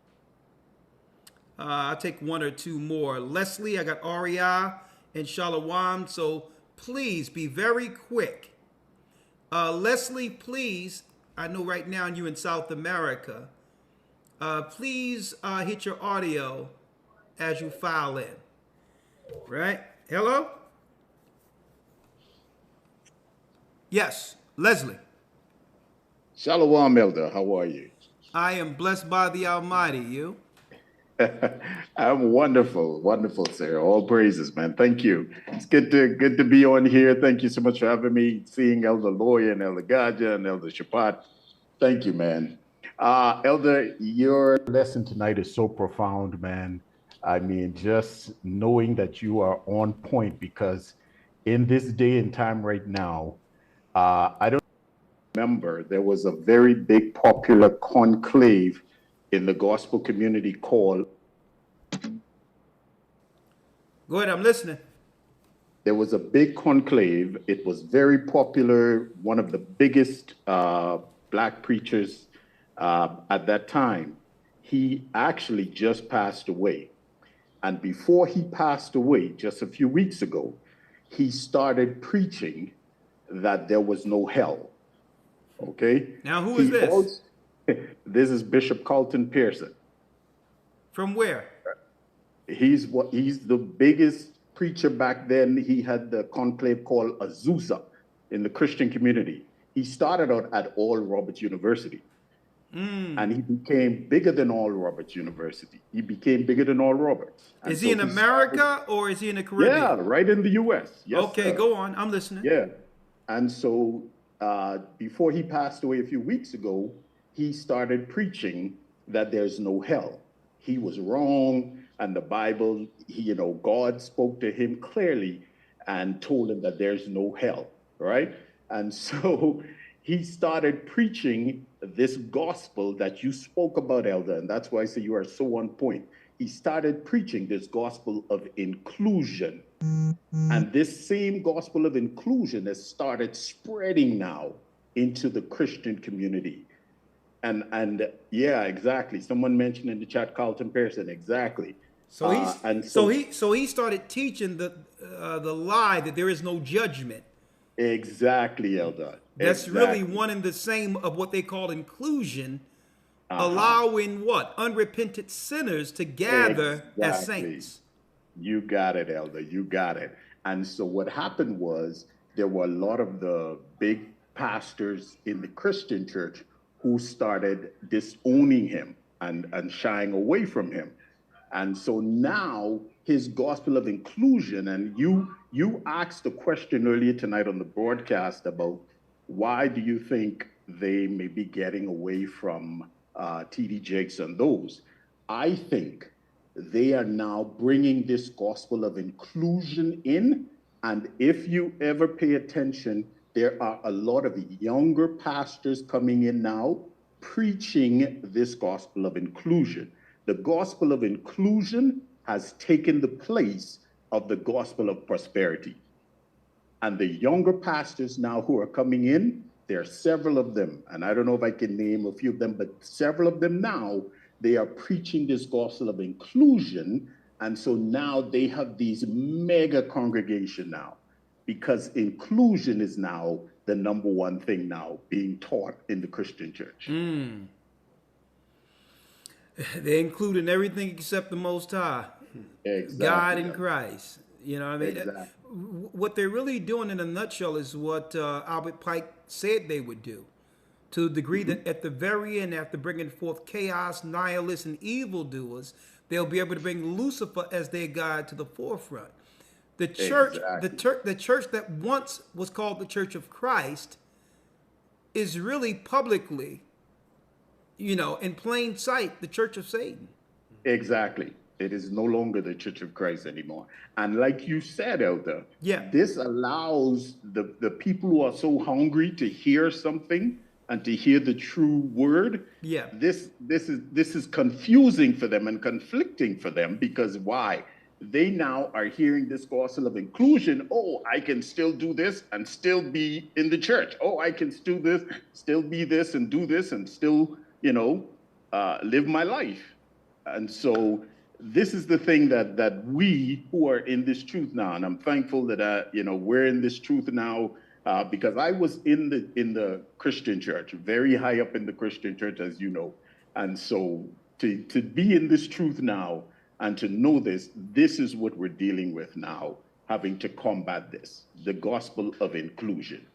Speaker 16: I'll take one or two more. Leslie, I got AHAYAH and Shalom, so please be very quick. Leslie, please, I know right now you're in South America. Please hit your audio as you file in. Right? Hello? Yes, Leslie.
Speaker 13: Shalom, Elder. How are you?
Speaker 16: I am blessed by the Almighty. You?
Speaker 13: I'm wonderful, sir. All praises, man. Thank you. It's good to be on here. Thank you so much for having me. Seeing Elder Lawyer and Elder Gaja and Elder Shabbat. Thank you, man. Elder, your lesson tonight is so profound, man. I mean, just knowing that you are on point, because in this day and time right now, I don't remember there was a very big popular conclave in the gospel community called.
Speaker 16: Go ahead, I'm listening.
Speaker 13: There was a big conclave. It was very popular. One of the biggest black preachers at that time. He actually just passed away. And before he passed away, just a few weeks ago, he started preaching that there was no hell. Okay?
Speaker 16: Now, who is this?
Speaker 13: This is Bishop Carlton Pearson.
Speaker 16: From where?
Speaker 13: He's the biggest preacher back then. He had the conclave called Azusa in the Christian community. He started out at Oral Roberts University. And he became bigger than Oral Roberts University. He became bigger than Oral Roberts. And
Speaker 16: is he in America or is he in the Caribbean?
Speaker 13: Yeah, right in the U.S. Yes,
Speaker 16: okay, go on. I'm listening.
Speaker 13: Yeah. And so before he passed away a few weeks ago, he started preaching that there's no hell. He was wrong, and the Bible, God spoke to him clearly and told him that there's no hell, right? And so he started preaching this gospel that you spoke about, Elder, and that's why I say you are so on point. He started preaching this gospel of inclusion. And this same gospel of inclusion has started spreading now into the Christian community. And yeah, exactly. Someone mentioned in the chat, Carlton Pearson, exactly.
Speaker 16: So he started teaching the lie that there is no judgment.
Speaker 13: Exactly, Elder.
Speaker 16: That's really one and the same of what they call inclusion, allowing what? Unrepentant sinners to gather as saints.
Speaker 13: You got it, Elder. You got it. And so what happened was there were a lot of the big pastors in the Christian church who started disowning him and shying away from him. And so now his gospel of inclusion, and you asked the question earlier tonight on the broadcast about why do you think they may be getting away from T.D. Jakes and those. I think they are now bringing this gospel of inclusion in. And if you ever pay attention, there are a lot of younger pastors coming in now preaching this gospel of inclusion. The gospel of inclusion has taken the place of the gospel of prosperity. And the younger pastors now who are coming in, there are several of them, and I don't know if I can name a few of them, but several of them now, they are preaching this gospel of inclusion. And so now they have these mega congregation now, because inclusion is now the number one thing now being taught in the Christian church.
Speaker 16: They're including everything except the Most High,
Speaker 13: Exactly.
Speaker 16: God in Christ. You know what I mean?
Speaker 13: Exactly.
Speaker 16: What they're really doing in a nutshell is what Albert Pike said they would do, to the degree that at the very end, after bringing forth chaos, nihilists, and evildoers, they'll be able to bring Lucifer as their God to the forefront. The church, the church that once was called the Church of Christ, is really publicly, you know, in plain sight, the Church of Satan.
Speaker 13: Exactly. It is no longer the Church of Christ anymore. And like you said, Elder, this allows the people who are so hungry to hear something and to hear the true word. This is confusing for them and conflicting for them, because why? They now are hearing this gospel of inclusion. Oh, I can still do this and still be in the church. Oh, I can still this, still be this and do this and still, you know, live my life. And so this is the thing that we who are in this truth now, and I'm thankful that you know, we're in this truth now, because I was in the Christian church, very high up in the Christian church, as you know. And so to be in this truth now and to know this is what we're dealing with now, having to combat this, the gospel of inclusion.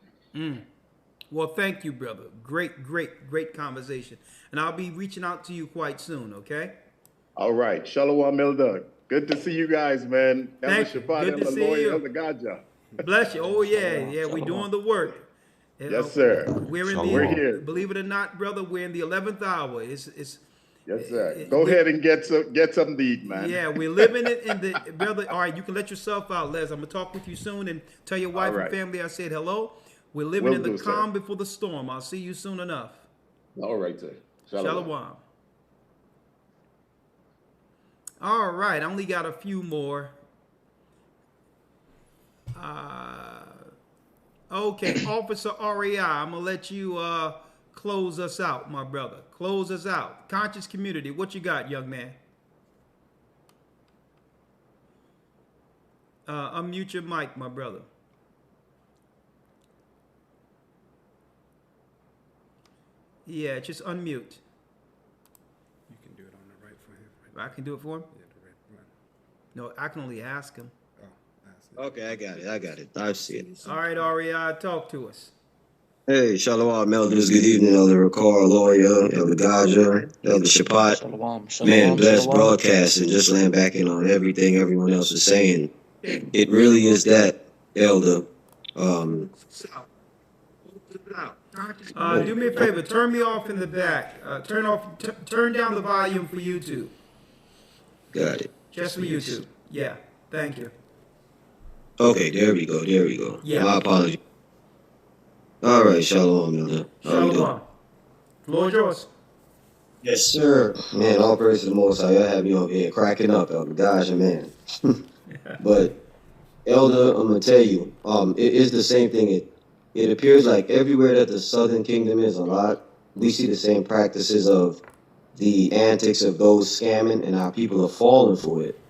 Speaker 16: Well, thank you, brother. Great conversation. And I'll be reaching out to you quite soon, okay?
Speaker 13: All right. Shalom, Elder. Good to see you guys, man.
Speaker 16: Thank you. Good to see you.
Speaker 13: Elder Gaja.
Speaker 16: Bless you. Oh, yeah. We're doing the work.
Speaker 13: Yes, sir.
Speaker 16: We're here. Believe it or not, brother, we're in the 11th hour. It's
Speaker 13: yes, sir. Go ahead and get some to eat, man.
Speaker 16: Yeah, we're living it in the brother. All right, you can let yourself out, Les. I'm gonna talk with you soon and tell your wife and family I said hello. We're living in the calm before the storm. I'll see you soon enough.
Speaker 13: All right, sir.
Speaker 16: Shalom. All right, I only got a few more. Okay, Officer REI, I'm gonna let you close us out, my brother. Close us out. Conscious community, what you got, young man? Unmute your mic, my brother. Yeah, just unmute.
Speaker 17: You can do it on the right for him.
Speaker 16: I can do it for him?
Speaker 17: Yeah, the right one.
Speaker 16: No, I can only ask him.
Speaker 6: Okay, I got it. I see it.
Speaker 16: All right, REI, talk to us.
Speaker 6: Hey, Shalom, elders. Good evening, Elder Ricard, lawyer, Elder Gaja, Elder Shapat. Man, blessed broadcasting, just laying back in on everything everyone else is saying. It really is that, Elder.
Speaker 16: Do me a favor, turn me off in the back. Turn down the volume for YouTube.
Speaker 6: Got it.
Speaker 16: Just for YouTube. Yeah, thank you.
Speaker 6: Okay, there we go.
Speaker 16: Yeah.
Speaker 6: My apologies. All right, Shalom, Elder.
Speaker 16: Shalom. Lord yours.
Speaker 6: Yes, sir. Man, all praise to the Most High. I have you over here cracking up, Elder Gaja, man. But, Elder, I'm going to tell you, it is the same thing. It appears like everywhere that the Southern Kingdom is a lot, we see the same practices of the antics of those scamming, and our people are falling for it.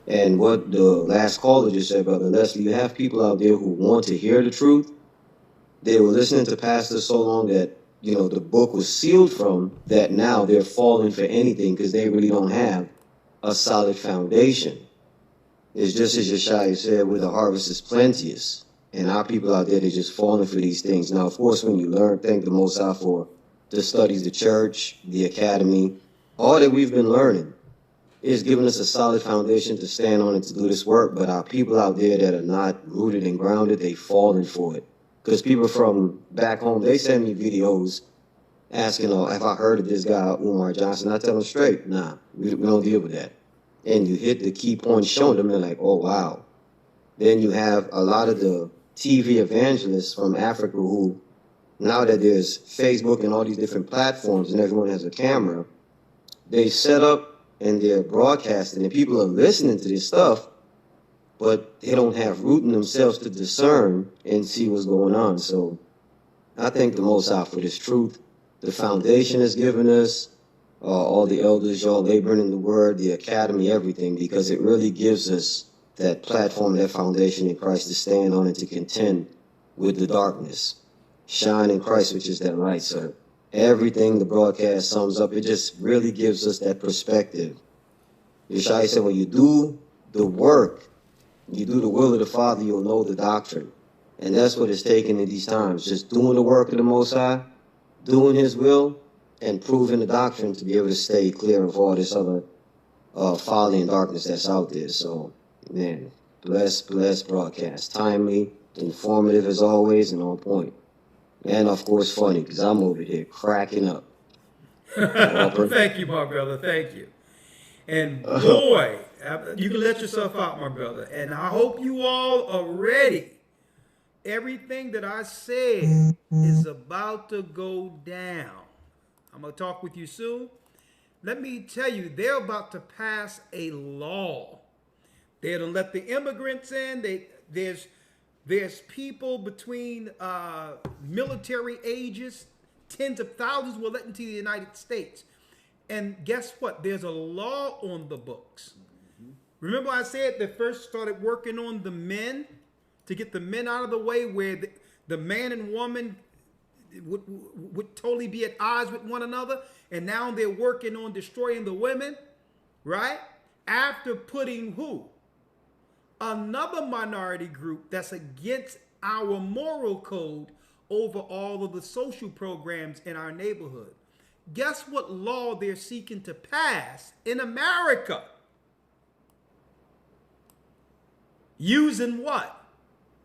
Speaker 6: And what the last caller just said, Brother Leslie, you have people out there who want to hear the truth. They were listening to pastors so long that, you know, the book was sealed from that. Now they're falling for anything because they really don't have a solid foundation. It's just as YASHAYA said, where the harvest is plenteous. And our people out there, they're just falling for these things. Now, of course, when you learn, thank the Most High for the studies, the church, the academy, all that we've been learning is giving us a solid foundation to stand on and to do this work. But our people out there that are not rooted and grounded, they falling for it. Because people from back home, they send me videos asking, oh, have I heard of this guy, Umar Johnson? I tell them straight, nah, we don't deal with that. And you hit the key points showing them, they're like, oh, wow. Then you have a lot of the TV evangelists from Africa who, now that there's Facebook and all these different platforms and everyone has a camera, they set up and they're broadcasting and people are listening to this stuff, but they don't have root in themselves to discern and see what's going on. So I thank the Most High for this truth. The foundation has given us, all the elders, y'all laboring in the word, the academy, everything, because it really gives us that platform, that foundation in Christ to stand on and to contend with the darkness. Shine in Christ, which is that light, sir. Everything the broadcast sums up, it just really gives us that perspective. YASHAYA said, when you do the work, you do the will of the Father, you'll know the doctrine. And that's what it's taken in these times, just doing the work of the Most High, doing His will, and proving the doctrine to be able to stay clear of all this other folly and darkness that's out there. So, man, blessed broadcast. Timely, informative as always, and on point. And, of course, funny, because I'm over here cracking up.
Speaker 16: Thank you, my brother. Thank you. And, boy, you can let yourself out, my brother. And I hope you all are ready. Everything that I said is about to go down. I'm going to talk with you soon. Let me tell you, they're about to pass a law. They're going to let the immigrants in. There's people between military ages, tens of thousands were let into the United States. And guess what? There's a law on the books. Remember I said they first started working on the men to get the men out of the way, where the man and woman would totally be at odds with one another. And now they're working on destroying the women, right? After putting who? Another minority group that's against our moral code over all of the social programs in our neighborhood. Guess what law they're seeking to pass in America? Using what?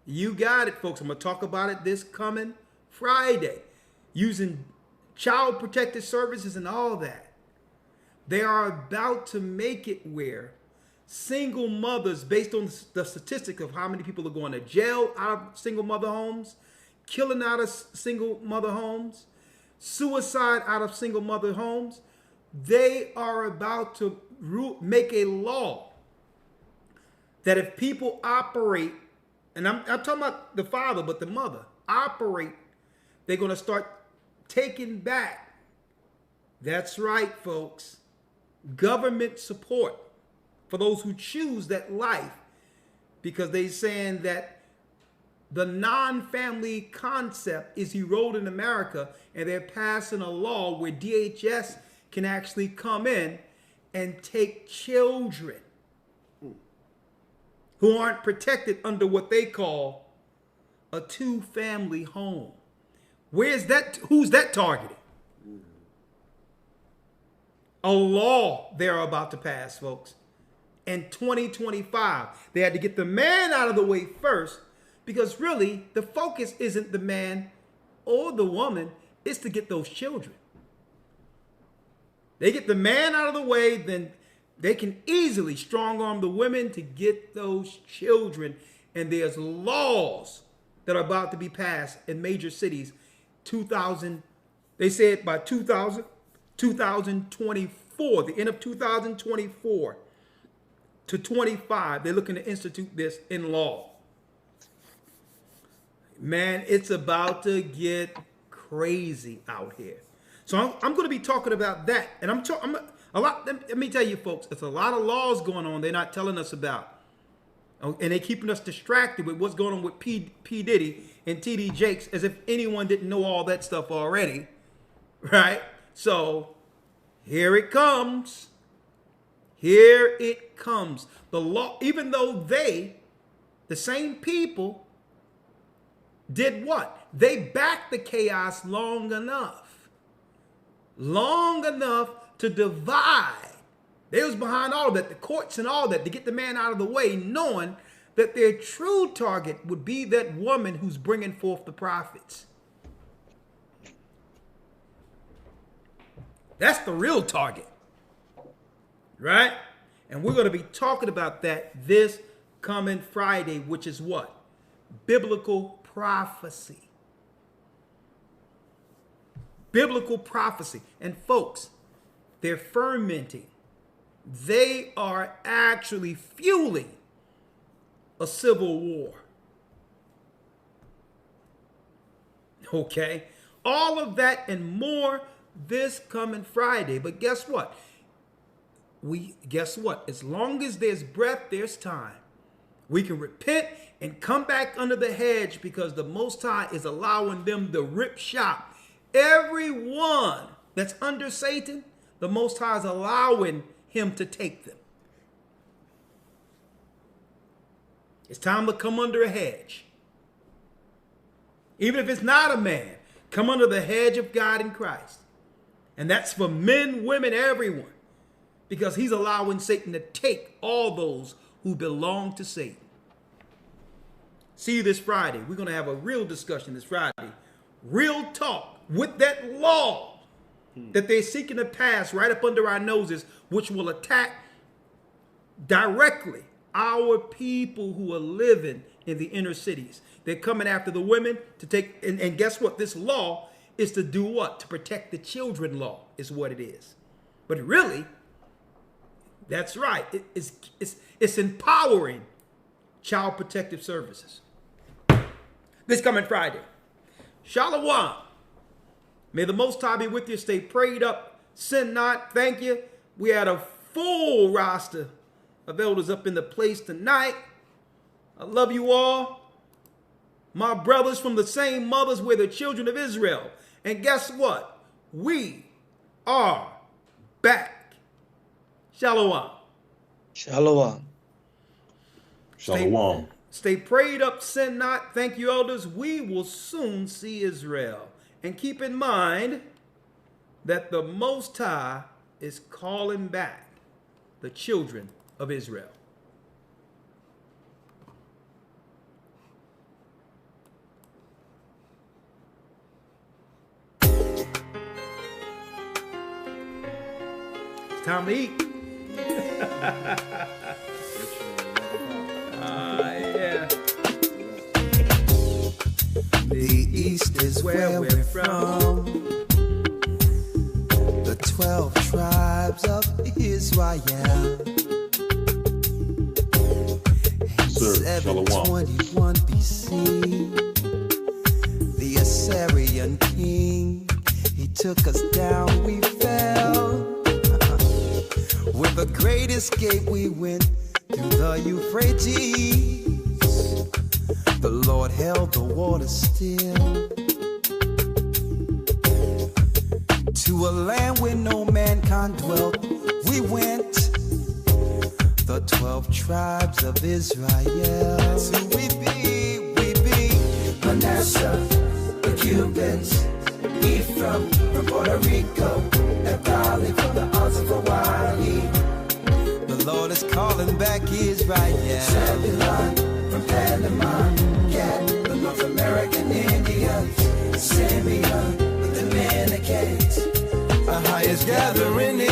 Speaker 16: You got it, folks. I'm going to talk about it this coming Friday. Using child protective services and all that. They are about to make it where single mothers, based on the statistic of how many people are going to jail out of single mother homes, killing out of single mother homes, suicide out of single mother homes, they are about to make a law that if people operate, and I'm talking about the father, but the mother, operate, they're going to start taking back, that's right, folks, government support for those who choose that life, because they're saying that the non-family concept is eroded in America, and they're passing a law where DHS can actually come in and take children who aren't protected under what they call a two-family home. Where's that? Who's that targeting? A law they're about to pass, folks. In 2025, they had to get the man out of the way first, because really the focus isn't the man or the woman, it's to get those children. They get the man out of the way, then they can easily strong arm the women to get those children. And there's laws that are about to be passed in major cities. They said by 2024, the end of 2024 to 25, they're looking to institute this in law. Man, it's about to get crazy out here. So I'm going to be talking about that. And let me tell you, folks, it's a lot of laws going on they're not telling us about. And they're keeping us distracted with what's going on with P. Diddy and TD Jakes, as if anyone didn't know all that stuff already, right? So here it comes. Here it comes. The law, even though they, the same people, did what? They backed the chaos long enough to divide. They was behind all of that, the courts and all that, to get the man out of the way, knowing that their true target would be that woman who's bringing forth the prophets. That's the real target, right? And we're going to be talking about that this coming Friday, which is what? Biblical prophecy. Biblical prophecy. And folks, they're fermenting. They are actually fueling a civil war. Okay? All of that and more this coming Friday. But guess what? Guess what? As long as there's breath, there's time. We can repent and come back under the hedge, because the Most High is allowing them to rip shop. Everyone that's under Satan, the Most High is allowing him to take them. It's time to come under a hedge. Even if it's not a man, come under the hedge of God in Christ. And that's for men, women, everyone. Because he's allowing Satan to take all those who belong to Satan. See you this Friday. We're going to have a real discussion this Friday. Real talk with that law that they're seeking to pass right up under our noses, which will attack directly our people who are living in the inner cities. They're coming after the women to take, and guess what? This law is to do what? To protect the children law is what it is. But really, that's right. It's empowering child protective services. This coming Friday. Shalom. May the Most High be with you. Stay prayed up. Sin not. Thank you. We had a full roster of elders up in the place tonight. I love you all. My brothers from the same mothers were the children of Israel. And guess what? We are back. Shalom.
Speaker 12: Shalom.
Speaker 4: Shalom.
Speaker 16: Stay prayed up, sin not. Thank you, elders. We will soon see Israel. And keep in mind that the Most High is calling back the children of Israel. It's time to eat. Yeah.
Speaker 14: The East is where we're from. The 12 tribes of Israel.
Speaker 4: Sir,
Speaker 14: 721 BC, the Assyrian king, he took us down, we fell. With a great escape we went through the Euphrates. The Lord held the water still. To a land where no mankind dwelt, we went. The 12 tribes of Israel. So we be Manasseh, the Cubans, Ephraim from Puerto Rico, Naphtali from the Isles of Hawaii. The Lord is calling back Israel. Zebulun from Panama, Gad, the North American Indians, Simeon, the Dominicans. AHAYAH is gathering in.